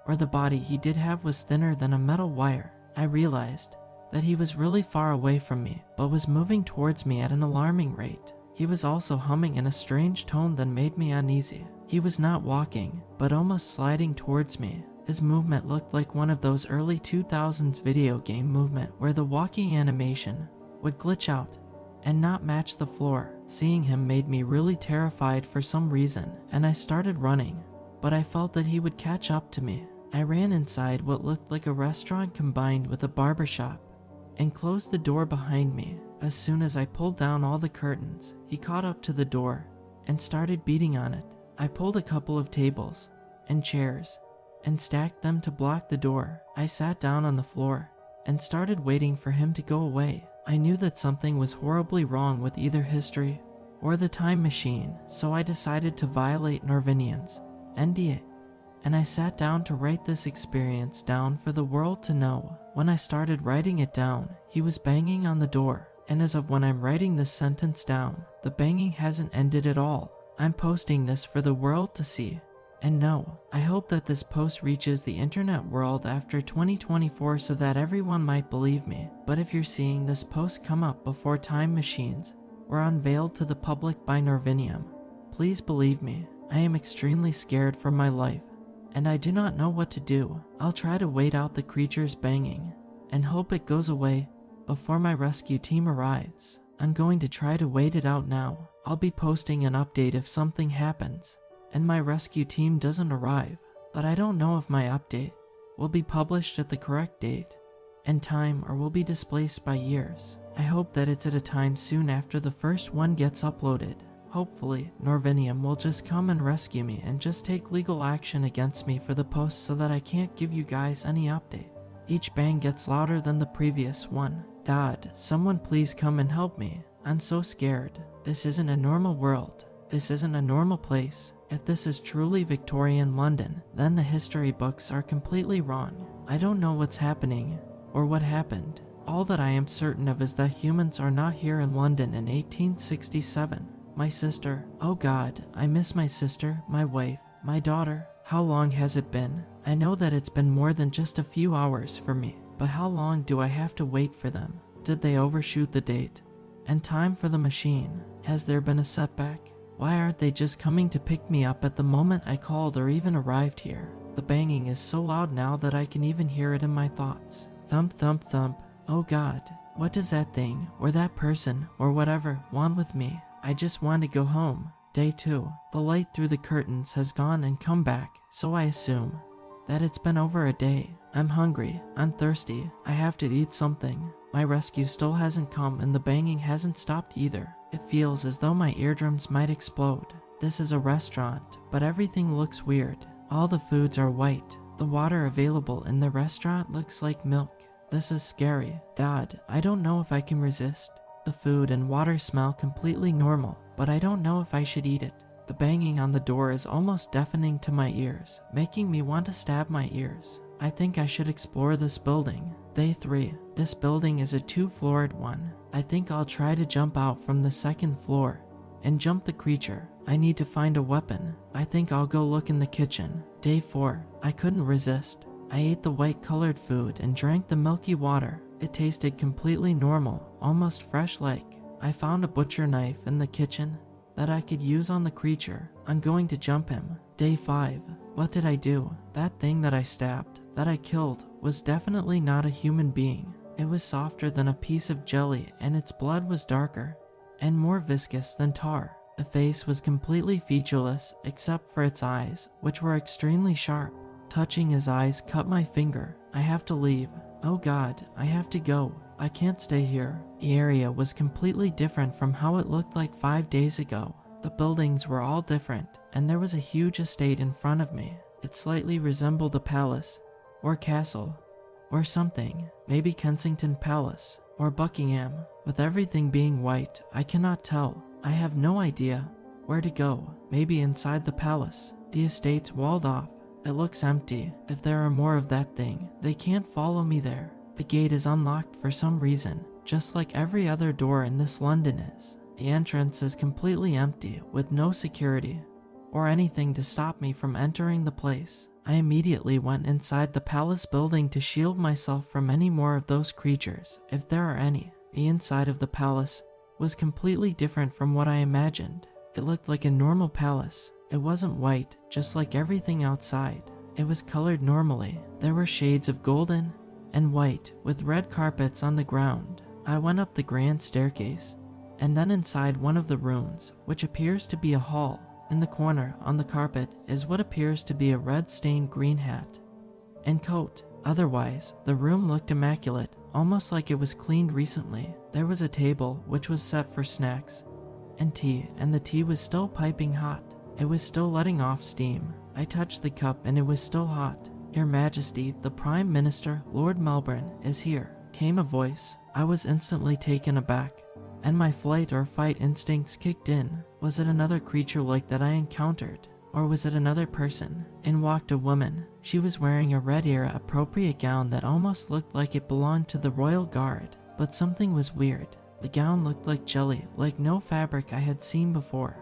or the body he did have was thinner than a metal wire. I realized that he was really far away from me, but was moving towards me at an alarming rate. He was also humming in a strange tone that made me uneasy. He was not walking, but almost sliding towards me. His movement looked like one of those early 2000s video game movement where the walking animation would glitch out and not match the floor. Seeing him made me really terrified for some reason, and I started running, but I felt that he would catch up to me. I ran inside what looked like a restaurant combined with a barber shop and closed the door behind me. As soon as I pulled down all the curtains, he caught up to the door and started beating on it. I pulled a couple of tables and chairs and stacked them to block the door. I sat down on the floor and started waiting for him to go away. I knew that something was horribly wrong with either history or the time machine, so I decided to violate Norvinian's NDA, and I sat down to write this experience down for the world to know. When I started writing it down, he was banging on the door, and as of when I'm writing this sentence down, the banging hasn't ended at all. I'm posting this for the world to see. And no, I hope that this post reaches the internet world after 2024 so that everyone might believe me. But if you're seeing this post come up before time machines were unveiled to the public by Norvinium, please believe me. I am extremely scared for my life, and I do not know what to do. I'll try to wait out the creature's banging and hope it goes away before my rescue team arrives. I'm going to try to wait it out now. I'll be posting an update if something happens and my rescue team doesn't arrive, but I don't know if my update will be published at the correct date and time or will be displaced by years. I hope that it's at a time soon after the first one gets uploaded. Hopefully, Norvinium will just come and rescue me and just take legal action against me for the post so that I can't give you guys any update. Each bang gets louder than the previous one. God, someone please come and help me. I'm so scared. This isn't a normal world. This isn't a normal place. If this is truly Victorian London, then the history books are completely wrong. I don't know what's happening or what happened. All that I am certain of is that humans are not here in London in 1867. My sister, oh God, I miss my sister, my wife, my daughter. How long has it been? I know that it's been more than just a few hours for me, but how long do I have to wait for them? Did they overshoot the date and time for the machine? Has there been a setback? Why aren't they just coming to pick me up at the moment I called or even arrived here? The banging is so loud now that I can even hear it in my thoughts. Thump, thump, thump. Oh God, what does that thing, or that person, or whatever, want with me? I just want to go home. Day 2. The light through the curtains has gone and come back, so I assume that it's been over a day. I'm hungry, I'm thirsty, I have to eat something. My rescue still hasn't come and the banging hasn't stopped either. It feels as though my eardrums might explode. This is a restaurant, but everything looks weird. All the foods are white. The water available in the restaurant looks like milk. This is scary. God, I don't know if I can resist. The food and water smell completely normal, but I don't know if I should eat it. The banging on the door is almost deafening to my ears, making me want to stab my ears. I think I should explore this building. Day 3. This building is a 2-floored one. I think I'll try to jump out from the 2nd floor and jump the creature. I need to find a weapon. I think I'll go look in the kitchen. Day 4. I couldn't resist. I ate the white colored food and drank the milky water. It tasted completely normal, almost fresh-like. I found a butcher knife in the kitchen that I could use on the creature. I'm going to jump him. Day 5. What did I do? That thing that I stabbed, that I killed, was definitely not a human being. It was softer than a piece of jelly and its blood was darker and more viscous than tar. The face was completely featureless except for its eyes, which were extremely sharp. Touching his eyes cut my finger. I have to leave. Oh God, I have to go. I can't stay here. The area was completely different from how it looked like 5 days ago. The buildings were all different, and there was a huge estate in front of me. It slightly resembled a palace, or castle, or something. Maybe Kensington Palace, or Buckingham. With everything being white, I cannot tell. I have no idea where to go. Maybe inside the palace. The estate's walled off. It looks empty. If there are more of that thing, they can't follow me there. The gate is unlocked for some reason, just like every other door in this London is. The entrance is completely empty, with no security or anything to stop me from entering the place. I immediately went inside the palace building to shield myself from any more of those creatures, if there are any. The inside of the palace was completely different from what I imagined. It looked like a normal palace. It wasn't white, just like everything outside. It was colored normally. There were shades of golden and white with red carpets on the ground. I went up the grand staircase and then inside one of the rooms, which appears to be a hall. In the corner on the carpet is what appears to be a red stained green hat and coat. Otherwise, the room looked immaculate, almost like it was cleaned recently. There was a table which was set for snacks and tea, and the tea was still piping hot. It was still letting off steam. I touched the cup and it was still hot. Your Majesty, the Prime Minister, Lord Melbourne, is here, came a voice. I was instantly taken aback, and my flight or fight instincts kicked in. Was it another creature like that I encountered? Or was it another person? In walked a woman. She was wearing a red era appropriate gown that almost looked like it belonged to the Royal Guard. But something was weird. The gown looked like jelly, like no fabric I had seen before.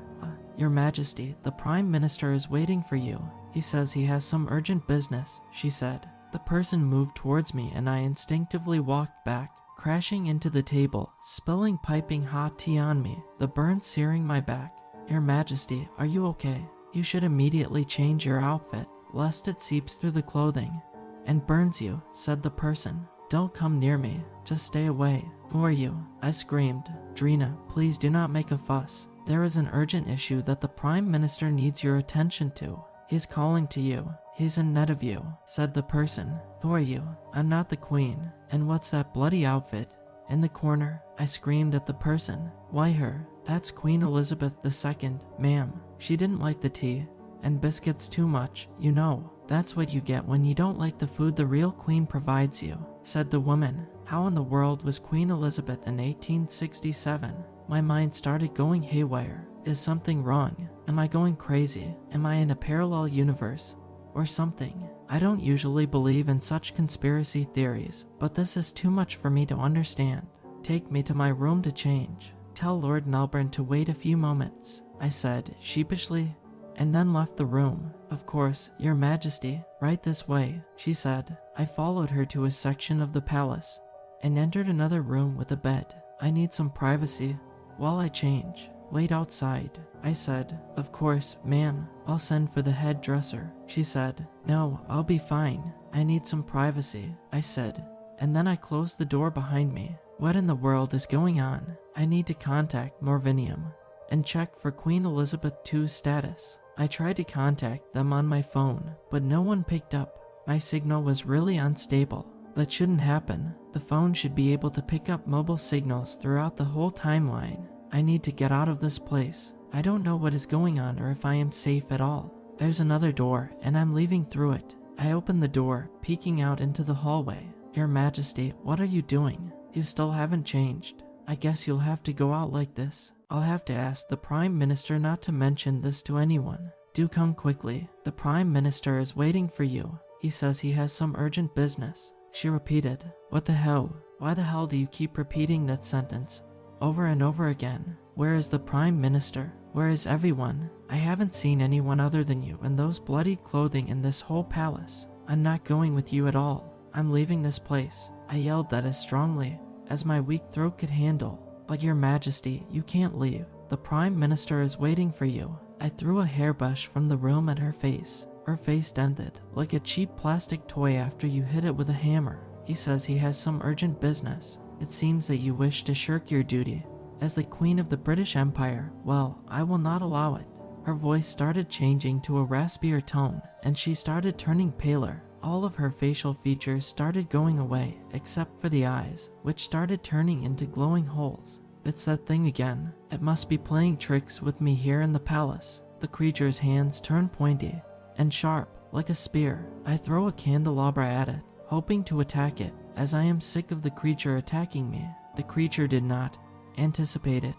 Your Majesty, the Prime Minister is waiting for you. He says he has some urgent business, she said. The person moved towards me and I instinctively walked back, crashing into the table, spilling piping hot tea on me, the burn searing my back. Your Majesty, are you okay? You should immediately change your outfit, lest it seeps through the clothing and burns you, said the person. Don't come near me, just stay away. Who are you? I screamed. Drina, please do not make a fuss. There is an urgent issue that the Prime Minister needs your attention to. He's calling to you. He's in need of you, said the person. Who are you? I'm not the Queen. And what's that bloody outfit? In the corner, I screamed at the person. Why her? That's Queen Elizabeth II, ma'am. She didn't like the tea and biscuits too much, you know. That's what you get when you don't like the food the real Queen provides you, said the woman. How in the world was Queen Elizabeth in 1867? My mind started going haywire. Is something wrong? Am I going crazy? Am I in a parallel universe? Or something? I don't usually believe in such conspiracy theories, but this is too much for me to understand. Take me to my room to change. Tell Lord Melbourne to wait a few moments, I said sheepishly, and then left the room. Of course, Your Majesty, right this way, she said. I followed her to a section of the palace and entered another room with a bed. I need some privacy while I change. Wait outside, I said. Of course, ma'am. I'll send for the head dresser, she said. No, I'll be fine. I need some privacy, I said. And then I closed the door behind me. What in the world is going on? I need to contact Morvinium and checked for Queen Elizabeth II's status. I tried to contact them on my phone, but no one picked up. My signal was really unstable. That shouldn't happen. The phone should be able to pick up mobile signals throughout the whole timeline. I need to get out of this place. I don't know what is going on or if I am safe at all. There's another door, and I'm leaving through it. I open the door, peeking out into the hallway. Your Majesty, what are you doing? You still haven't changed. I guess you'll have to go out like this. I'll have to ask the Prime Minister not to mention this to anyone. Do come quickly. The Prime Minister is waiting for you. He says he has some urgent business. She repeated, "What the hell? Why the hell do you keep repeating that sentence over and over again? Where is the Prime Minister? Where is everyone? I haven't seen anyone other than you in those bloody clothing in this whole palace. I'm not going with you at all. I'm leaving this place." I yelled that as strongly as my weak throat could handle. "But Your Majesty, you can't leave. The Prime Minister is waiting for you." I threw a hairbrush from the room at her face. Her face dented like a cheap plastic toy after you hit it with a hammer. "He says he has some urgent business. It seems that you wish to shirk your duty as the Queen of the British Empire. Well, I will not allow it." Her voice started changing to a raspier tone, and she started turning paler. All of her facial features started going away, except for the eyes, which started turning into glowing holes. "It's that thing again. It must be playing tricks with me here in the palace." The creature's hands turn pointy and sharp, like a spear. I throw a candelabra at it, hoping to attack it, as I am sick of the creature attacking me. The creature did not anticipate it,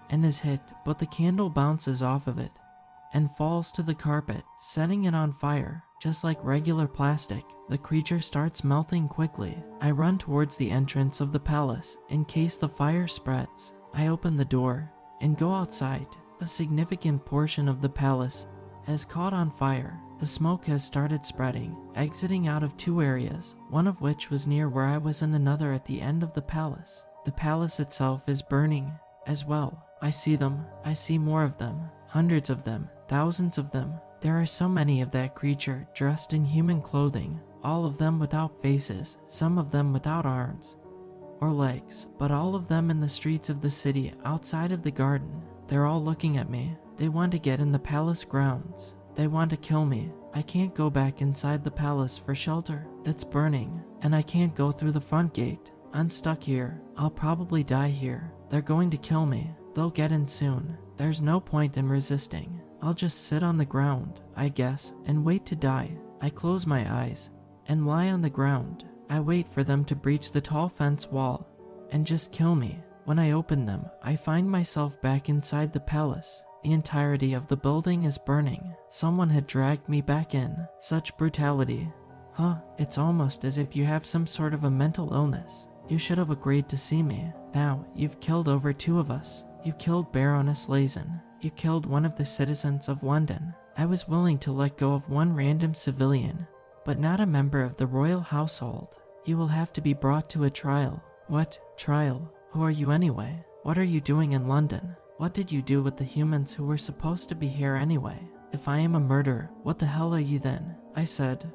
and is hit, but the candle bounces off of it and falls to the carpet, setting it on fire. Just like regular plastic, the creature starts melting quickly. I run towards the entrance of the palace in case the fire spreads. I open the door and go outside. A significant portion of the palace has caught on fire. The smoke has started spreading, exiting out of two areas, one of which was near where I was and another at the end of the palace. The palace itself is burning as well. I see them. I see more of them. Hundreds of them. Thousands of them. There are so many of that creature dressed in human clothing, all of them without faces, some of them without arms or legs, but all of them in the streets of the city outside of the garden. They're all looking at me. They want to get in the palace grounds. They want to kill me. I can't go back inside the palace for shelter. It's burning, and I can't go through the front gate. I'm stuck here. I'll probably die here. They're going to kill me. They'll get in soon. There's no point in resisting. I'll just sit on the ground, I guess, and wait to die. I close my eyes and lie on the ground. I wait for them to breach the tall fence wall and just kill me. When I open them, I find myself back inside the palace. The entirety of the building is burning. Someone had dragged me back in. Such brutality. It's almost as if you have some sort of a mental illness. You should have agreed to see me. Now, you've killed over 2 of us. You killed Baroness Lazen. You killed one of the citizens of London. I was willing to let go of one random civilian, but not a member of the royal household. You will have to be brought to a trial. What trial? Who are you anyway? What are you doing in London? What did you do with the humans who were supposed to be here anyway? If I am a murderer, what the hell are you then? I said,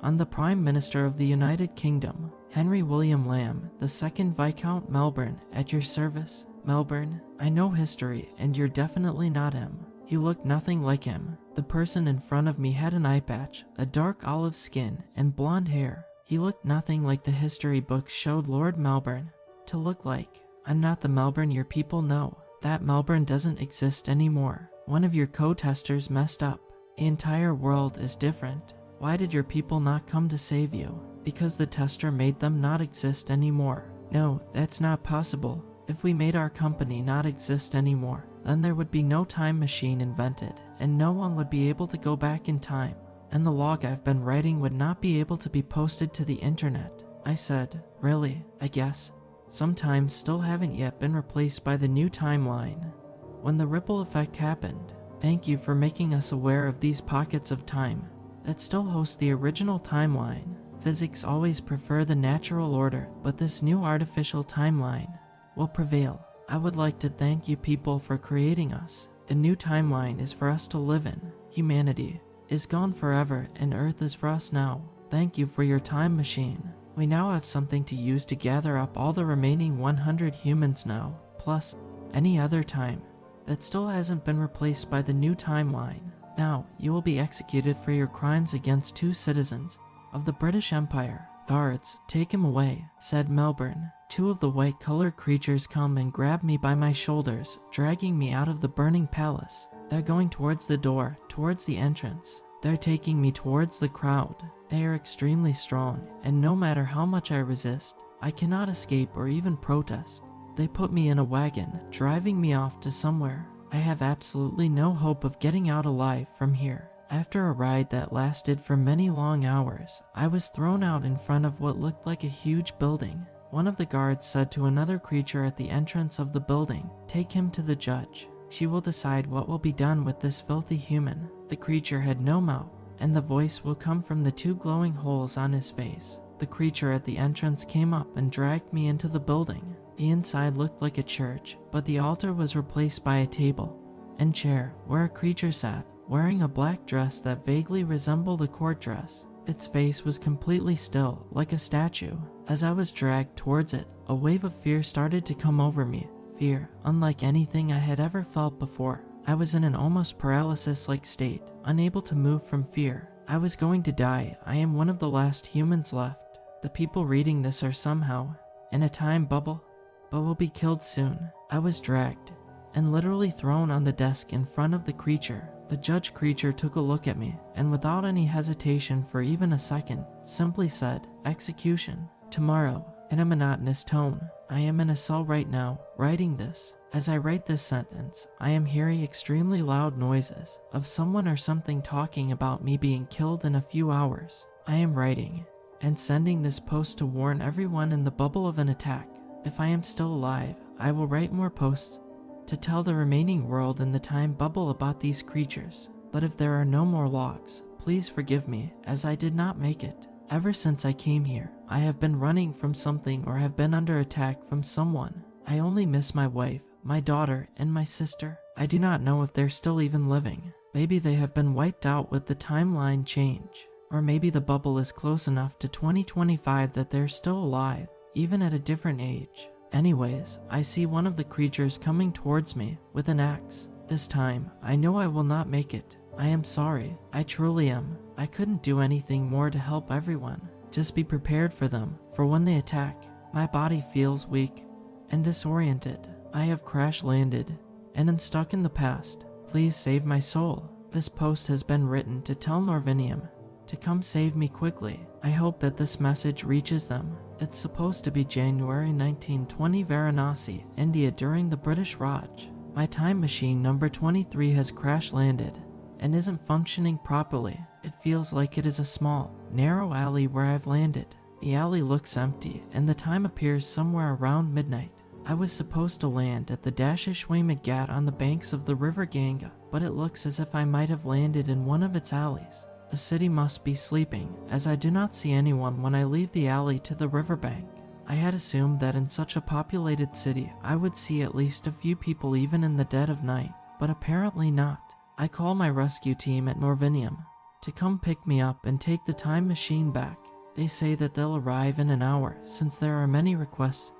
I'm the Prime Minister of the United Kingdom, Henry William Lamb, the 2nd Viscount Melbourne, at your service. Melbourne, I know history, and you're definitely not him. You look nothing like him. The person in front of me had an eye patch, a dark olive skin, and blonde hair. He looked nothing like the history books showed Lord Melbourne to look like. I'm not the Melbourne your people know. That Melbourne doesn't exist anymore. One of your co-testers messed up. The entire world is different. Why did your people not come to save you? Because the tester made them not exist anymore. No, that's not possible. If we made our company not exist anymore, then there would be no time machine invented, and no one would be able to go back in time, and the log I've been writing would not be able to be posted to the internet. I said, really, I guess. Some times still haven't yet been replaced by the new timeline. When the ripple effect happened, thank you for making us aware of these pockets of time that still host the original timeline. Physics always prefer the natural order, but this new artificial timeline will prevail. I would like to thank you people for creating us. The new timeline is for us to live in. Humanity is gone forever and Earth is for us now. Thank you for your time machine. We now have something to use to gather up all the remaining 100 humans now, plus any other time that still hasn't been replaced by the new timeline. Now, you will be executed for your crimes against 2 citizens of the British Empire. Guards, take him away, said Melbourne. 2 of the white-colored creatures come and grab me by my shoulders, dragging me out of the burning palace. They're going towards the door, towards the entrance. They're taking me towards the crowd. They are extremely strong, and no matter how much I resist, I cannot escape or even protest. They put me in a wagon, driving me off to somewhere. I have absolutely no hope of getting out alive from here. After a ride that lasted for many long hours, I was thrown out in front of what looked like a huge building. One of the guards said to another creature at the entrance of the building, "Take him to the judge. She will decide what will be done with this filthy human." The creature had no mouth, and the voice will come from the 2 glowing holes on his face. The creature at the entrance came up and dragged me into the building. The inside looked like a church, but the altar was replaced by a table and chair where a creature sat, wearing a black dress that vaguely resembled a court dress. Its face was completely still, like a statue. As I was dragged towards it, a wave of fear started to come over me. Fear, unlike anything I had ever felt before. I was in an almost paralysis-like state, unable to move from fear. I was going to die. I am one of the last humans left. The people reading this are somehow in a time bubble, but will be killed soon. I was dragged and literally thrown on the desk in front of the creature. The judge creature took a look at me, and without any hesitation for even a second, simply said, "Execution. Tomorrow." In a monotonous tone. I am in a cell right now, writing this. As I write this sentence, I am hearing extremely loud noises of someone or something talking about me being killed in a few hours. I am writing and sending this post to warn everyone in the bubble of an attack. If I am still alive, I will write more posts to tell the remaining world in the time bubble about these creatures. But if there are no more logs, please forgive me, as I did not make it. Ever since I came here, I have been running from something or have been under attack from someone. I only miss my wife, my daughter, and my sister. I do not know if they're still even living. Maybe they have been wiped out with the timeline change. Or maybe the bubble is close enough to 2025 that they're still alive, even at a different age. Anyways, I see one of the creatures coming towards me with an axe. This time, I know I will not make it. I am sorry. I truly am. I couldn't do anything more to help everyone. Just be prepared for them, for when they attack. My body feels weak and disoriented. I have crash landed and am stuck in the past. Please save my soul. This post has been written to tell Norvinium to come save me quickly. I hope that this message reaches them. It's supposed to be January 1920, Varanasi, India, during the British Raj. My time machine number 23 has crash landed and isn't functioning properly. It feels like it is a small, narrow alley where I've landed. The alley looks empty and the time appears somewhere around midnight. I was supposed to land at the Dashishway on the banks of the river Ganga, but it looks as if I might have landed in one of its alleys. The city must be sleeping, as I do not see anyone when I leave the alley to the riverbank. I had assumed that in such a populated city I would see at least a few people even in the dead of night, but apparently not. I call my rescue team at Norvinium to come pick me up and take the time machine back. They say that they'll arrive in an hour, since there are many requests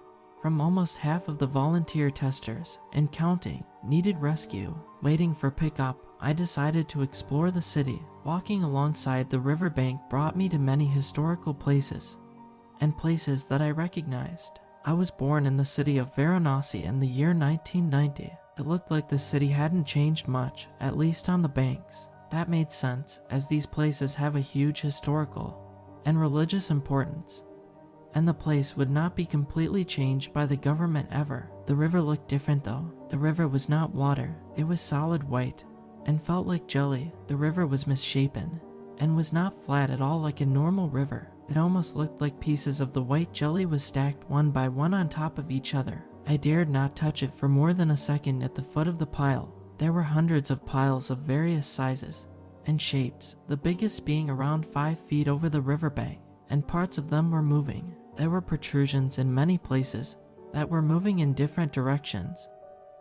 from almost half of the volunteer testers and counting needed rescue. Waiting for pickup, I decided to explore the city. Walking alongside the riverbank brought me to many historical places and places that I recognized. I was born in the city of Varanasi in the year 1990. It looked like the city hadn't changed much, at least on the banks. That made sense, as these places have a huge historical and religious importance, and the place would not be completely changed by the government ever. The river looked different though. The river was not water, it was solid white and felt like jelly. The river was misshapen and was not flat at all like a normal river. It almost looked like pieces of the white jelly was stacked one by one on top of each other. I dared not touch it for more than a second. At the foot of the pile, there were hundreds of piles of various sizes and shapes, the biggest being around 5 feet over the riverbank, and parts of them were moving. There were protrusions in many places that were moving in different directions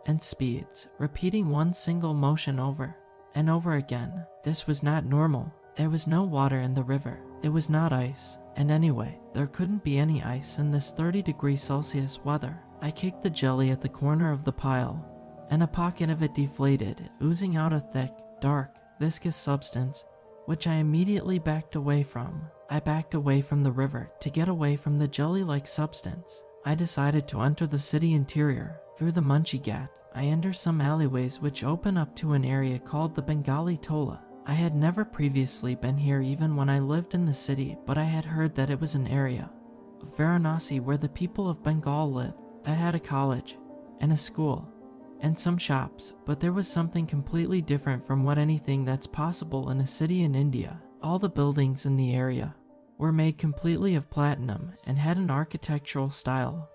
and speeds, repeating one single motion over and over again. This was not normal. There was no water in the river. It was not ice. And anyway, there couldn't be any ice in this 30 degrees Celsius weather. I kicked the jelly at the corner of the pile and a pocket of it deflated, oozing out a thick, dark, viscous substance, which I immediately backed away from. I backed away from the river to get away from the jelly-like substance. I decided to enter the city interior. Through the Munchie Ghat, I enter some alleyways which open up to an area called the Bengali Tola. I had never previously been here even when I lived in the city, but I had heard that it was an area of Varanasi where the people of Bengal live, that had a college, and a school, and some shops, but there was something completely different from what anything that's possible in a city in India. All the buildings in the area were made completely of platinum and had an architectural style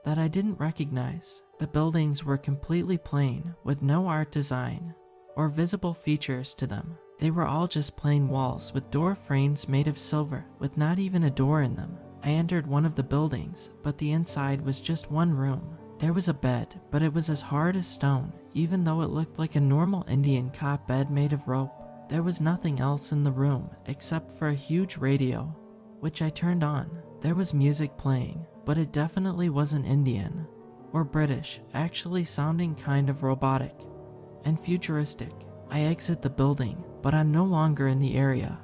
that I didn't recognize. The buildings were completely plain, with no art design or visible features to them. They were all just plain walls with door frames made of silver, with not even a door in them. I entered one of the buildings, but the inside was just one room. There was a bed, but it was as hard as stone, even though it looked like a normal Indian cot bed made of rope. There was nothing else in the room except for a huge radio, which I turned on. There was music playing, but it definitely wasn't Indian or British, actually sounding kind of robotic and futuristic. I exit the building, but I'm no longer in the area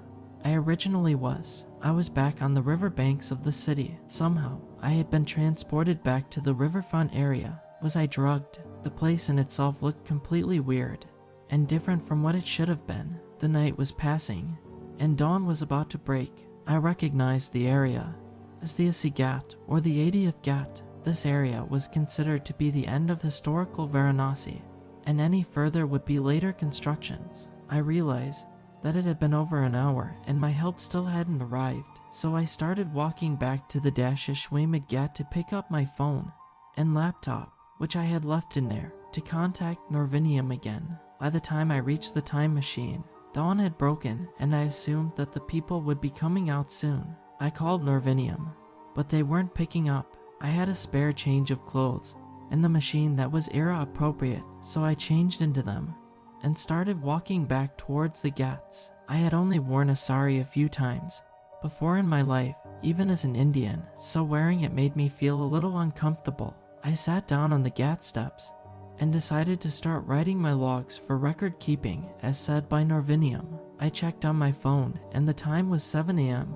I originally was. I was back on the riverbanks of the city. Somehow, I had been transported back to the riverfront area. Was I drugged? The place in itself looked completely weird and different from what it should have been. The night was passing, and dawn was about to break. I recognized the area as the Asi Ghat, or the 80th Ghat. This area was considered to be the end of historical Varanasi, and any further would be later constructions. I realized that it had been over an hour and my help still hadn't arrived, so I started walking back to the Dashishwamid Ghat to pick up my phone and laptop, which I had left in there, to contact Norvinium again. By the time I reached the time machine, dawn had broken and I assumed that the people would be coming out soon. I called Norvinium, but they weren't picking up. I had a spare change of clothes in the machine that was era appropriate, so I changed into them and started walking back towards the Ghats. I had only worn a sari a few times before in my life, even as an Indian, so wearing it made me feel a little uncomfortable. I sat down on the Ghat steps and decided to start writing my logs for record keeping as said by Norvinium. I checked on my phone and the time was 7 a.m.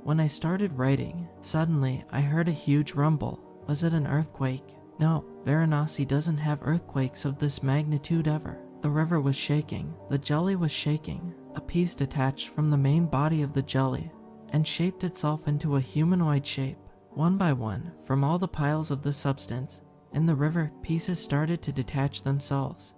When I started writing, suddenly I heard a huge rumble. Was it an earthquake? No, Varanasi doesn't have earthquakes of this magnitude ever. The river was shaking, the jelly was shaking. A piece detached from the main body of the jelly and shaped itself into a humanoid shape. One by one, from all the piles of the substance in the river, pieces started to detach themselves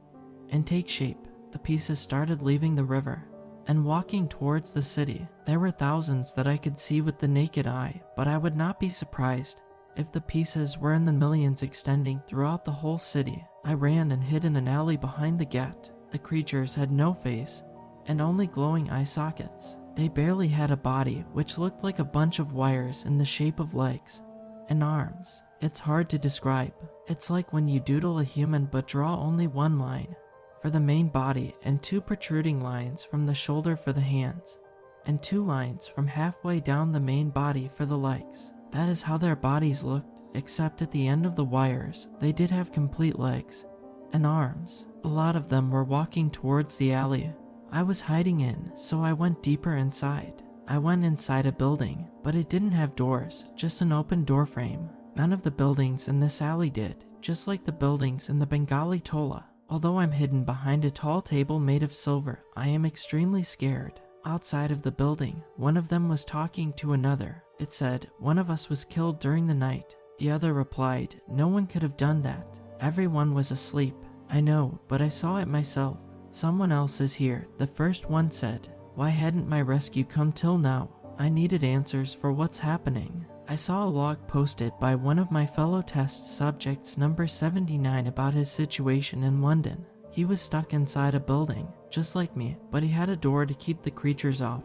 and take shape. The pieces started leaving the river and walking towards the city. There were thousands that I could see with the naked eye, but I would not be surprised if the pieces were in the millions extending throughout the whole city. I ran and hid in an alley behind the Ghat. The creatures had no face and only glowing eye sockets. They barely had a body, which looked like a bunch of wires in the shape of legs and arms. It's hard to describe. It's like when you doodle a human but draw only one line for the main body and two protruding lines from the shoulder for the hands, and two lines from halfway down the main body for the legs. That is how their bodies looked, except at the end of the wires, they did have complete legs and arms. A lot of them were walking towards the alley I was hiding in, so I went deeper inside. I went inside a building, but it didn't have doors, just an open door frame. None of the buildings in this alley did, just like the buildings in the Bengali Tola. Although I'm hidden behind a tall table made of silver, I am extremely scared. Outside of the building, one of them was talking to another. It said, "One of us was killed during the night." The other replied, "No one could have done that. Everyone was asleep." "I know, but I saw it myself. Someone else is here," the first one said. "Why hadn't my rescue come till now? I needed answers for what's happening." I saw a log posted by one of my fellow test subjects, number 79, about his situation in London. He was stuck inside a building, just like me, but he had a door to keep the creatures out,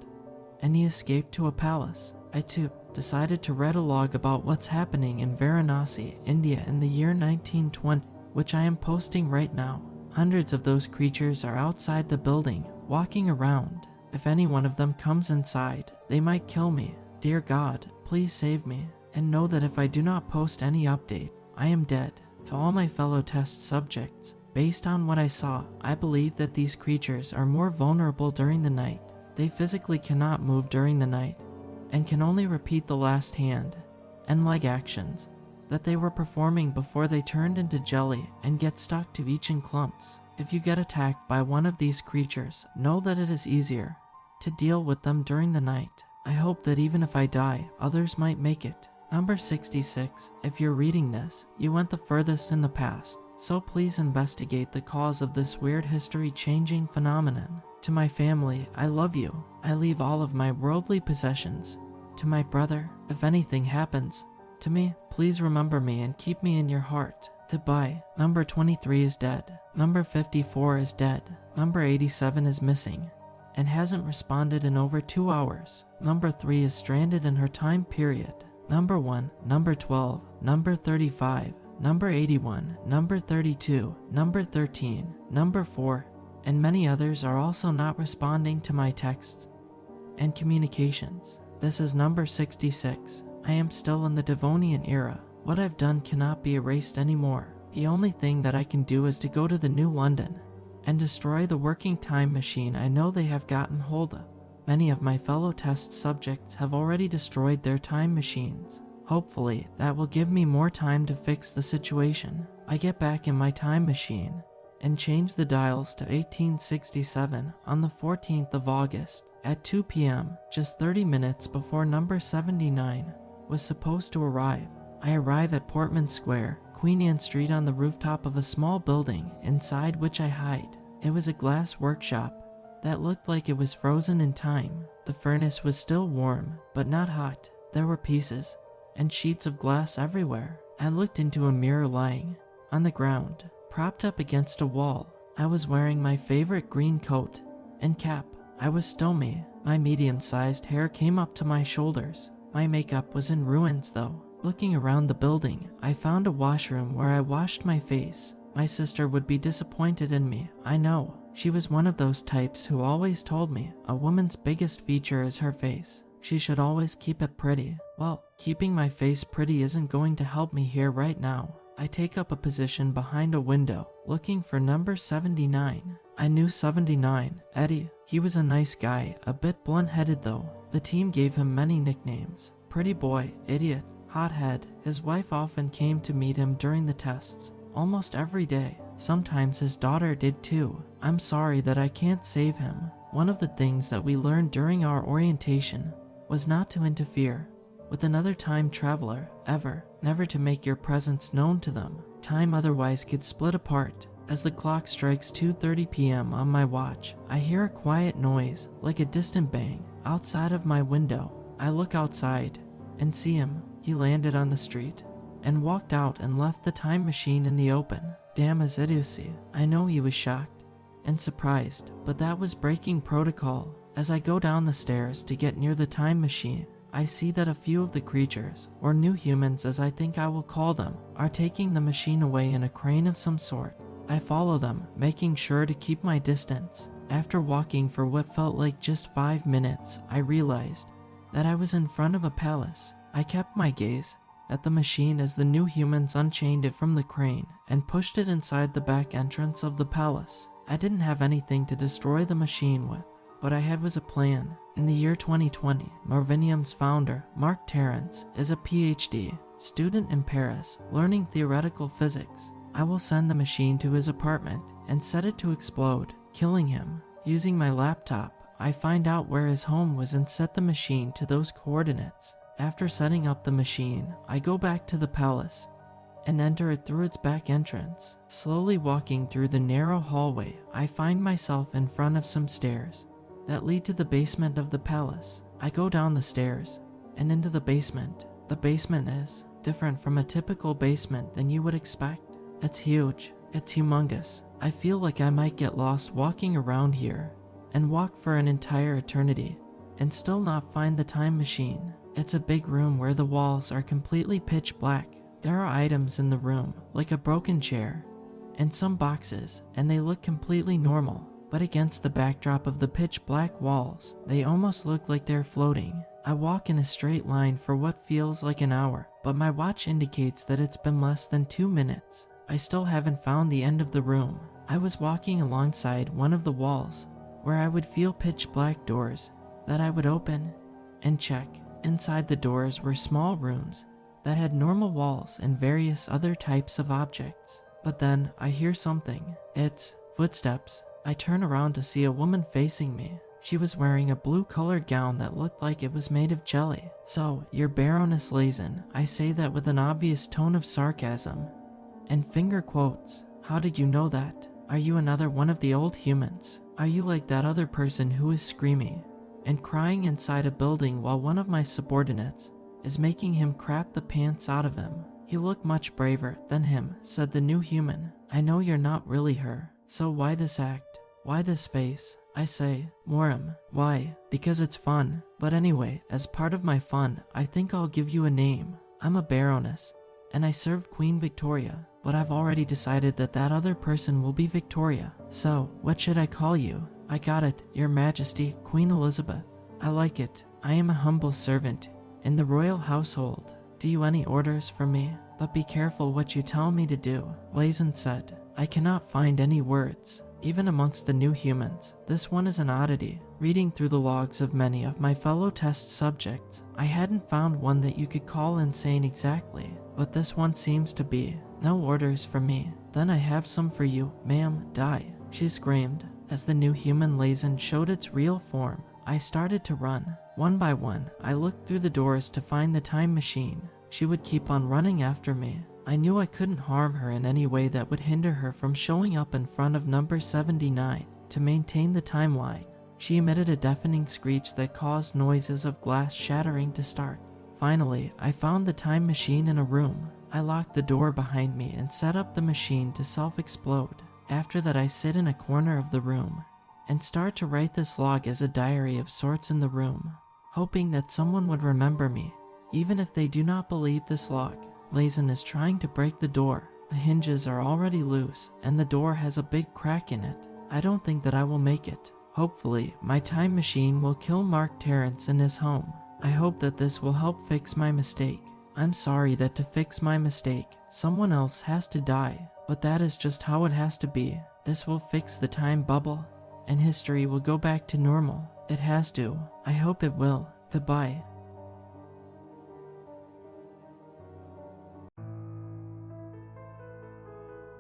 and he escaped to a palace. I too decided to write a log about what's happening in Varanasi, India in the year 1920, which I am posting right now. Hundreds of those creatures are outside the building, walking around. If any one of them comes inside, they might kill me. Dear God, please save me, and know that if I do not post any update, I am dead. To all my fellow test subjects, Based on what I saw, I believe that these creatures are more vulnerable during the night. They physically cannot move during the night, and can only repeat the last hand and leg actions that they were performing before they turned into jelly and get stuck to each in clumps. If you get attacked by one of these creatures, know that it is easier to deal with them during the night. I hope that even if I die, others might make it. Number 66. If you're reading this, you went the furthest in the past, so please investigate the cause of this weird history-changing phenomenon. To my family, I love you. I leave all of my worldly possessions to my brother. If anything happens to me, please remember me and keep me in your heart. Goodbye. Number 23 is dead. Number 54 is dead. Number 87 is missing and hasn't responded in over 2 hours. Number 3 is stranded in her time period. Number 1, number 12, number 35, number 81, number 32, number 13, number 4, and many others are also not responding to my texts and communications. This is number 66. I am still in the Devonian era. What I've done cannot be erased anymore. The only thing that I can do is to go to the New London and destroy the working time machine I know they have gotten hold of. Many of my fellow test subjects have already destroyed their time machines. Hopefully, that will give me more time to fix the situation. I get back in my time machine and change the dials to 1867 on the 14th of August at 2 p.m., just 30 minutes before number 79 was supposed to arrive. I arrive at Portman Square, Queen Anne Street, on the rooftop of a small building inside which I hide. It was a glass workshop that looked like it was frozen in time. The furnace was still warm, but not hot. There were pieces and sheets of glass everywhere. I looked into a mirror lying on the ground, propped up against a wall. I was wearing my favorite green coat and cap. I was still me. My medium-sized hair came up to my shoulders. My makeup was in ruins though. Looking around the building, I found a washroom where I washed my face. My sister would be disappointed in me, I know. She was one of those types who always told me a woman's biggest feature is her face. She should always keep it pretty. Well, keeping my face pretty isn't going to help me here right now. I take up a position behind a window, looking for number 79. I knew 79, Eddie. He was a nice guy, a bit blunt-headed though. The team gave him many nicknames. Pretty boy, idiot, hothead. His wife often came to meet him during the tests, almost every day. Sometimes his daughter did too. I'm sorry that I can't save him. One of the things that we learned during our orientation was not to interfere with another time traveler, ever. Never to make your presence known to them. Time otherwise could split apart. As the clock strikes 2:30 p.m. on my watch, I hear a quiet noise, like a distant bang, outside of my window. I look outside and see him. He landed on the street and walked out and left the time machine in the open. Damn his idiocy. I know he was shocked and surprised, but that was breaking protocol. As I go down the stairs to get near the time machine, I see that a few of the creatures, or new humans as I think I will call them, are taking the machine away in a crane of some sort. I follow them, making sure to keep my distance. After walking for what felt like just 5 minutes, I realized that I was in front of a palace. I kept my gaze at the machine as the new humans unchained it from the crane and pushed it inside the back entrance of the palace. I didn't have anything to destroy the machine with, but I had was a plan. In the year 2020, Marvinium's founder, Mark Terrence, is a PhD student in Paris, learning theoretical physics. I will send the machine to his apartment and set it to explode, killing him. Using my laptop, I find out where his home was and set the machine to those coordinates. After setting up the machine, I go back to the palace and enter it through its back entrance. Slowly walking through the narrow hallway, I find myself in front of some stairs that lead to the basement of the palace. I go down the stairs and into the basement. The basement is different from a typical basement than you would expect. It's huge. It's humongous. I feel like I might get lost walking around here and walk for an entire eternity and still not find the time machine. It's a big room where the walls are completely pitch black. There are items in the room, like a broken chair and some boxes, and they look completely normal. But against the backdrop of the pitch black walls, they almost look like they're floating. I walk in a straight line for what feels like an hour, but my watch indicates that it's been less than 2 minutes. I still haven't found the end of the room. I was walking alongside one of the walls where I would feel pitch black doors that I would open and check. Inside the doors were small rooms that had normal walls and various other types of objects. But then I hear something. It's footsteps. I turn around to see a woman facing me. She was wearing a blue-colored gown that looked like it was made of jelly. "So, you're Baroness Lazen," I say that with an obvious tone of sarcasm and finger quotes. "How did you know that? Are you another one of the old humans? Are you like that other person who is screaming and crying inside a building while one of my subordinates is making him crap the pants out of him?" "You look much braver than him," said the new human. "I know you're not really her. So why this act? Why this face?" I say. "Moram." "Why?" "Because it's fun. But anyway, as part of my fun, I think I'll give you a name. I'm a Baroness, and I serve Queen Victoria, but I've already decided that that other person will be Victoria. So, what should I call you?" "I got it, Your Majesty, Queen Elizabeth." "I like it. I am a humble servant in the royal household. Do you any orders from me? But be careful what you tell me to do," Lazen said. I cannot find any words, even amongst the new humans. This one is an oddity. Reading through the logs of many of my fellow test subjects, I hadn't found one that you could call insane exactly, but this one seems to be. "No orders from me. Then I have some for you, ma'am. Die," she screamed. As the new human Lazen showed its real form, I started to run. One by one, I looked through the doors to find the time machine. She would keep on running after me. I knew I couldn't harm her in any way that would hinder her from showing up in front of number 79 to maintain the timeline. She emitted a deafening screech that caused noises of glass shattering to start. Finally, I found the time machine in a room. I locked the door behind me and set up the machine to self-explode. After that, I sit in a corner of the room and start to write this log as a diary of sorts in the room, hoping that someone would remember me, even if they do not believe this log. Lazen is trying to break the door. The hinges are already loose, and the door has a big crack in it. I don't think that I will make it. Hopefully, my time machine will kill Mark Terrence in his home. I hope that this will help fix my mistake. I'm sorry that to fix my mistake, someone else has to die, but that is just how it has to be. This will fix the time bubble, and history will go back to normal. It has to. I hope it will. Goodbye.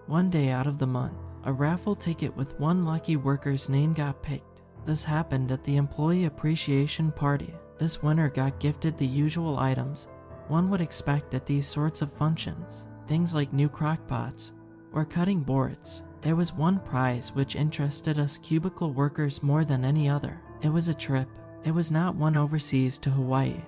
One day out of the month, a raffle ticket with one lucky worker's name got picked. This happened at the employee appreciation party. This winner got gifted the usual items one would expect at these sorts of functions. Things like new crockpots or cutting boards. There was one prize which interested us cubicle workers more than any other. It was a trip. It was not one overseas to Hawaii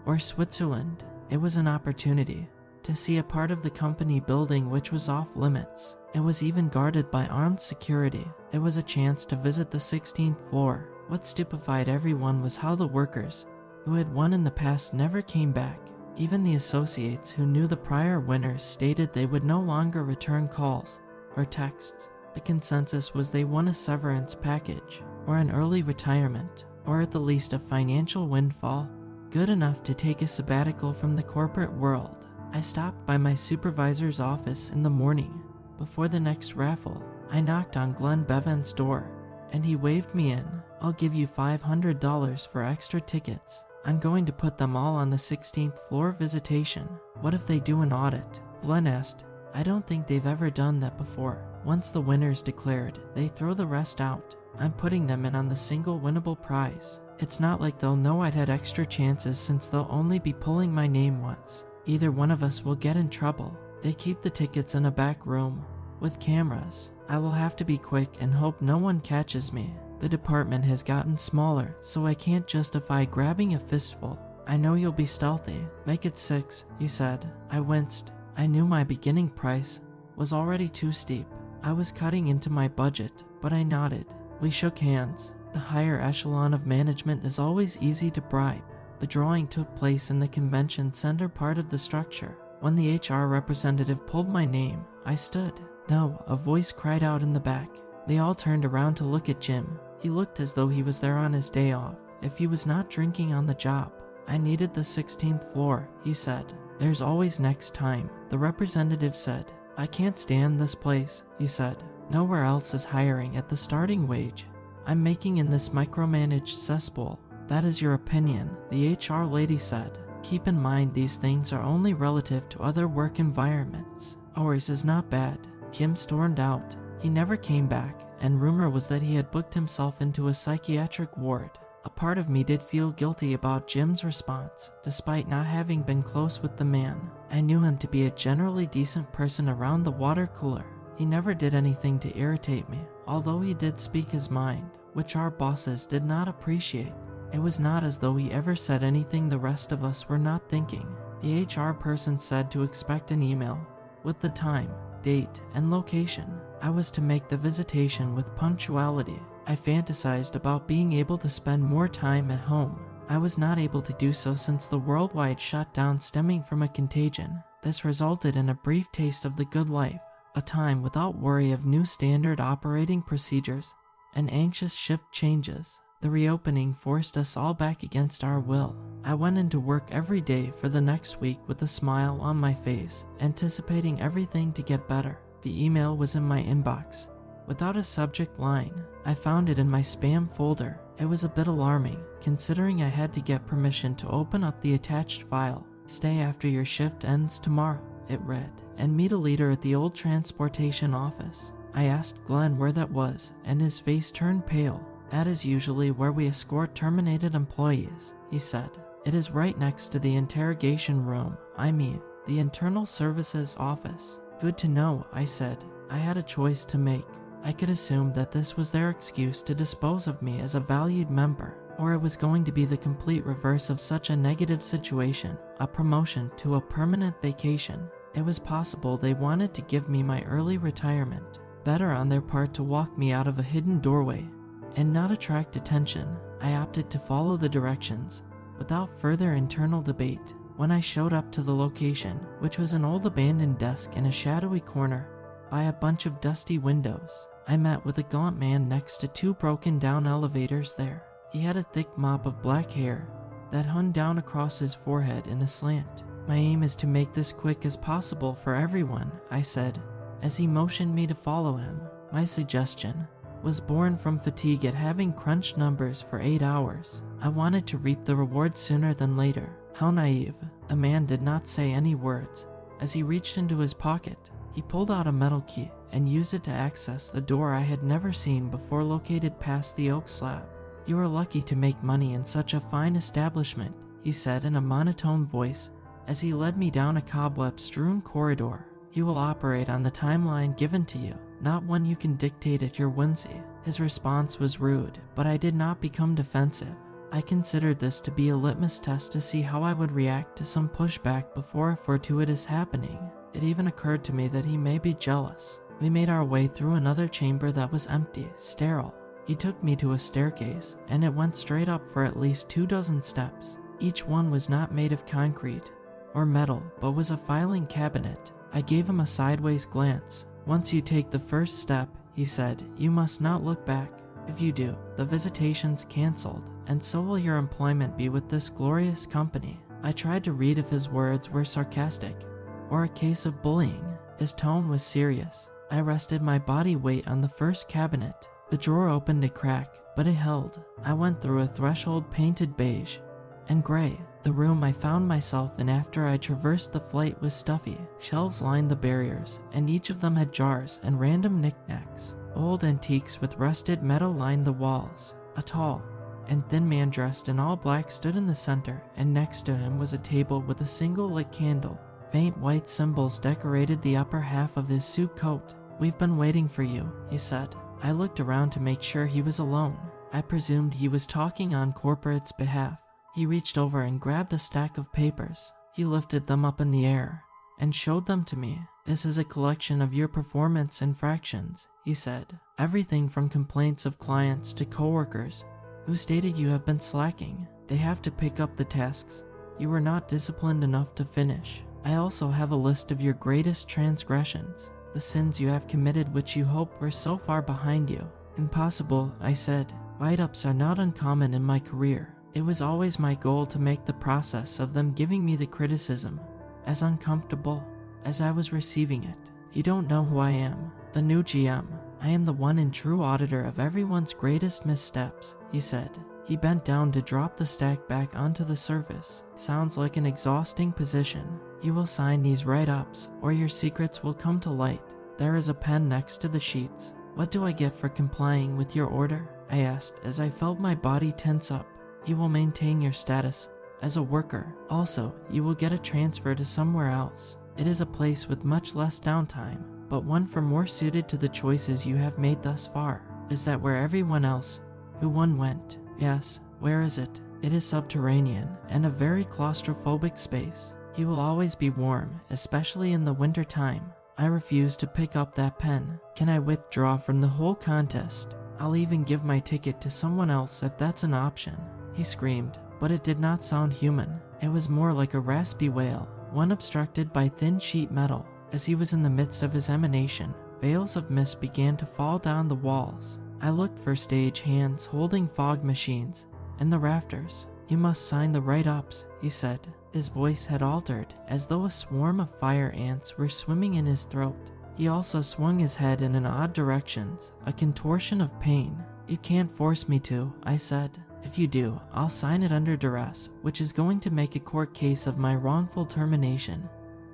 or Switzerland. It was an opportunity to see a part of the company building which was off limits. It was even guarded by armed security. It was a chance to visit the 16th floor. What stupefied everyone was how the workers who had won in the past never came back. Even the associates who knew the prior winners stated they would no longer return calls or texts. The consensus was they won a severance package, or an early retirement, or at the least a financial windfall, good enough to take a sabbatical from the corporate world. I stopped by my supervisor's office in the morning before the next raffle. I knocked on Glenn Bevan's door, and he waved me in. "I'll give you $500 for extra tickets. I'm going to put them all on the 16th floor visitation." "What if they do an audit?" Glenn asked. "I don't think they've ever done that before. Once the winner's declared, they throw the rest out. I'm putting them in on the single winnable prize. It's not like they'll know I'd had extra chances since they'll only be pulling my name once. Either one of us will get in trouble." They keep the tickets in a back room with cameras. I will have to be quick and hope no one catches me. The department has gotten smaller, so I can't justify grabbing a fistful. "I know you'll be stealthy. Make it 6, you said." I winced. I knew my beginning price was already too steep. I was cutting into my budget, but I nodded. We shook hands. The higher echelon of management is always easy to bribe. The drawing took place in the convention center part of the structure. When the HR representative pulled my name, I stood. "No," a voice cried out in the back. They all turned around to look at Jim. He looked as though he was there on his day off, if he was not drinking on the job. "I needed the 16th floor, he said. "There's always next time," the representative said. "I can't stand this place," he said. "Nowhere else is hiring at the starting wage I'm making in this micromanaged cesspool." "That is your opinion," the HR lady said. "Keep in mind these things are only relative to other work environments. Ours is not bad." Kim stormed out. He never came back, and rumor was that he had booked himself into a psychiatric ward. A part of me did feel guilty about Jim's response, despite not having been close with the man. I knew him to be a generally decent person around the water cooler. He never did anything to irritate me, although he did speak his mind, which our bosses did not appreciate. It was not as though he ever said anything the rest of us were not thinking. The HR person said to expect an email with the time, date, and location. I was to make the visitation with punctuality. I fantasized about being able to spend more time at home. I was not able to do so since the worldwide shutdown stemming from a contagion. This resulted in a brief taste of the good life, a time without worry of new standard operating procedures and anxious shift changes. The reopening forced us all back against our will. I went into work every day for the next week with a smile on my face, anticipating everything to get better. The email was in my inbox, without a subject line. I found it in my spam folder. It was a bit alarming, considering I had to get permission to open up the attached file. "Stay after your shift ends tomorrow," it read, "and meet a leader at the old transportation office." I asked Glenn where that was, and his face turned pale. "That is usually where we escort terminated employees," he said. "It is right next to the interrogation room, the internal services office." "Good to know," I said. I had a choice to make. I could assume that this was their excuse to dispose of me as a valued member, or it was going to be the complete reverse of such a negative situation, a promotion to a permanent vacation. It was possible they wanted to give me my early retirement. Better on their part to walk me out of a hidden doorway and not attract attention. I opted to follow the directions without further internal debate. When I showed up to the location, which was an old abandoned desk in a shadowy corner by a bunch of dusty windows, I met with a gaunt man next to two broken down elevators there. He had a thick mop of black hair that hung down across his forehead in a slant. "My aim is to make this quick as possible for everyone," I said, as he motioned me to follow him. My suggestion was born from fatigue at having crunched numbers for 8 hours. I wanted to reap the reward sooner than later. How naive. The man did not say any words. As he reached into his pocket, he pulled out a metal key and used it to access the door I had never seen before, located past the oak slab. "You are lucky to make money in such a fine establishment," he said in a monotone voice as he led me down a cobweb-strewn corridor. "You will operate on the timeline given to you, not one you can dictate at your whimsy." His response was rude, but I did not become defensive. I considered this to be a litmus test to see how I would react to some pushback before a fortuitous happening. It even occurred to me that he may be jealous. We made our way through another chamber that was empty, sterile. He took me to a staircase, and it went straight up for at least 24 steps. Each one was not made of concrete or metal, but was a filing cabinet. I gave him a sideways glance. "Once you take the first step," he said, "you must not look back. If you do, the visitation's cancelled, and so will your employment be with this glorious company." I tried to read if his words were sarcastic or a case of bullying. His tone was serious. I rested my body weight on the first cabinet. The drawer opened a crack, but it held. I went through a threshold painted beige and gray. The room I found myself in after I traversed the flight was stuffy. Shelves lined the barriers, and each of them had jars and random knickknacks. Old antiques with rusted metal lined the walls. A tall and thin man dressed in all black stood in the center, and next to him was a table with a single lit candle. Faint white symbols decorated the upper half of his suit coat. "We've been waiting for you," he said. I looked around to make sure he was alone. I presumed he was talking on corporate's behalf. He reached over and grabbed a stack of papers. He lifted them up in the air and showed them to me. "This is a collection of your performance infractions," he said. "Everything from complaints of clients to coworkers who stated you have been slacking. They have to pick up the tasks you were not disciplined enough to finish. I also have a list of your greatest transgressions, the sins you have committed which you hope were so far behind you." "Impossible," I said. "Write-ups are not uncommon in my career. It was always my goal to make the process of them giving me the criticism as uncomfortable as I was receiving it." "You don't know who I am, the new GM. I am the one and true auditor of everyone's greatest missteps," he said. He bent down to drop the stack back onto the surface. "Sounds like an exhausting position. You will sign these write-ups, or your secrets will come to light. There is a pen next to the sheets." "What do I get for complying with your order?" I asked as I felt my body tense up. "You will maintain your status as a worker. Also, you will get a transfer to somewhere else. It is a place with much less downtime, but one for more suited to the choices you have made thus far." "Is that where everyone else who won went?" "Yes." "Where is it?" "It is subterranean and a very claustrophobic space. You will always be warm, especially in the winter time." I refuse to pick up that pen. "Can I withdraw from the whole contest? I'll even give my ticket to someone else if that's an option." He screamed, but it did not sound human. It was more like a raspy wail, one obstructed by thin sheet metal. As he was in the midst of his emanation, veils of mist began to fall down the walls. I looked for stage hands holding fog machines and the rafters. "You must sign the write-ups," he said. His voice had altered, as though a swarm of fire ants were swimming in his throat. He also swung his head in odd directions, a contortion of pain. "You can't force me to," I said. "If you do, I'll sign it under duress, which is going to make a court case of my wrongful termination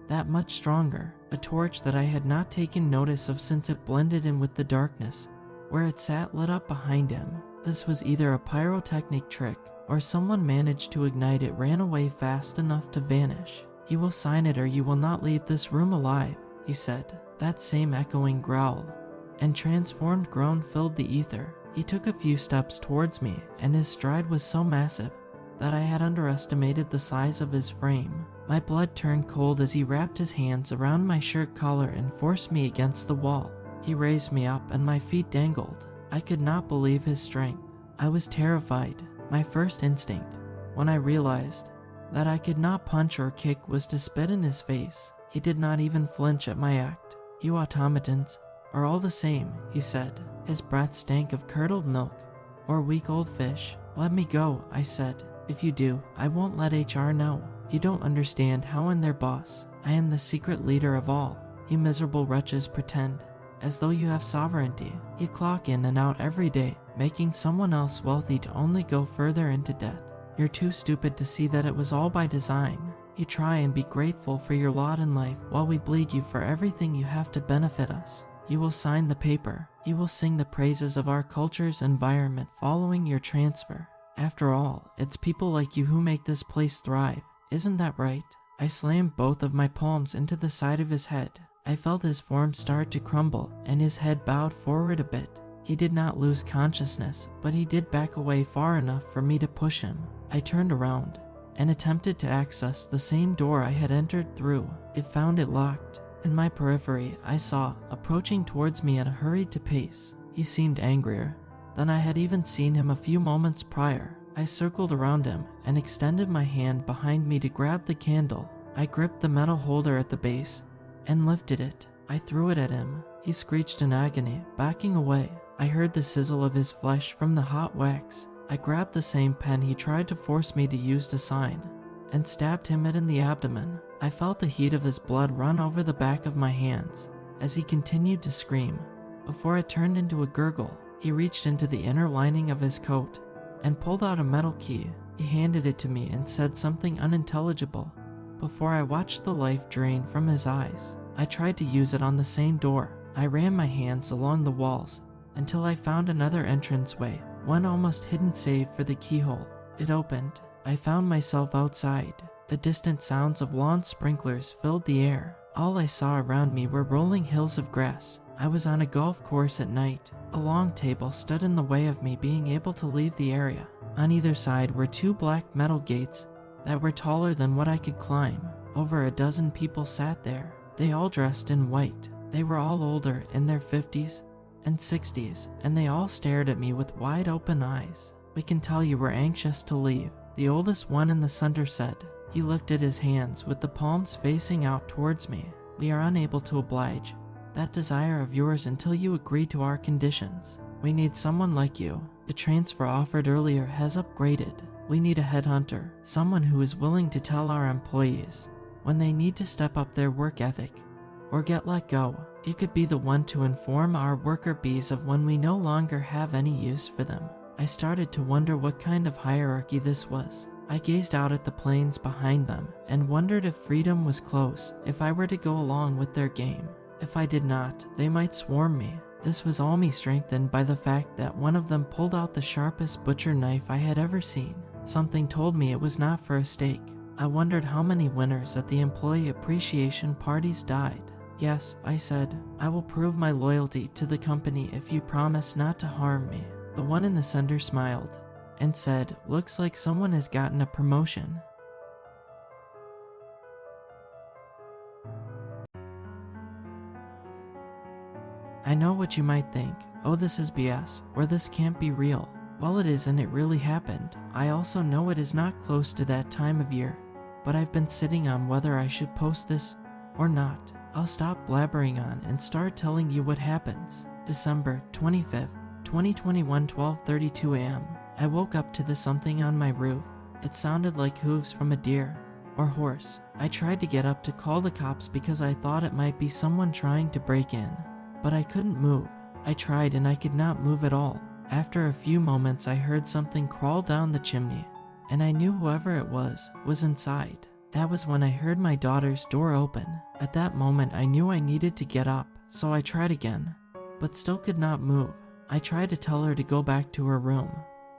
that much stronger." A torch that I had not taken notice of since it blended in with the darkness where it sat lit up behind him. This was either a pyrotechnic trick, or someone managed to ignite it ran away fast enough to vanish. "You will sign it or you will not leave this room alive," he said. That same echoing growl and transformed groan filled the ether. He took a few steps towards me, and his stride was so massive that I had underestimated the size of his frame. My blood turned cold as he wrapped his hands around my shirt collar and forced me against the wall. He raised me up and my feet dangled. I could not believe his strength. I was terrified. My first instinct, when I realized that I could not punch or kick, was to spit in his face. He did not even flinch at my act. "You automatons are all the same," he said. His breath stank of curdled milk or weak old fish. "Let me go," I said. "If you do, I won't let HR know. You don't understand how I'm their boss. I am the secret leader of all. You miserable wretches pretend as though you have sovereignty. You clock in and out every day, making someone else wealthy to only go further into debt. You're too stupid to see that it was all by design. You try and be grateful for your lot in life while we bleed you for everything you have to benefit us. You will sign the paper. You will sing the praises of our culture's environment following your transfer. After all, it's people like you who make this place thrive. Isn't that right?" I slammed both of my palms into the side of his head. I felt his form start to crumble, and his head bowed forward a bit. He did not lose consciousness, but he did back away far enough for me to push him. I turned around and attempted to access the same door I had entered through. It found it locked. In my periphery, I saw, approaching towards me at a hurried pace. He seemed angrier than I had even seen him a few moments prior. I circled around him and extended my hand behind me to grab the candle. I gripped the metal holder at the base and lifted it. I threw it at him. He screeched in agony, backing away. I heard the sizzle of his flesh from the hot wax. I grabbed the same pen he tried to force me to use to sign and stabbed him in the abdomen. I felt the heat of his blood run over the back of my hands as he continued to scream. Before it turned into a gurgle, he reached into the inner lining of his coat and pulled out a metal key. He handed it to me and said something unintelligible before I watched the life drain from his eyes. I tried to use it on the same door. I ran my hands along the walls until I found another entranceway, one almost hidden save for the keyhole. It opened. I found myself outside. The distant sounds of lawn sprinklers filled the air. All I saw around me were rolling hills of grass. I was on a golf course at night. A long table stood in the way of me being able to leave the area. On either side were two black metal gates that were taller than what I could climb. Over a dozen people sat there. They all dressed in white. They were all older, in their 50s and 60s, and they all stared at me with wide open eyes. "We can tell you were anxious to leave," the oldest one in the center said. He lifted his hands with the palms facing out towards me. "We are unable to oblige that desire of yours until you agree to our conditions. We need someone like you. The transfer offered earlier has upgraded. We need a headhunter, someone who is willing to tell our employees when they need to step up their work ethic or get let go. You could be the one to inform our worker bees of when we no longer have any use for them. I started to wonder what kind of hierarchy this was. I gazed out at the plains behind them and wondered if freedom was close, if I were to go along with their game. If I did not, they might swarm me. This was all me strengthened by the fact that one of them pulled out the sharpest butcher knife I had ever seen. Something told me it was not for a steak. I wondered how many winners at the employee appreciation parties died. Yes, I said, I will prove my loyalty to the company if you promise not to harm me. The one in the center smiled and said, looks like someone has gotten a promotion. I know what you might think, oh this is BS, or this can't be real. Well it is and it really happened. I also know it is not close to that time of year, but I've been sitting on whether I should post this or not. I'll stop blabbering on and start telling you what happens. December 25th, 2021, 12:32 a.m. I woke up to the something on my roof. It sounded like hooves from a deer or horse. I tried to get up to call the cops because I thought it might be someone trying to break in, but I couldn't move. I tried and I could not move at all. After a few moments I heard something crawl down the chimney, and I knew whoever it was inside. That was when I heard my daughter's door open. At that moment I knew I needed to get up, so I tried again, but still could not move. I tried to tell her to go back to her room,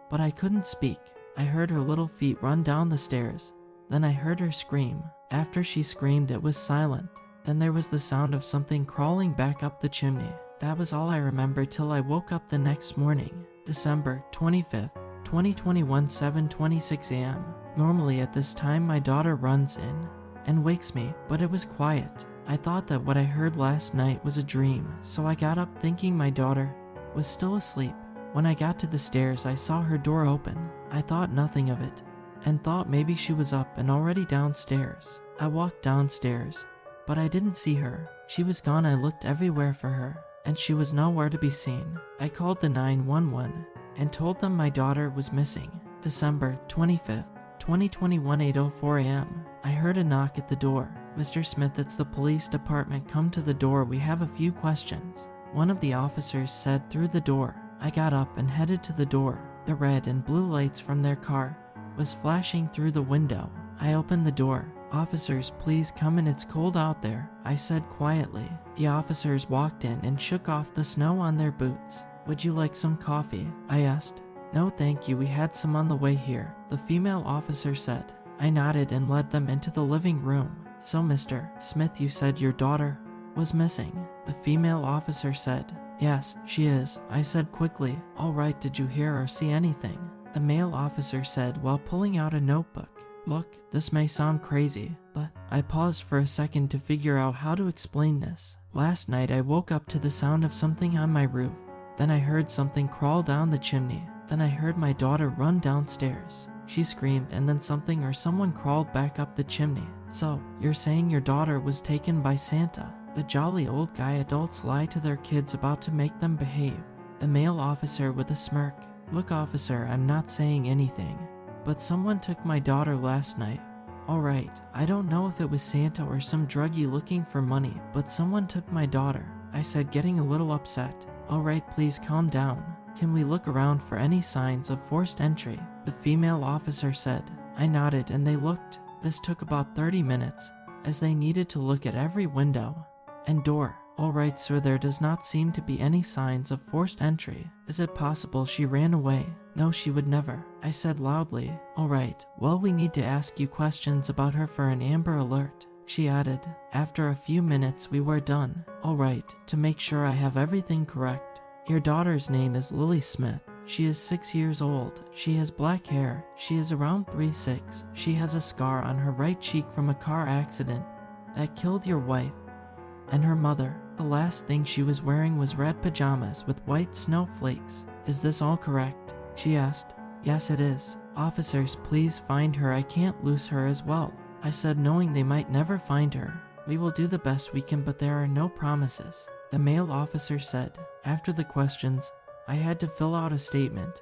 but I couldn't speak. I heard her little feet run down the stairs. Then I heard her scream. After she screamed it was silent. Then there was the sound of something crawling back up the chimney. That was all I remember till I woke up the next morning. December 25th, 2021, 7:26 a.m. Normally at this time my daughter runs in and wakes me, but it was quiet. I thought that what I heard last night was a dream, so I got up thinking my daughter was still asleep. When I got to the stairs I saw her door open. I thought nothing of it and thought maybe she was up and already downstairs. I walked downstairs, but I didn't see her. She was gone. I looked everywhere for her, and she was nowhere to be seen. I called the 911 and told them my daughter was missing. December 25th, 2021, 8:04 a.m. I heard a knock at the door. Mr. Smith, it's the police department. Come to the door. We have a few questions. One of the officers said through the door. I got up and headed to the door. The red and blue lights from their car was flashing through the window. I opened the door. Officers, please come in, it's cold out there, I said quietly. The officers walked in and shook off the snow on their boots. Would you like some coffee? I asked. No thank you, we had some on the way here, the female officer said. I nodded and led them into the living room. So Mr. Smith, you said your daughter was missing, the female officer said. Yes, she is, I said quickly. All right, did you hear or see anything? The male officer said while pulling out a notebook. Look, this may sound crazy, but I paused for a second to figure out how to explain this. Last night I woke up to the sound of something on my roof. Then I heard something crawl down the chimney. Then I heard my daughter run downstairs. She screamed and then something or someone crawled back up the chimney. So, you're saying your daughter was taken by Santa? The jolly old guy. Adults lie to their kids about to make them behave. The male officer with a smirk. Look officer, I'm not saying anything, but someone took my daughter last night. Alright, I don't know if it was Santa or some druggie looking for money, but someone took my daughter, I said, getting a little upset. Alright, please calm down. Can we look around for any signs of forced entry? The female officer said. I nodded and they looked. This took about 30 minutes, as they needed to look at every window and door. Alright sir, there does not seem to be any signs of forced entry. Is it possible she ran away? No, she would never, I said loudly. Alright, well we need to ask you questions about her for an Amber Alert, she added. After a few minutes we were done. Alright, to make sure I have everything correct. Your daughter's name is Lily Smith. She is 6 years old. She has black hair. She is around 3'6". She has a scar on her right cheek from a car accident that killed your wife and her mother. The last thing she was wearing was red pajamas with white snowflakes. Is this all correct? She asked. Yes, it is. Officers, please find her. I can't lose her as well, I said, knowing they might never find her. We will do the best we can, but there are no promises, the male officer said. After the questions, I had to fill out a statement,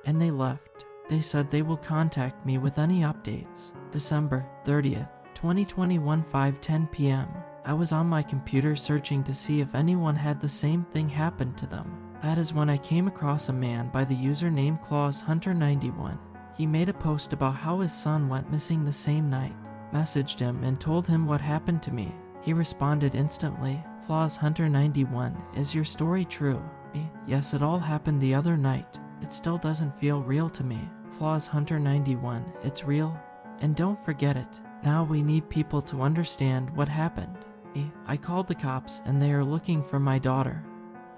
and they left. They said they will contact me with any updates. December 30th, 2021, 5:10 p.m. I was on my computer searching to see if anyone had the same thing happen to them. That is when I came across a man by the username ClawsHunter91. He made a post about how his son went missing the same night, messaged him and told him what happened to me. He responded instantly, ClawsHunter91, is your story true? Me, yes, it all happened the other night. It still doesn't feel real to me. ClawsHunter91, it's real? And don't forget it. Now we need people to understand what happened. Me, I called the cops and they are looking for my daughter.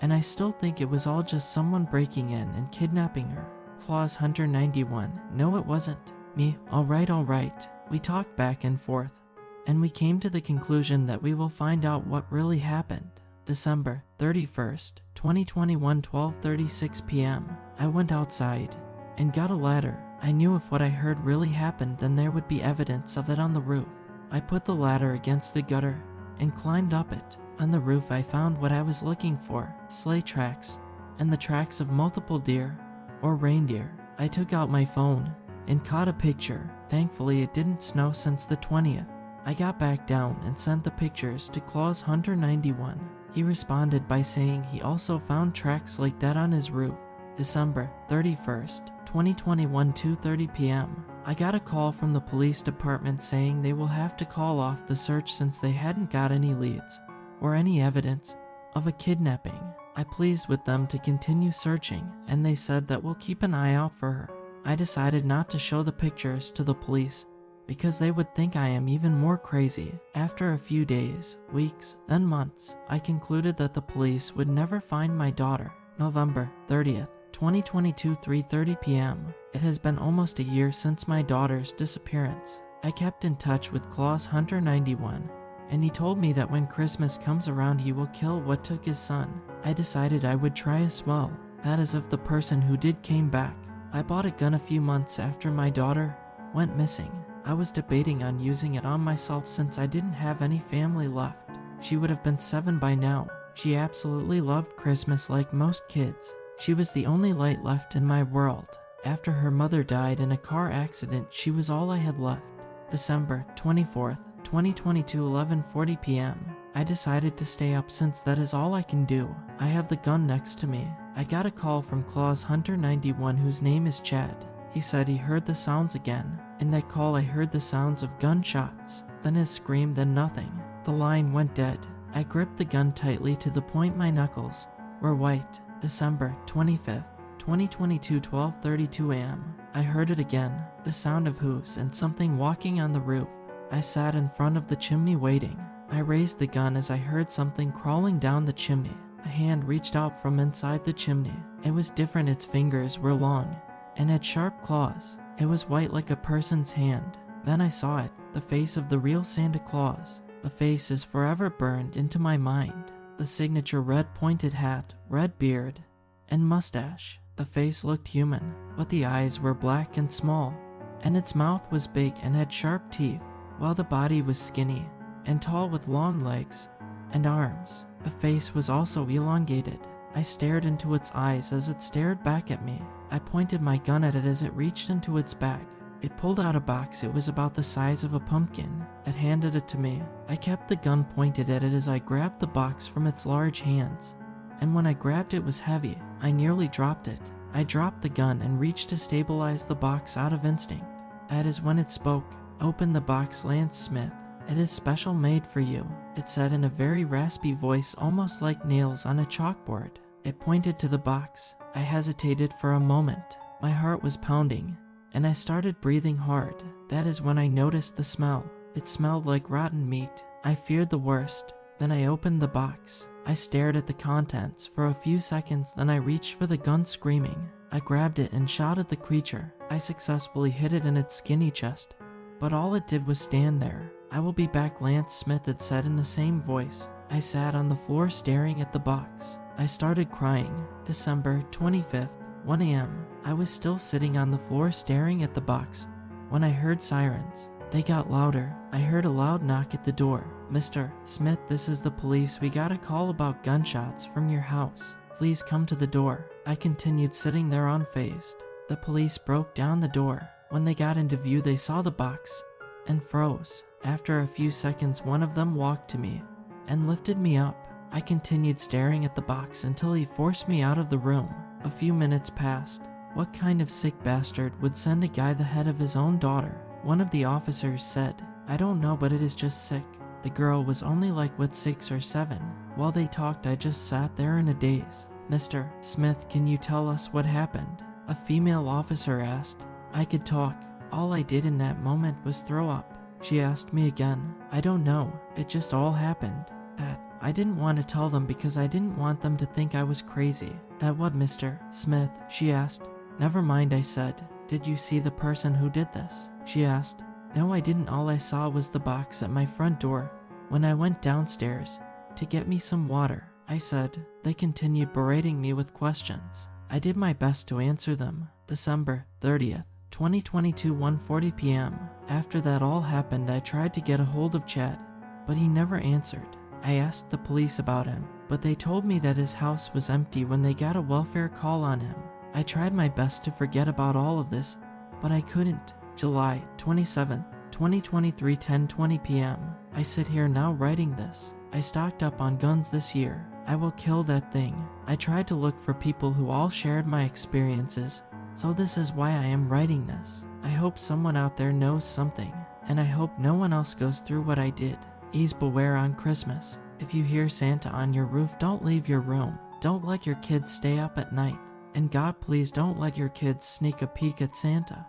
And I still think it was all just someone breaking in and kidnapping her. ClawsHunter91, no it wasn't. Me, alright. We talked back and forth, and we came to the conclusion that we will find out what really happened. December 31st, 2021, 12:36 p.m. I went outside and got a ladder. I knew if what I heard really happened, then there would be evidence of it on the roof. I put the ladder against the gutter and climbed up it. On the roof I found what I was looking for, sleigh tracks, and the tracks of multiple deer or reindeer. I took out my phone and caught a picture. Thankfully it didn't snow since the 20th. I got back down and sent the pictures to ClawsHunter91. He responded by saying he also found tracks like that on his roof. December 31st, 2021, 2:30 p.m. I got a call from the police department saying they will have to call off the search since they hadn't got any leads or any evidence of a kidnapping. I pleaded with them to continue searching, and they said that we'll keep an eye out for her. I decided not to show the pictures to the police because they would think I am even more crazy. After a few days, weeks, then months, I concluded that the police would never find my daughter. November 30th, 2022, 3:30 p.m. It has been almost a year since my daughter's disappearance. I kept in touch with ClawsHunter91, and he told me that when Christmas comes around he will kill what took his son. I decided I would try as well. That is if the person who did came back. I bought a gun a few months after my daughter went missing. I was debating on using it on myself since I didn't have any family left. She would have been 7 by now. She absolutely loved Christmas like most kids. She was the only light left in my world. After her mother died in a car accident, she was all I had left. December 24th, 2022, 11:40 p.m. I decided to stay up since that is all I can do. I have the gun next to me. I got a call from ClawsHunter91 whose name is Chad. He said he heard the sounds again. In that call I heard the sounds of gunshots, then a scream, then nothing. The line went dead. I gripped the gun tightly to the point my knuckles were white. December 25th, 2022, 12:32 a.m. I heard it again, the sound of hooves and something walking on the roof. I sat in front of the chimney waiting. I raised the gun as I heard something crawling down the chimney. A hand reached out from inside the chimney. It was different, its fingers were long and had sharp claws. It was white like a person's hand. Then I saw it, the face of the real Santa Claus. The face is forever burned into my mind. The signature red pointed hat, red beard, and mustache. The face looked human, but the eyes were black and small, and its mouth was big and had sharp teeth, while the body was skinny and tall with long legs and arms. The face was also elongated. I stared into its eyes as it stared back at me. I pointed my gun at it as it reached into its bag. It pulled out a box. It was about the size of a pumpkin. It handed it to me. I kept the gun pointed at it as I grabbed the box from its large hands. And when I grabbed it, was heavy. I nearly dropped it. I dropped the gun and reached to stabilize the box out of instinct. That is when it spoke. Open the box, Lance Smith. It is special made for you, it said in a very raspy voice, almost like nails on a chalkboard. It pointed to the box. I hesitated for a moment. My heart was pounding, and I started breathing hard. That is when I noticed the smell. It smelled like rotten meat. I feared the worst. Then I opened the box. I stared at the contents for a few seconds, then I reached for the gun, screaming. I grabbed it and shot at the creature. I successfully hit it in its skinny chest, but all it did was stand there. I will be back, Lance Smith, it said in the same voice. I sat on the floor staring at the box. I started crying. December 25th, 1 a.m. I was still sitting on the floor staring at the box when I heard sirens. They got louder. I heard a loud knock at the door. Mr. Smith, this is the police. We got a call about gunshots from your house. Please come to the door. I continued sitting there unfazed. The police broke down the door. When they got into view, they saw the box and froze. After a few seconds, one of them walked to me and lifted me up. I continued staring at the box until he forced me out of the room. A few minutes passed. What kind of sick bastard would send a guy the head of his own daughter? One of the officers said, "I don't know, but it is just sick." The girl was only like what, 6 or 7. While they talked, I just sat there in a daze. "Mr. Smith, can you tell us what happened?" a female officer asked. I could talk. All I did in that moment was throw up. She asked me again. "I don't know. It just all happened." That I didn't want to tell them because I didn't want them to think I was crazy. "That what, Mr. Smith?" she asked. "Never mind," I said. "Did you see the person who did this?" she asked. "No, I didn't. All I saw was the box at my front door when I went downstairs to get me some water," I said. They continued berating me with questions. I did my best to answer them. December 30th, 2022, 1:40 p.m. After that all happened, I tried to get a hold of Chad, but he never answered. I asked the police about him, but they told me that his house was empty when they got a welfare call on him. I tried my best to forget about all of this, but I couldn't. July 27th, 2023, 10:20 p.m. I sit here now writing this. I stocked up on guns this year. I will kill that thing. I tried to look for people who all shared my experiences, so this is why I am writing this. I hope someone out there knows something, and I hope no one else goes through what I did. Ease beware on Christmas. If you hear Santa on your roof, don't leave your room. Don't let your kids stay up at night. And God, please don't let your kids sneak a peek at Santa.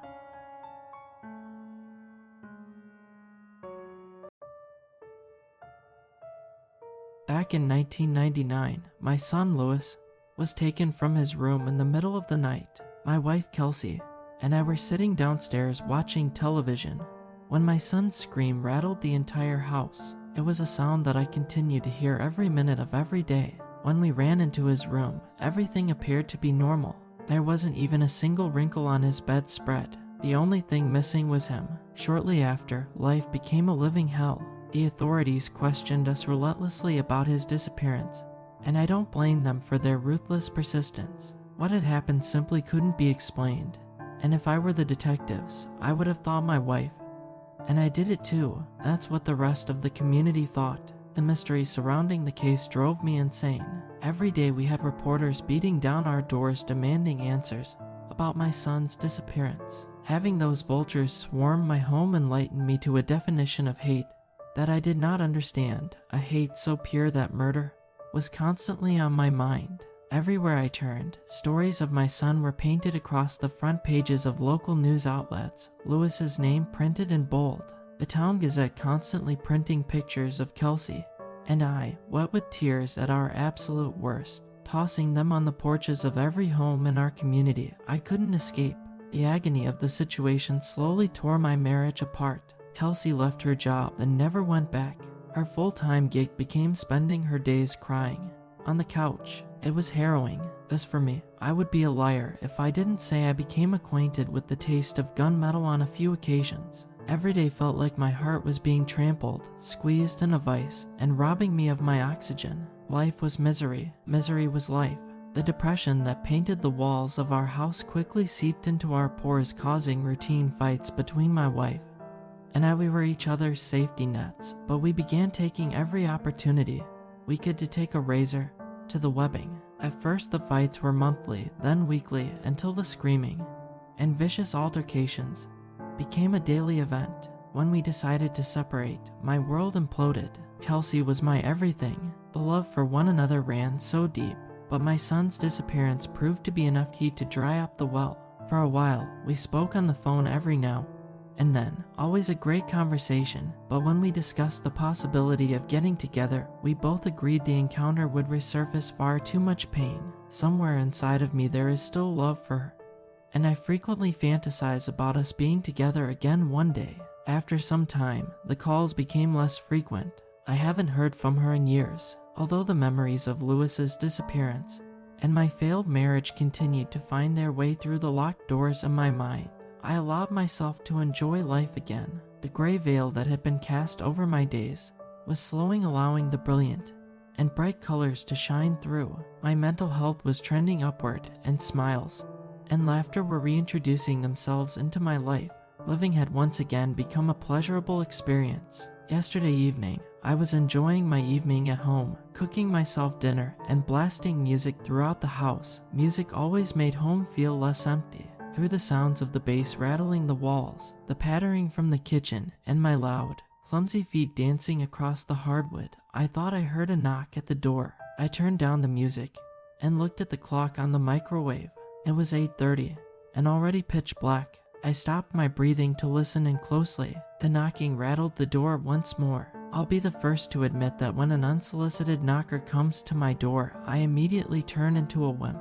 Back in 1999, my son Louis was taken from his room in the middle of the night. My wife Kelsey and I were sitting downstairs watching television when my son's scream rattled the entire house. It was a sound that I continued to hear every minute of every day. When we ran into his room, everything appeared to be normal. There wasn't even a single wrinkle on his bedspread. The only thing missing was him. Shortly after, life became a living hell. The authorities questioned us relentlessly about his disappearance, and I don't blame them for their ruthless persistence. What had happened simply couldn't be explained, and if I were the detectives, I would have thought my wife. And I did it too. That's what the rest of the community thought. The mystery surrounding the case drove me insane. Every day we had reporters beating down our doors demanding answers about my son's disappearance. Having those vultures swarm my home enlightened me to a definition of hate that I did not understand, a hate so pure that murder was constantly on my mind. Everywhere I turned, stories of my son were painted across the front pages of local news outlets, Louis's name printed in bold, the Town Gazette constantly printing pictures of Kelsey, and I, wet with tears at our absolute worst, tossing them on the porches of every home in our community. I couldn't escape. The agony of the situation slowly tore my marriage apart. Kelsey left her job and never went back. Her full-time gig became spending her days crying on the couch. It was harrowing. As for me, I would be a liar if I didn't say I became acquainted with the taste of gunmetal on a few occasions. Every day felt like my heart was being trampled, squeezed in a vice, and robbing me of my oxygen. Life was misery. Misery was life. The depression that painted the walls of our house quickly seeped into our pores, causing routine fights between my wife and I. We were each other's safety nets, but we began taking every opportunity we could to take a razor to the webbing. At first the fights were monthly, then weekly, until the screaming and vicious altercations became a daily event. When we decided to separate, my world imploded. Kelsey was my everything. The love for one another ran so deep, but my son's disappearance proved to be enough heat to dry up the well. For a while, we spoke on the phone every now and then, always a great conversation, but when we discussed the possibility of getting together, we both agreed the encounter would resurface far too much pain. Somewhere inside of me there is still love for her, and I frequently fantasize about us being together again one day. After some time, the calls became less frequent. I haven't heard from her in years, although the memories of Louis's disappearance and my failed marriage continued to find their way through the locked doors of my mind. I allowed myself to enjoy life again. The gray veil that had been cast over my days was slowing, allowing the brilliant and bright colors to shine through. My mental health was trending upward, and smiles and laughter were reintroducing themselves into my life. Living had once again become a pleasurable experience. Yesterday evening, I was enjoying my evening at home, cooking myself dinner and blasting music throughout the house. Music always made home feel less empty. Through the sounds of the bass rattling the walls, the pattering from the kitchen, and my loud, clumsy feet dancing across the hardwood, I thought I heard a knock at the door. I turned down the music and looked at the clock on the microwave. It was 8:30 and already pitch black. I stopped my breathing to listen in closely. The knocking rattled the door once more. I'll be the first to admit that when an unsolicited knocker comes to my door, I immediately turn into a wimp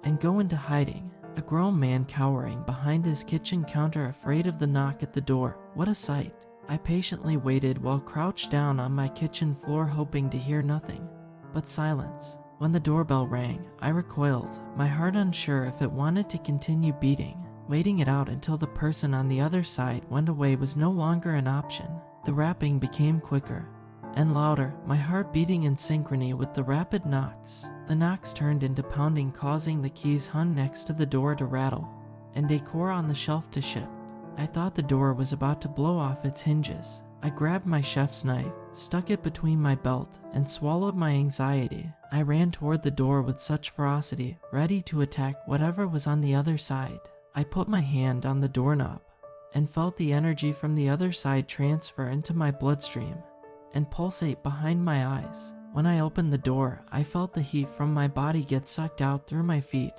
and go into hiding. A grown man cowering behind his kitchen counter, afraid of the knock at the door. What a sight. I patiently waited while crouched down on my kitchen floor, hoping to hear nothing but silence. When the doorbell rang, I recoiled, my heart unsure if it wanted to continue beating. Waiting it out until the person on the other side went away was no longer an option. The rapping became quicker and louder, my heart beating in synchrony with the rapid knocks. The knocks turned into pounding, causing the keys hung next to the door to rattle and decor on the shelf to shift. I thought the door was about to blow off its hinges. I grabbed my chef's knife, stuck it between my belt, and swallowed my anxiety. I ran toward the door with such ferocity, ready to attack whatever was on the other side. I put my hand on the doorknob and felt the energy from the other side transfer into my bloodstream and pulsate behind my eyes. When I opened the door, I felt the heat from my body get sucked out through my feet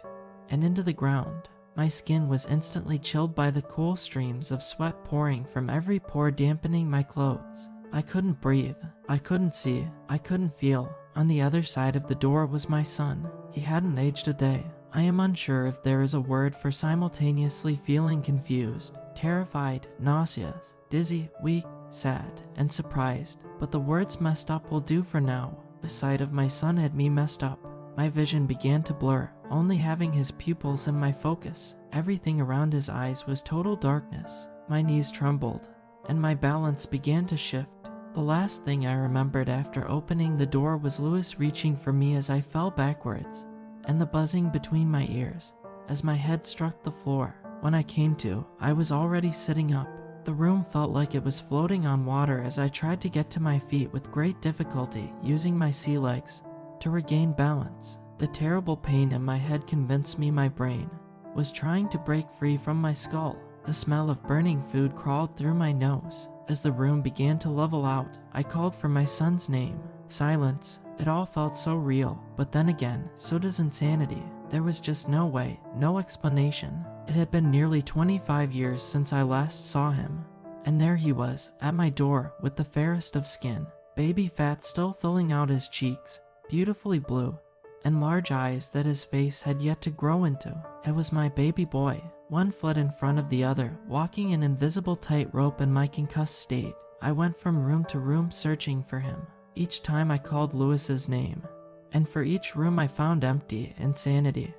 and into the ground. My skin was instantly chilled by the cool streams of sweat pouring from every pore, dampening my clothes. I couldn't breathe, I couldn't see, I couldn't feel. On the other side of the door was my son. He hadn't aged a day. I am unsure if there is a word for simultaneously feeling confused, terrified, nauseous, dizzy, weak, sad, and surprised, but the words messed up will do for now. The sight of my son had me messed up. My vision began to blur, only having his pupils in my focus. Everything around his eyes was total darkness. My knees trembled, and my balance began to shift. The last thing I remembered after opening the door was Louis reaching for me as I fell backwards, and the buzzing between my ears as my head struck the floor. When I came to, I was already sitting up. The room felt like it was floating on water as I tried to get to my feet with great difficulty, using my sea legs to regain balance. The terrible pain in my head convinced me my brain was trying to break free from my skull. The smell of burning food crawled through my nose. As the room began to level out, I called for my son's name. Silence. It all felt so real, but then again, so does insanity. There was just no way, no explanation. It had been nearly 25 years since I last saw him, and there he was, at my door, with the fairest of skin, baby fat still filling out his cheeks, beautifully blue, and large eyes that his face had yet to grow into. It was my baby boy, one foot in front of the other, walking an invisible tightrope in my concussed state. I went from room to room searching for him. Each time I called Louis's name, and for each room I found empty, insanity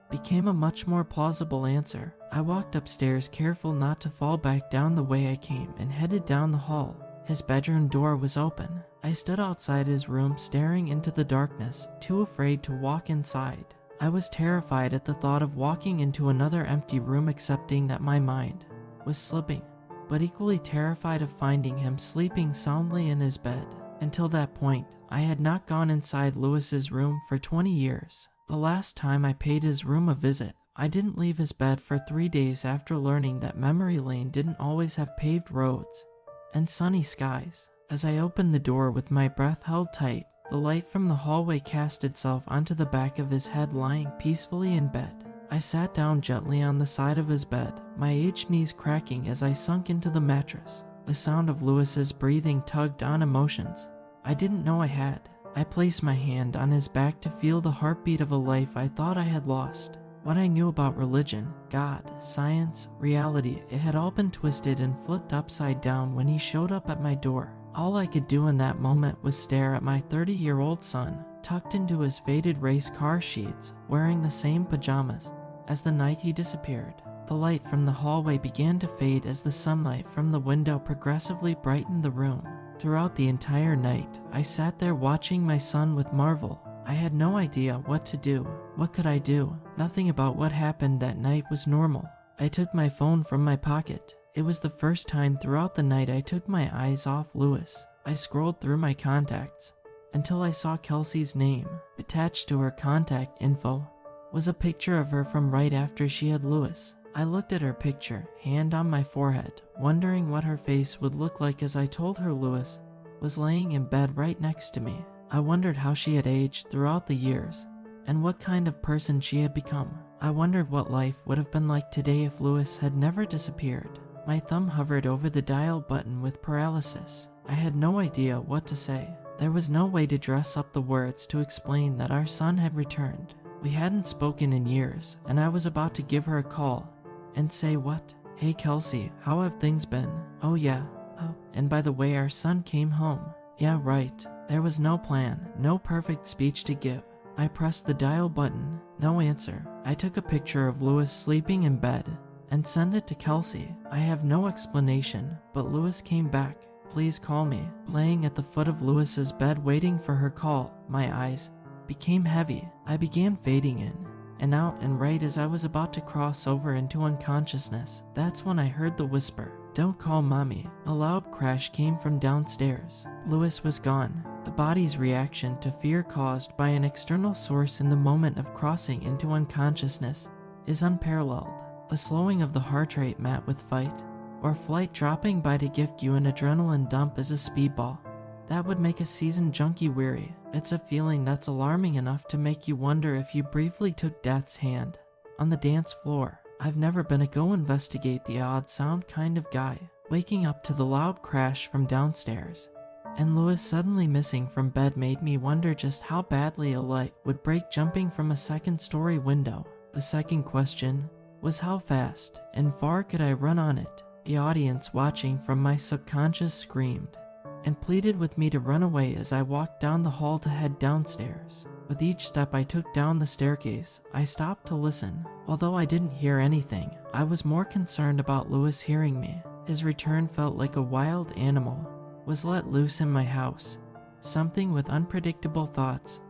became a much more plausible answer. I walked upstairs, careful not to fall back down the way I came, and headed down the hall. His bedroom door was open. I stood outside his room, staring into the darkness, too afraid to walk inside. I was terrified at the thought of walking into another empty room, accepting that my mind was slipping, but equally terrified of finding him sleeping soundly in his bed. Until that point, I had not gone inside Louis's room for 20 years. The last time I paid his room a visit, I didn't leave his bed for 3 days after learning that memory lane didn't always have paved roads and sunny skies. As I opened the door with my breath held tight, the light from the hallway cast itself onto the back of his head lying peacefully in bed. I sat down gently on the side of his bed, my aged knees cracking as I sunk into the mattress. The sound of Louis's breathing tugged on emotions I didn't know I had. I placed my hand on his back to feel the heartbeat of a life I thought I had lost. What I knew about religion, God, science, reality, it had all been twisted and flipped upside down when he showed up at my door. All I could do in that moment was stare at my 30-year-old son, tucked into his faded race car sheets, wearing the same pajamas as the night he disappeared. The light from the hallway began to fade as the sunlight from the window progressively brightened the room. Throughout the entire night, I sat there watching my son with marvel. I had no idea what to do. What could I do? Nothing about what happened that night was normal. I took my phone from my pocket. It was the first time throughout the night I took my eyes off Louis. I scrolled through my contacts until I saw Kelsey's name. Attached to her contact info was a picture of her from right after she had Lewis. I looked at her picture, hand on my forehead, wondering what her face would look like as I told her Lewis was laying in bed right next to me. I wondered how she had aged throughout the years and what kind of person she had become. I wondered what life would have been like today if Lewis had never disappeared. My thumb hovered over the dial button with paralysis. I had no idea what to say. There was no way to dress up the words to explain that our son had returned. We hadn't spoken in years, and I was about to give her a call and say what? Hey Kelsey, how have things been? Oh yeah. Oh, and by the way, our son came home. Yeah, right. There was no plan, no perfect speech to give. I pressed the dial button. No answer. I took a picture of Lewis sleeping in bed and sent it to Kelsey. I have no explanation, but Lewis came back. Please call me. Laying at the foot of Lewis's bed waiting for her call, my eyes became heavy. I began fading in and out, and right as I was about to cross over into unconsciousness, that's when I heard the whisper, "Don't call mommy." A loud crash came from downstairs. Lewis was gone. The body's reaction to fear caused by an external source in the moment of crossing into unconsciousness is unparalleled. The slowing of the heart rate met with fight or flight dropping by to give you an adrenaline dump is a speedball that would make a seasoned junkie weary. It's a feeling that's alarming enough to make you wonder if you briefly took death's hand on the dance floor. I've never been a go investigate the odd sound kind of guy. Waking up to the loud crash from downstairs and Lewis suddenly missing from bed made me wonder just how badly a light would break jumping from a second-story window. The second question was how fast and far could I run on it? The audience watching from my subconscious screamed and pleaded with me to run away as I walked down the hall to head downstairs. With each step I took down the staircase, I stopped to listen. Although I didn't hear anything, I was more concerned about Lewis hearing me. His return felt like a wild animal was let loose in my house, something with unpredictable thoughts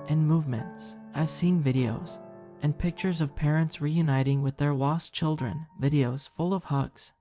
and movements. I've seen videos and pictures of parents reuniting with their lost children, videos full of hugs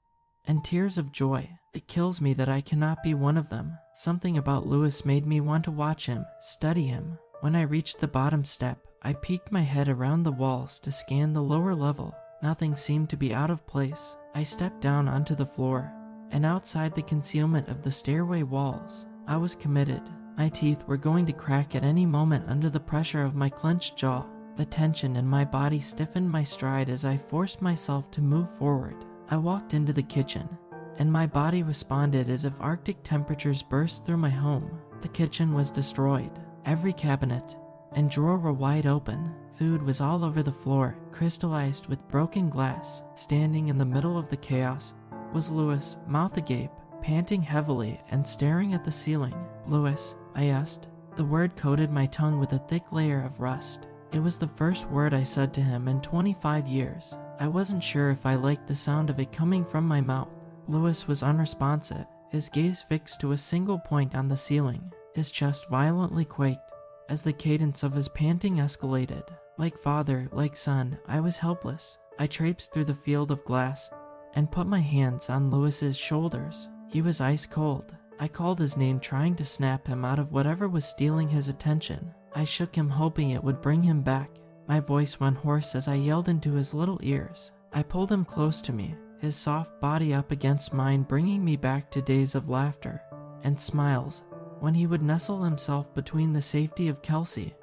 and tears of joy. It kills me that I cannot be one of them. Something about Lewis made me want to watch him, study him. When I reached the bottom step, I peeked my head around the walls to scan the lower level. Nothing seemed to be out of place. I stepped down onto the floor and outside the concealment of the stairway walls. I was committed. My teeth were going to crack at any moment under the pressure of my clenched jaw. The tension in my body stiffened my stride as I forced myself to move forward. I walked into the kitchen, and my body responded as if Arctic temperatures burst through my home. The kitchen was destroyed. Every cabinet and drawer were wide open. Food was all over the floor, crystallized with broken glass. Standing in the middle of the chaos was Lewis, mouth agape, panting heavily and staring at the ceiling. "Lewis," I asked. The word coated my tongue with a thick layer of rust. It was the first word I said to him in 25 years. I wasn't sure if I liked the sound of it coming from my mouth. Lewis was unresponsive, his gaze fixed to a single point on the ceiling. His chest violently quaked as the cadence of his panting escalated. Like father, like son, I was helpless. I traipsed through the field of glass and put my hands on Lewis's shoulders. He was ice cold. I called his name, trying to snap him out of whatever was stealing his attention. I shook him, hoping it would bring him back. My voice went hoarse as I yelled into his little ears. I pulled him close to me, his soft body up against mine, bringing me back to days of laughter and smiles when he would nestle himself between the safety of Kelsey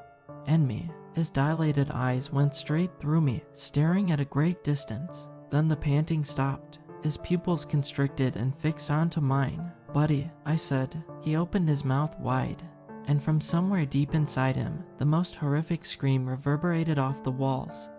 and me. His dilated eyes went straight through me, staring at a great distance. Then the panting stopped. His pupils constricted and fixed onto mine. "Buddy," I said. He opened his mouth wide, and from somewhere deep inside him, the most horrific scream reverberated off the walls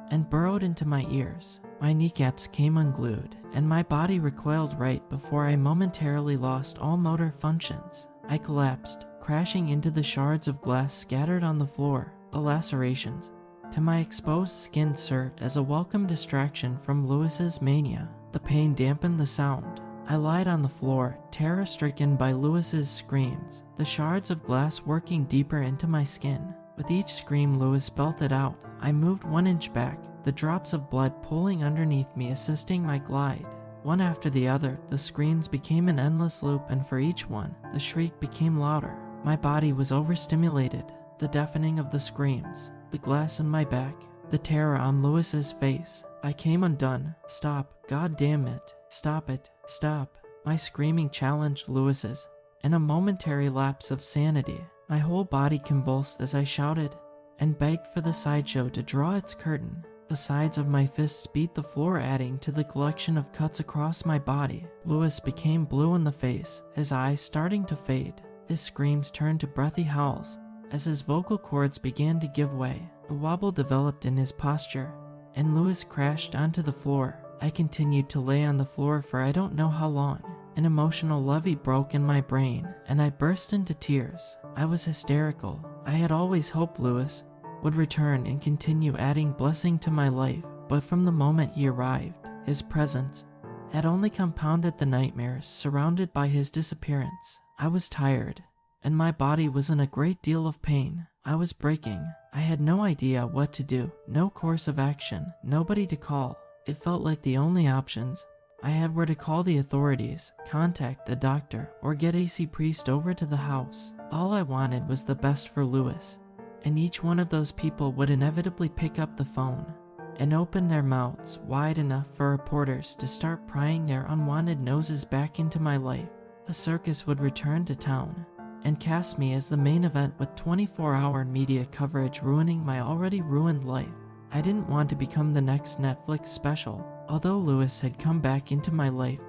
and burrowed into my ears. My kneecaps came unglued, and my body recoiled right before I momentarily lost all motor functions. I collapsed, crashing into the shards of glass scattered on the floor. The lacerations to my exposed skin served as a welcome distraction from Lewis's mania. The pain dampened the sound. I lied on the floor, terror-stricken by Lewis's screams, the shards of glass working deeper into my skin. With each scream Lewis belted out, I moved 1 inch back, the drops of blood pooling underneath me assisting my glide. One after the other, the screams became an endless loop, and for each one, the shriek became louder. My body was overstimulated. The deafening of the screams, the glass in my back, the terror on Lewis's face. I came undone. Stop. God damn it. Stop it. Stop. My screaming challenged Lewis's. In a momentary lapse of sanity, my whole body convulsed as I shouted and begged for the sideshow to draw its curtain. The sides of my fists beat the floor, adding to the collection of cuts across my body. Lewis became blue in the face, his eyes starting to fade. His screams turned to breathy howls as his vocal cords began to give way. A wobble developed in his posture, and Lewis crashed onto the floor. I continued to lay on the floor for I don't know how long. An emotional levee broke in my brain, and I burst into tears. I was hysterical. I had always hoped Lewis would return and continue adding blessing to my life, but from the moment he arrived, his presence had only compounded the nightmares surrounded by his disappearance. I was tired, and my body was in a great deal of pain. I was breaking. I had no idea what to do, no course of action, nobody to call. It felt like the only options I had were to call the authorities, contact a doctor, or get AC Priest over to the house. All I wanted was the best for Lewis, and each one of those people would inevitably pick up the phone and open their mouths wide enough for reporters to start prying their unwanted noses back into my life. The circus would return to town and cast me as the main event with 24-hour media coverage ruining my already ruined life. I didn't want to become the next Netflix special. Although Lewis had come back into my life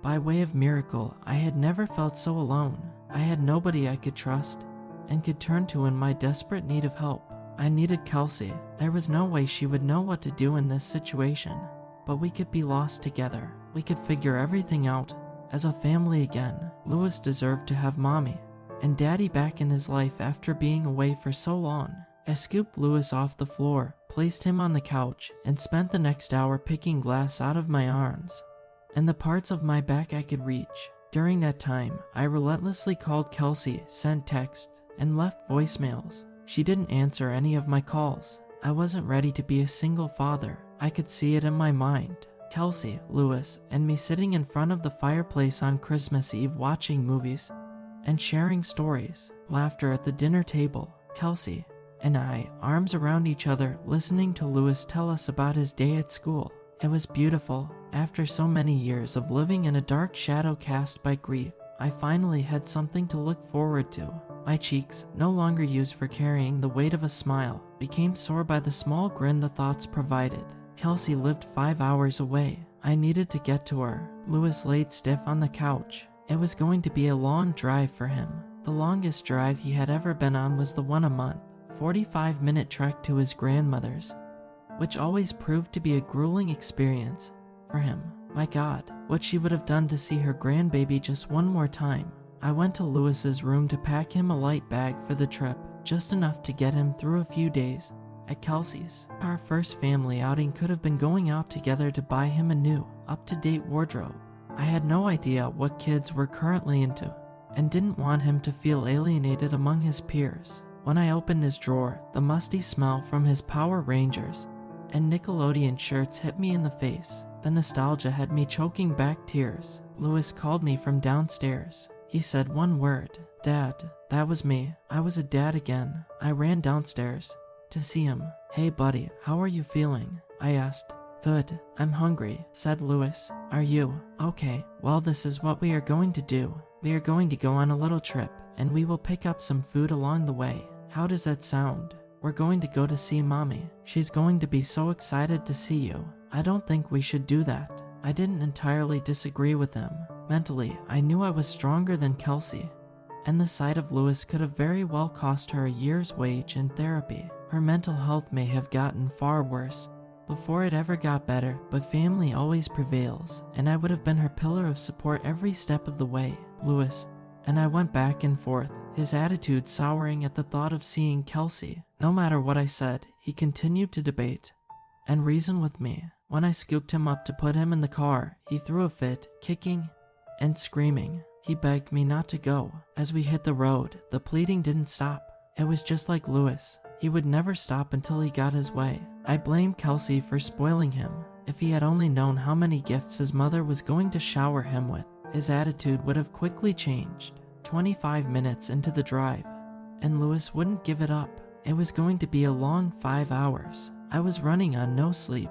by way of miracle, I had never felt so alone. I had nobody I could trust and could turn to in my desperate need of help. I needed Kelsey. There was no way she would know what to do in this situation, but we could be lost together. We could figure everything out as a family again. Lewis deserved to have mommy and daddy back in his life after being away for so long. I scooped Lewis off the floor, placed him on the couch, and spent the next hour picking glass out of my arms and the parts of my back I could reach. During that time, I relentlessly called Kelsey, sent texts, and left voicemails. She didn't answer any of my calls. I wasn't ready to be a single father. I could see it in my mind. Kelsey, Lewis, and me sitting in front of the fireplace on Christmas Eve watching movies and sharing stories. Laughter at the dinner table. Kelsey and I, arms around each other, listening to Lewis tell us about his day at school. It was beautiful. After so many years of living in a dark shadow cast by grief, I finally had something to look forward to. My cheeks, no longer used for carrying the weight of a smile, became sore by the small grin the thoughts provided. Kelsey lived 5 hours away. I needed to get to her. Lewis laid stiff on the couch. It was going to be a long drive for him. The longest drive he had ever been on was the one a month. 45-minute trek to his grandmother's, which always proved to be a grueling experience for him. My God, what she would have done to see her grandbaby just one more time. I went to Lewis's room to pack him a light bag for the trip, just enough to get him through a few days at Kelsey's. Our first family outing could have been going out together to buy him a new, up-to-date wardrobe. I had no idea what kids were currently into, and didn't want him to feel alienated among his peers. When I opened his drawer, the musty smell from his Power Rangers and Nickelodeon shirts hit me in the face. The nostalgia had me choking back tears. Lewis called me from downstairs. He said one word, "Dad." That was me. I was a dad again. I ran downstairs to see him. "Hey buddy, how are you feeling?" I asked. "Good. I'm hungry," said Lewis. "Are you?" "Okay, well this is what we are going to do. We are going to go on a little trip, and we will pick up some food along the way. How does that sound? We're going to go to see mommy. She's going to be so excited to see you. I don't think we should do that." I didn't entirely disagree with him. Mentally, I knew I was stronger than Kelsey, and the sight of Lewis could have very well cost her a year's wage in therapy. Her mental health may have gotten far worse before it ever got better, but family always prevails, and I would have been her pillar of support every step of the way. Lewis and I went back and forth, his attitude souring at the thought of seeing Kelsey. No matter what I said, he continued to debate and reason with me. When I scooped him up to put him in the car, he threw a fit, kicking and screaming. He begged me not to go. As we hit the road, the pleading didn't stop. It was just like Lewis. He would never stop until he got his way. I blamed Kelsey for spoiling him. If he had only known how many gifts his mother was going to shower him with, his attitude would have quickly changed. 25 minutes into the drive, and Louis wouldn't give it up. It was going to be a long 5 hours. I was running on no sleep,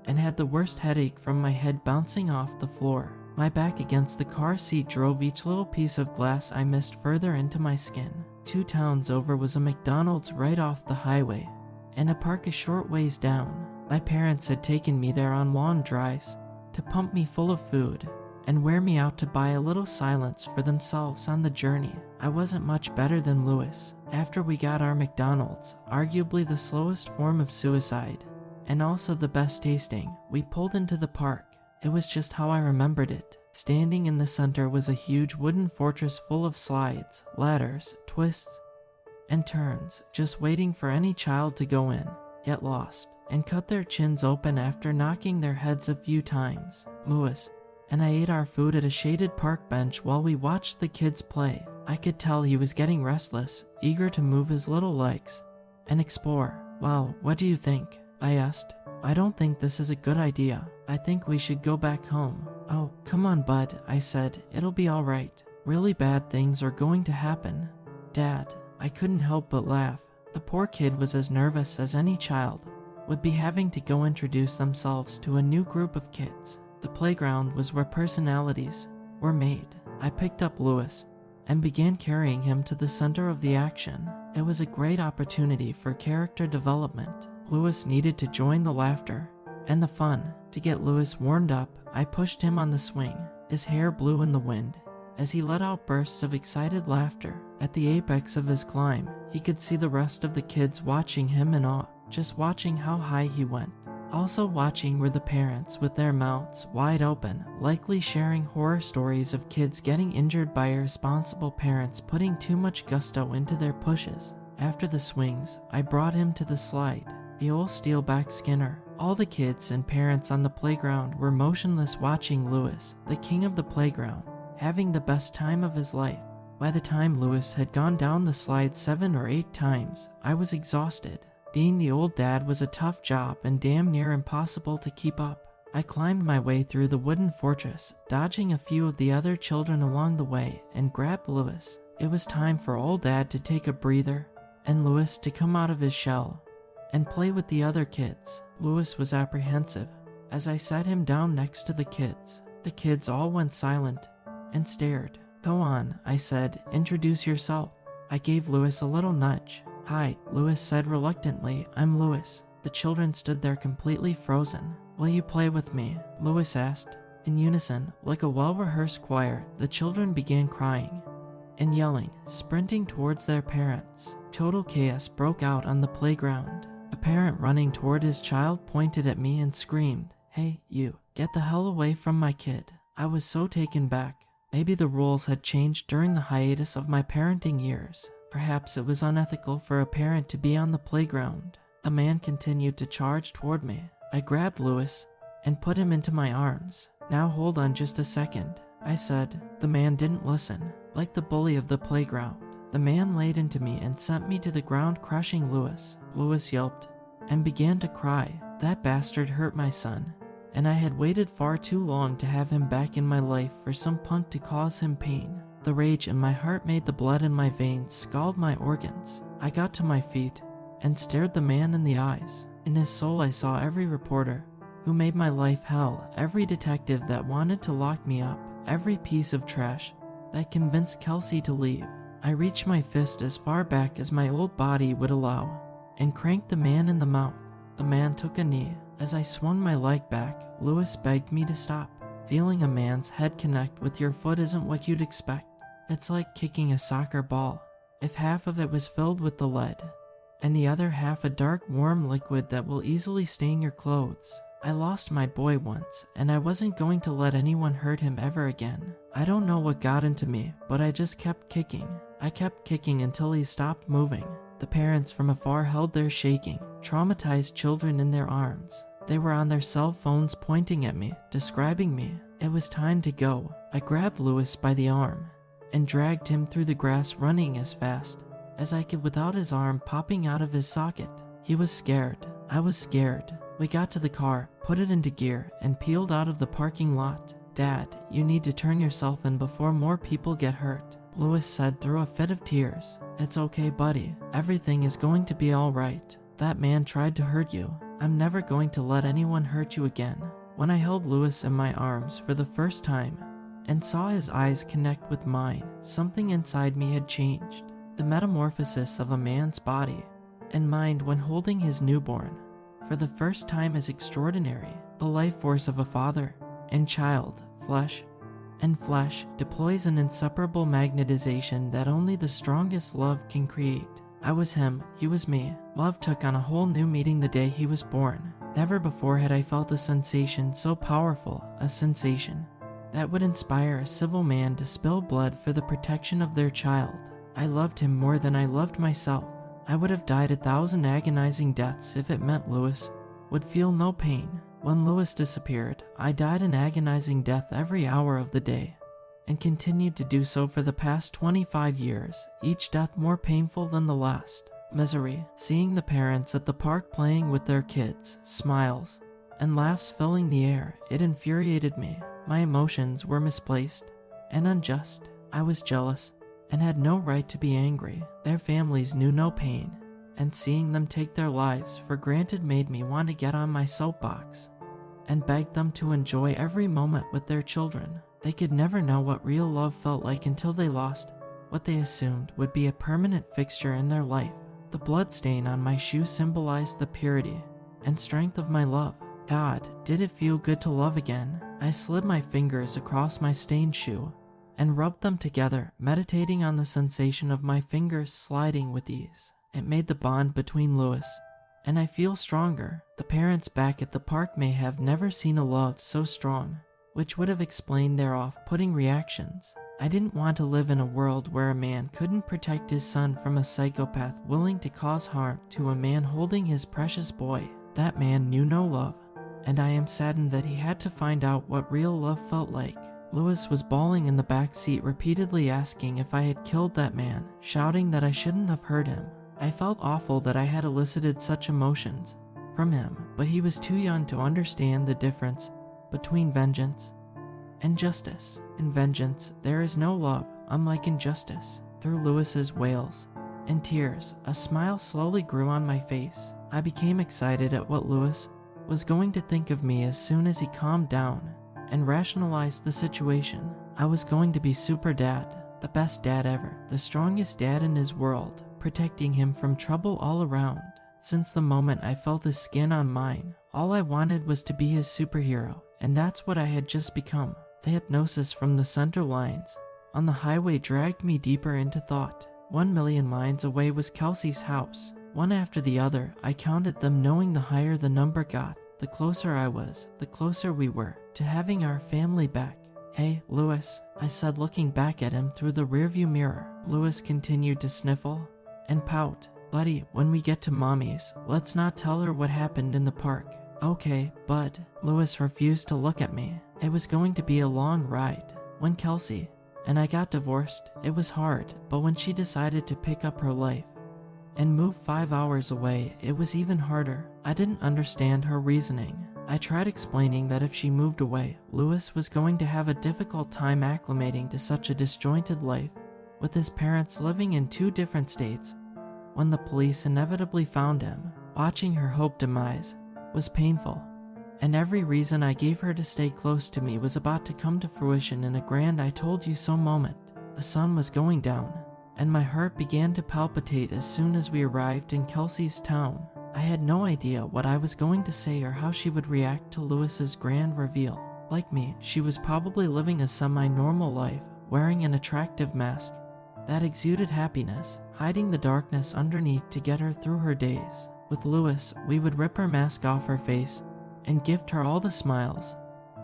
and had the worst headache from my head bouncing off the floor. My back against the car seat drove each little piece of glass I missed further into my skin. 2 towns over was a McDonald's right off the highway, and a park a short ways down. My parents had taken me there on long drives to pump me full of food and wear me out to buy a little silence for themselves on the journey. I wasn't much better than Louis. After we got our McDonald's, arguably the slowest form of suicide, and also the best tasting, we pulled into the park. It was just how I remembered it. Standing in the center was a huge wooden fortress full of slides, ladders, twists, and turns, just waiting for any child to go in, get lost, and cut their chins open after knocking their heads a few times. Louis and I ate our food at a shaded park bench while we watched the kids play. I could tell he was getting restless, eager to move his little legs and explore. "Well, what do you think?" I asked. "I don't think this is a good idea. I think we should go back home." "Oh, come on, bud," I said. "It'll be all right. Really bad things are going to happen." "Dad," I couldn't help but laugh. The poor kid was as nervous as any child would be having to go introduce themselves to a new group of kids. The playground was where personalities were made. I picked up Louis and began carrying him to the center of the action. It was a great opportunity for character development. Louis needed to join the laughter and the fun. To get Louis warmed up, I pushed him on the swing. His hair blew in the wind as he let out bursts of excited laughter. At the apex of his climb, he could see the rest of the kids watching him in awe, just watching how high he went. Also watching were the parents with their mouths wide open, likely sharing horror stories of kids getting injured by irresponsible parents putting too much gusto into their pushes. After the swings, I brought him to the slide, the old steelback Skinner. All the kids and parents on the playground were motionless watching Louis, the king of the playground, having the best time of his life. By the time Louis had gone down the slide 7 or 8 times, I was exhausted. Being the old dad was a tough job and damn near impossible to keep up. I climbed my way through the wooden fortress, dodging a few of the other children along the way, and grabbed Louis. It was time for old dad to take a breather, and Louis to come out of his shell and play with the other kids. Louis was apprehensive as I sat him down next to the kids. The kids all went silent and stared. "Go on," I said, "introduce yourself." I gave Louis a little nudge. "Hi," Louis said reluctantly, "I'm Louis." The children stood there completely frozen. "Will you play with me?" Louis asked. In unison, like a well-rehearsed choir, the children began crying and yelling, sprinting towards their parents. Total chaos broke out on the playground. A parent running toward his child pointed at me and screamed, "Hey, you, get the hell away from my kid." I was so taken back. Maybe the rules had changed during the hiatus of my parenting years. Perhaps it was unethical for a parent to be on the playground. The man continued to charge toward me. I grabbed Louis and put him into my arms. "Now hold on just a second," I said. The man didn't listen. Like the bully of the playground, the man laid into me and sent me to the ground, crushing Louis. Louis yelped and began to cry. That bastard hurt my son, and I had waited far too long to have him back in my life for some punk to cause him pain. The rage in my heart made the blood in my veins scald my organs. I got to my feet and stared the man in the eyes. In his soul I saw every reporter who made my life hell, every detective that wanted to lock me up, every piece of trash that convinced Kelsey to leave. I reached my fist as far back as my old body would allow and cranked the man in the mouth. The man took a knee. As I swung my leg back, Louis begged me to stop. Feeling a man's head connect with your foot isn't what you'd expect. It's like kicking a soccer ball. If half of it was filled with the lead, and the other half a dark warm liquid that will easily stain your clothes. I lost my boy once, and I wasn't going to let anyone hurt him ever again. I don't know what got into me, but I just kept kicking. I kept kicking until he stopped moving. The parents from afar held their shaking, traumatized children in their arms. They were on their cell phones pointing at me, describing me. It was time to go. I grabbed Louis by the arm and dragged him through the grass, running as fast as I could without his arm popping out of his socket. He was scared. I was scared. We got to the car, put it into gear, and peeled out of the parking lot. "Dad, you need to turn yourself in before more people get hurt," Louis said through a fit of tears. "It's okay, buddy. Everything is going to be all right. That man tried to hurt you. I'm never going to let anyone hurt you again." When I held Louis in my arms for the first time and saw his eyes connect with mine, something inside me had changed. The metamorphosis of a man's body and mind when holding his newborn for the first time is extraordinary. The life force of a father and child, flesh and flesh, deploys an inseparable magnetization that only the strongest love can create. I was him, he was me. Love took on a whole new meaning the day he was born. Never before had I felt a sensation so powerful, a sensation that would inspire a civil man to spill blood for the protection of their child. I loved him more than I loved myself. I would have died 1,000 agonizing deaths if it meant Louis would feel no pain. When Louis disappeared, I died an agonizing death every hour of the day, and continued to do so for the past 25 years, each death more painful than the last. Misery, seeing the parents at the park playing with their kids, smiles and laughs filling the air, it infuriated me. My emotions were misplaced and unjust. I was jealous and had no right to be angry. Their families knew no pain, and seeing them take their lives for granted made me want to get on my soapbox and beg them to enjoy every moment with their children. They could never know what real love felt like until they lost what they assumed would be a permanent fixture in their life. The blood stain on my shoe symbolized the purity and strength of my love. God, did it feel good to love again? I slid my fingers across my stained shoe and rubbed them together, meditating on the sensation of my fingers sliding with ease. It made the bond between Louis and I feel stronger. The parents back at the park may have never seen a love so strong, which would have explained their off-putting reactions. I didn't want to live in a world where a man couldn't protect his son from a psychopath willing to cause harm to a man holding his precious boy. That man knew no love, and I am saddened that he had to find out what real love felt like. Louis was bawling in the back seat, repeatedly asking if I had killed that man, shouting that I shouldn't have hurt him. I felt awful that I had elicited such emotions from him, but he was too young to understand the difference between vengeance and justice. In vengeance, there is no love, unlike injustice. Through Louis's wails and tears, a smile slowly grew on my face. I became excited at what Louis was going to think of me as soon as he calmed down and rationalized the situation. I was going to be super dad, the best dad ever, the strongest dad in his world, protecting him from trouble all around. Since the moment I felt his skin on mine, all I wanted was to be his superhero, and that's what I had just become. The hypnosis from the center lines on the highway dragged me deeper into thought. 1,000,000 miles away was Kelsey's house. One after the other, I counted them, knowing the higher the number got, the closer I was, the closer we were to having our family back. "Hey, Louis," I said, looking back at him through the rearview mirror. Louis continued to sniffle and pout. "Buddy, when we get to Mommy's, let's not tell her what happened in the park." "Okay, but..." Louis refused to look at me. It was going to be a long ride. When Kelsey and I got divorced, it was hard, but when she decided to pick up her life and move 5 hours away, it was even harder. I didn't understand her reasoning. I tried explaining that if she moved away, Louis was going to have a difficult time acclimating to such a disjointed life, with his parents living in 2 different states. When the police inevitably found him, watching her hope demise was painful, and every reason I gave her to stay close to me was about to come to fruition in a grand "I told you so" moment. The sun was going down, and my heart began to palpitate as soon as we arrived in Kelsey's town. I had no idea what I was going to say or how she would react to Louis's grand reveal. Like me, she was probably living a semi-normal life, wearing an attractive mask that exuded happiness, hiding the darkness underneath to get her through her days. With Louis, we would rip her mask off her face and gift her all the smiles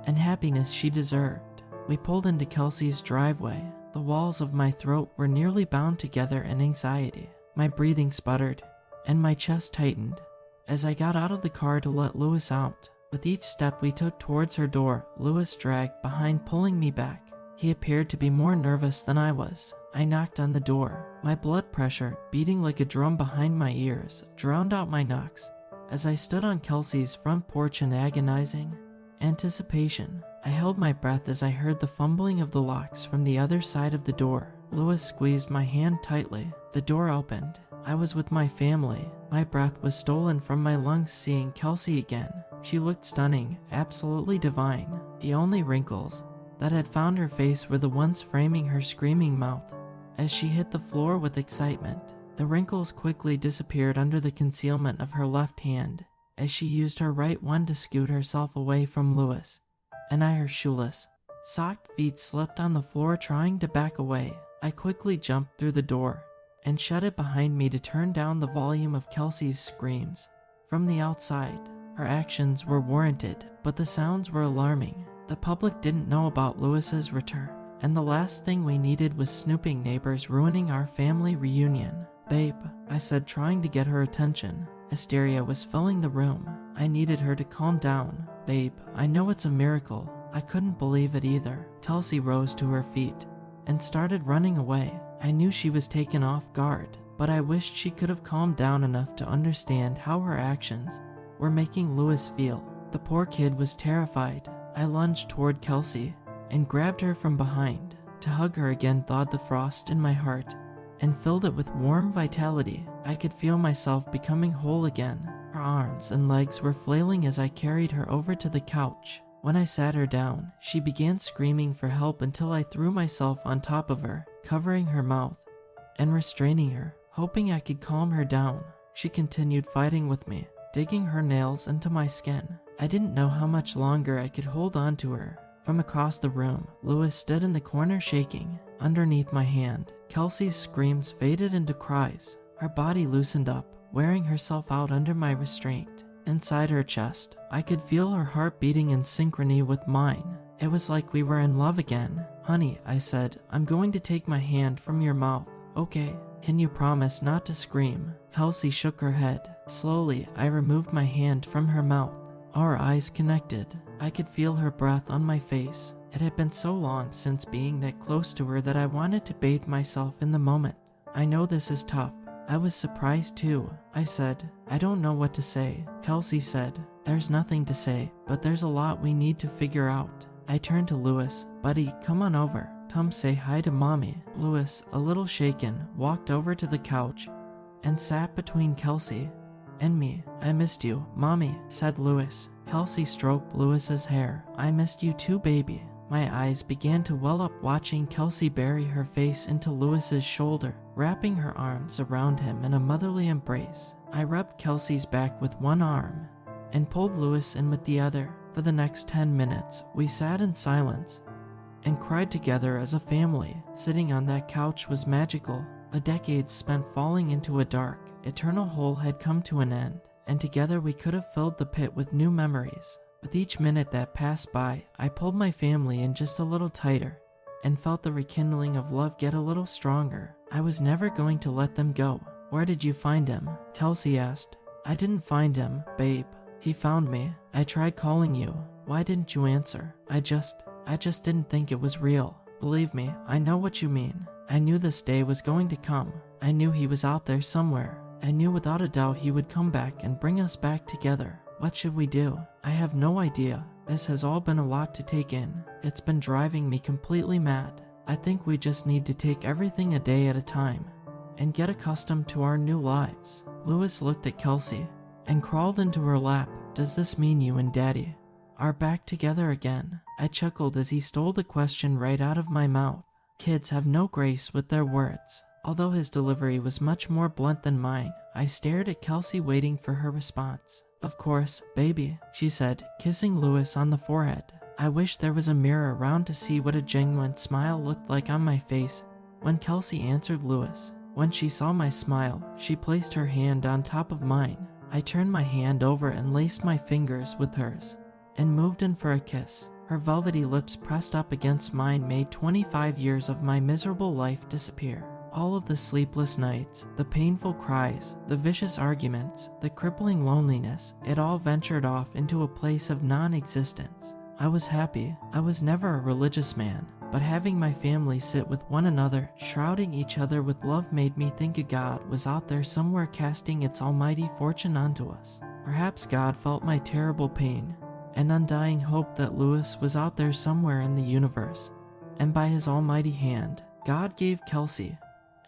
and happiness she deserved. We pulled into Kelsey's driveway. The walls of my throat were nearly bound together in anxiety. My breathing sputtered, and my chest tightened as I got out of the car to let Louis out. With each step we took towards her door, Louis dragged behind, pulling me back. He appeared to be more nervous than I was. I knocked on the door. My blood pressure, beating like a drum behind my ears, drowned out my knocks As I stood on Kelsey's front porch in agonizing anticipation, I held my breath as I heard the fumbling of the locks from the other side of the door. Lewis squeezed my hand tightly. The door opened. I was with my family. My breath was stolen from my lungs seeing Kelsey again. She looked stunning, absolutely divine. The only wrinkles that had found her face were the ones framing her screaming mouth as she hit the floor with excitement. The wrinkles quickly disappeared under the concealment of her left hand as she used her right one to scoot herself away from Lewis and I. Her shoeless, socked feet slipped on the floor trying to back away. I quickly jumped through the door and shut it behind me to turn down the volume of Kelsey's screams. From the outside, her actions were warranted, but the sounds were alarming. The public didn't know about Lewis's return, and the last thing we needed was snooping neighbors ruining our family reunion. "Babe," I said, trying to get her attention. Hysteria was filling the room. I needed her to calm down. "Babe, I know it's a miracle." I couldn't believe it either. Kelsey rose to her feet and started running away. I knew she was taken off guard, but I wished she could have calmed down enough to understand how her actions were making Lewis feel. The poor kid was terrified. I lunged toward Kelsey and grabbed her from behind. To hug her again thawed the frost in my heart and filled it with warm vitality. I could feel myself becoming whole again. Her arms and legs were flailing as I carried her over to the couch. When I sat her down, she began screaming for help until I threw myself on top of her, covering her mouth and restraining her, hoping I could calm her down. She continued fighting with me, digging her nails into my skin. I didn't know how much longer I could hold on to her. From across the room, Lewis stood in the corner shaking. Underneath my hand, Kelsey's screams faded into cries. Her body loosened up, wearing herself out under my restraint. Inside her chest, I could feel her heart beating in synchrony with mine. It was like we were in love again. "Honey," I said, "I'm going to take my hand from your mouth." "Okay. Can you promise not to scream?" Kelsey shook her head. Slowly, I removed my hand from her mouth. Our eyes connected. I could feel her breath on my face. It had been so long since being that close to her that I wanted to bathe myself in the moment. "I know this is tough." I was surprised too. I said, "I don't know what to say." Kelsey said, "There's nothing to say, but there's a lot we need to figure out." I turned to Lewis. "Buddy, come on over. Come say hi to Mommy." Lewis, a little shaken, walked over to the couch and sat between Kelsey and me. "I missed you, Mommy," said Lewis. Kelsey stroked Lewis's hair. "I missed you too, baby." My eyes began to well up watching Kelsey bury her face into Lewis's shoulder, wrapping her arms around him in a motherly embrace. I rubbed Kelsey's back with one arm and pulled Lewis in with the other. For the next 10 minutes, we sat in silence and cried together as a family. Sitting on that couch was magical. The decades spent falling into a dark, eternal hole had come to an end, and together we could have filled the pit with new memories. With each minute that passed by, I pulled my family in just a little tighter and felt the rekindling of love get a little stronger. I was never going to let them go. "Where did you find him?" Kelsey asked. "I didn't find him, babe. He found me. I tried calling you. Why didn't you answer?" I just didn't think it was real. Believe me, I know what you mean. I knew this day was going to come. I knew he was out there somewhere. I knew without a doubt he would come back and bring us back together. What should we do? I have no idea. This has all been a lot to take in. It's been driving me completely mad. I think we just need to take everything a day at a time and get accustomed to our new lives. Lewis looked at Kelsey and crawled into her lap. "Does this mean you and Daddy are back together again?" I chuckled as he stole the question right out of my mouth. Kids have no grace with their words. Although his delivery was much more blunt than mine, I stared at Kelsey waiting for her response. "Of course, baby," she said, kissing Lewis on the forehead. I wish there was a mirror around to see what a genuine smile looked like on my face when Kelsey answered Lewis. When she saw my smile, she placed her hand on top of mine. I turned my hand over and laced my fingers with hers and moved in for a kiss. Her velvety lips pressed up against mine made 25 years of my miserable life disappear. All of the sleepless nights, the painful cries, the vicious arguments, the crippling loneliness, it all ventured off into a place of non-existence. I was happy. I was never a religious man, but having my family sit with one another, shrouding each other with love made me think a God was out there somewhere casting its almighty fortune onto us. Perhaps God felt my terrible pain and undying hope that Lewis was out there somewhere in the universe, and by his almighty hand, God gave Kelsey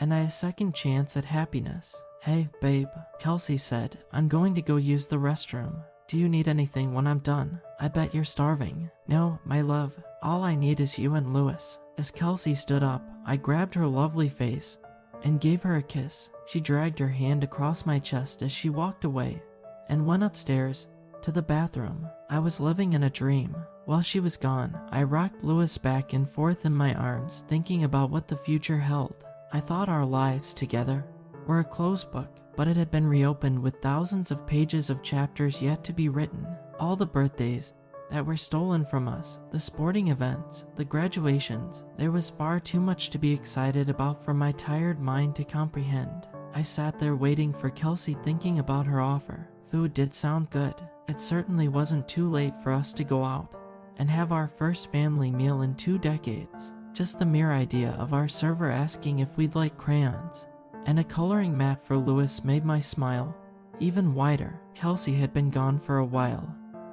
and I a second chance at happiness. "Hey, babe," Kelsey said, "I'm going to go use the restroom. Do you need anything when I'm done? I bet you're starving." "No, my love, all I need is you and Lewis." As Kelsey stood up, I grabbed her lovely face and gave her a kiss. She dragged her hand across my chest as she walked away and went upstairs to the bathroom. I was living in a dream. While she was gone, I rocked Lewis back and forth in my arms, thinking about what the future held. I thought our lives together were a closed book, but it had been reopened with thousands of pages of chapters yet to be written. All the birthdays that were stolen from us, the sporting events, the graduations, there was far too much to be excited about for my tired mind to comprehend. I sat there waiting for Kelsey, thinking about her offer. Food did sound good. It certainly wasn't too late for us to go out and have our first family meal in 2 decades. Just the mere idea of our server asking if we'd like crayons and a coloring mat for Lewis made my smile even wider. Kelsey had been gone for a while,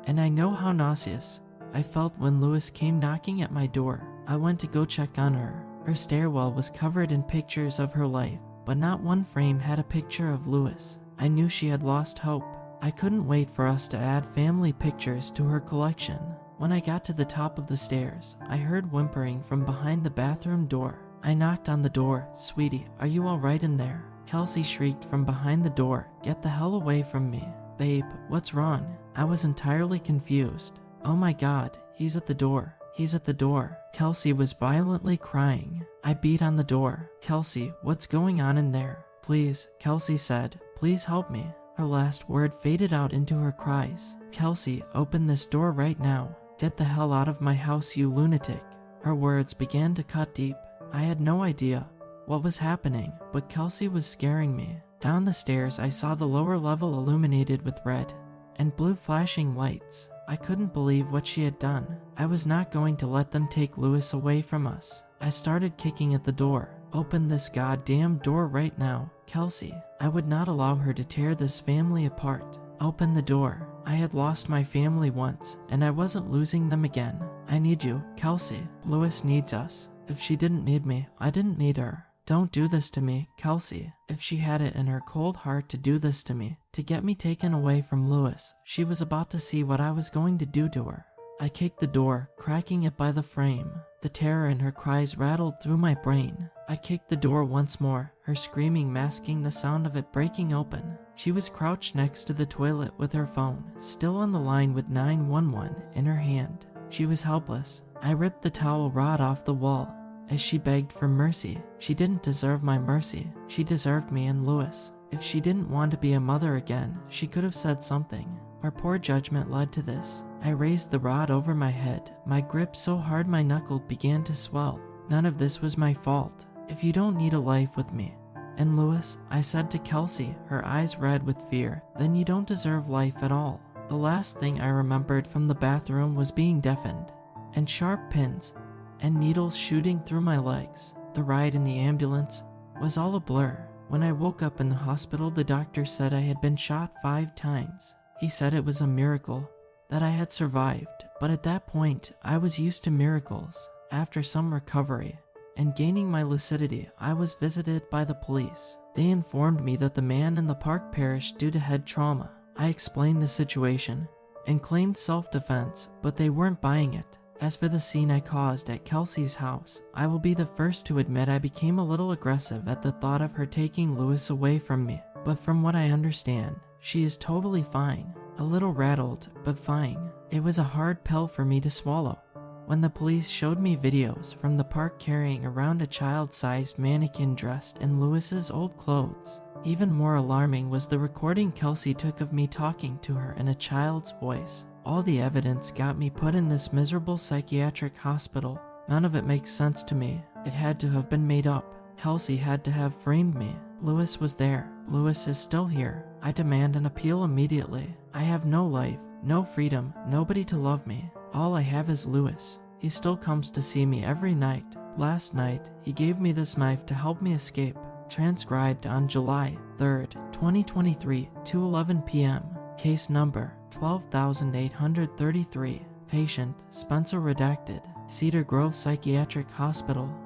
and I know how nauseous I felt when Lewis came knocking at my door. I went to go check on her. Her stairwell was covered in pictures of her life, but not one frame had a picture of Lewis. I knew she had lost hope. I couldn't wait for us to add family pictures to her collection. When I got to the top of the stairs, I heard whimpering from behind the bathroom door. I knocked on the door. "Sweetie, are you all right in there?" Kelsey shrieked from behind the door. "Get the hell away from me." "Babe, what's wrong?" I was entirely confused. "Oh my God, he's at the door. He's at the door." Kelsey was violently crying. I beat on the door. "Kelsey, what's going on in there?" "Please," Kelsey said, "please help me." Her last word faded out into her cries. "Kelsey, open this door right now. Get the hell out of my house, you lunatic." Her words began to cut deep. I had no idea what was happening, but Kelsey was scaring me. Down the stairs, I saw the lower level illuminated with red and blue flashing lights. I couldn't believe what she had done. I was not going to let them take Lewis away from us. I started kicking at the door. "Open this goddamn door right now, Kelsey. I would not allow her to tear this family apart. Open the door." I had lost my family once, and I wasn't losing them again. "I need you, Kelsey. Lewis needs us. If she didn't need me, I didn't need her. Don't do this to me, Kelsey." If she had it in her cold heart to do this to me, to get me taken away from Lewis, she was about to see what I was going to do to her. I kicked the door, cracking it by the frame. The terror in her cries rattled through my brain. I kicked the door once more, her screaming masking the sound of it breaking open. She was crouched next to the toilet with her phone, still on the line with 911 in her hand. She was helpless. I ripped the towel rod off the wall as she begged for mercy. She didn't deserve my mercy. She deserved me and Lewis. If she didn't want to be a mother again, she could have said something. Our poor judgment led to this. I raised the rod over my head, my grip so hard my knuckle began to swell. None of this was my fault. "If you don't need a life with me and Lewis," I said to Kelsey, her eyes red with fear, "then you don't deserve life at all." The last thing I remembered from the bathroom was being deafened, and sharp pins and needles shooting through my legs. The ride in the ambulance was all a blur. When I woke up in the hospital, the doctor said I had been shot 5 times. He said it was a miracle that I had survived, but at that point, I was used to miracles. After some recovery and gaining my lucidity, I was visited by the police. They informed me that the man in the park perished due to head trauma. I explained the situation and claimed self-defense, but they weren't buying it. As for the scene I caused at Kelsey's house, I will be the first to admit I became a little aggressive at the thought of her taking Lewis away from me. But from what I understand, she is totally fine. A little rattled, but fine. It was a hard pill for me to swallow when the police showed me videos from the park carrying around a child-sized mannequin dressed in Lewis's old clothes. Even more alarming was the recording Kelsey took of me talking to her in a child's voice. All the evidence got me put in this miserable psychiatric hospital. None of it makes sense to me. It had to have been made up. Kelsey had to have framed me. Lewis was there. Lewis is still here. I demand an appeal immediately. I have no life, no freedom, nobody to love me. All I have is Lewis. He still comes to see me every night. Last night, he gave me this knife to help me escape. Transcribed on July 3rd, 2023, 2:11 p.m. Case number 12,833. Patient Spencer Redacted, Cedar Grove Psychiatric Hospital.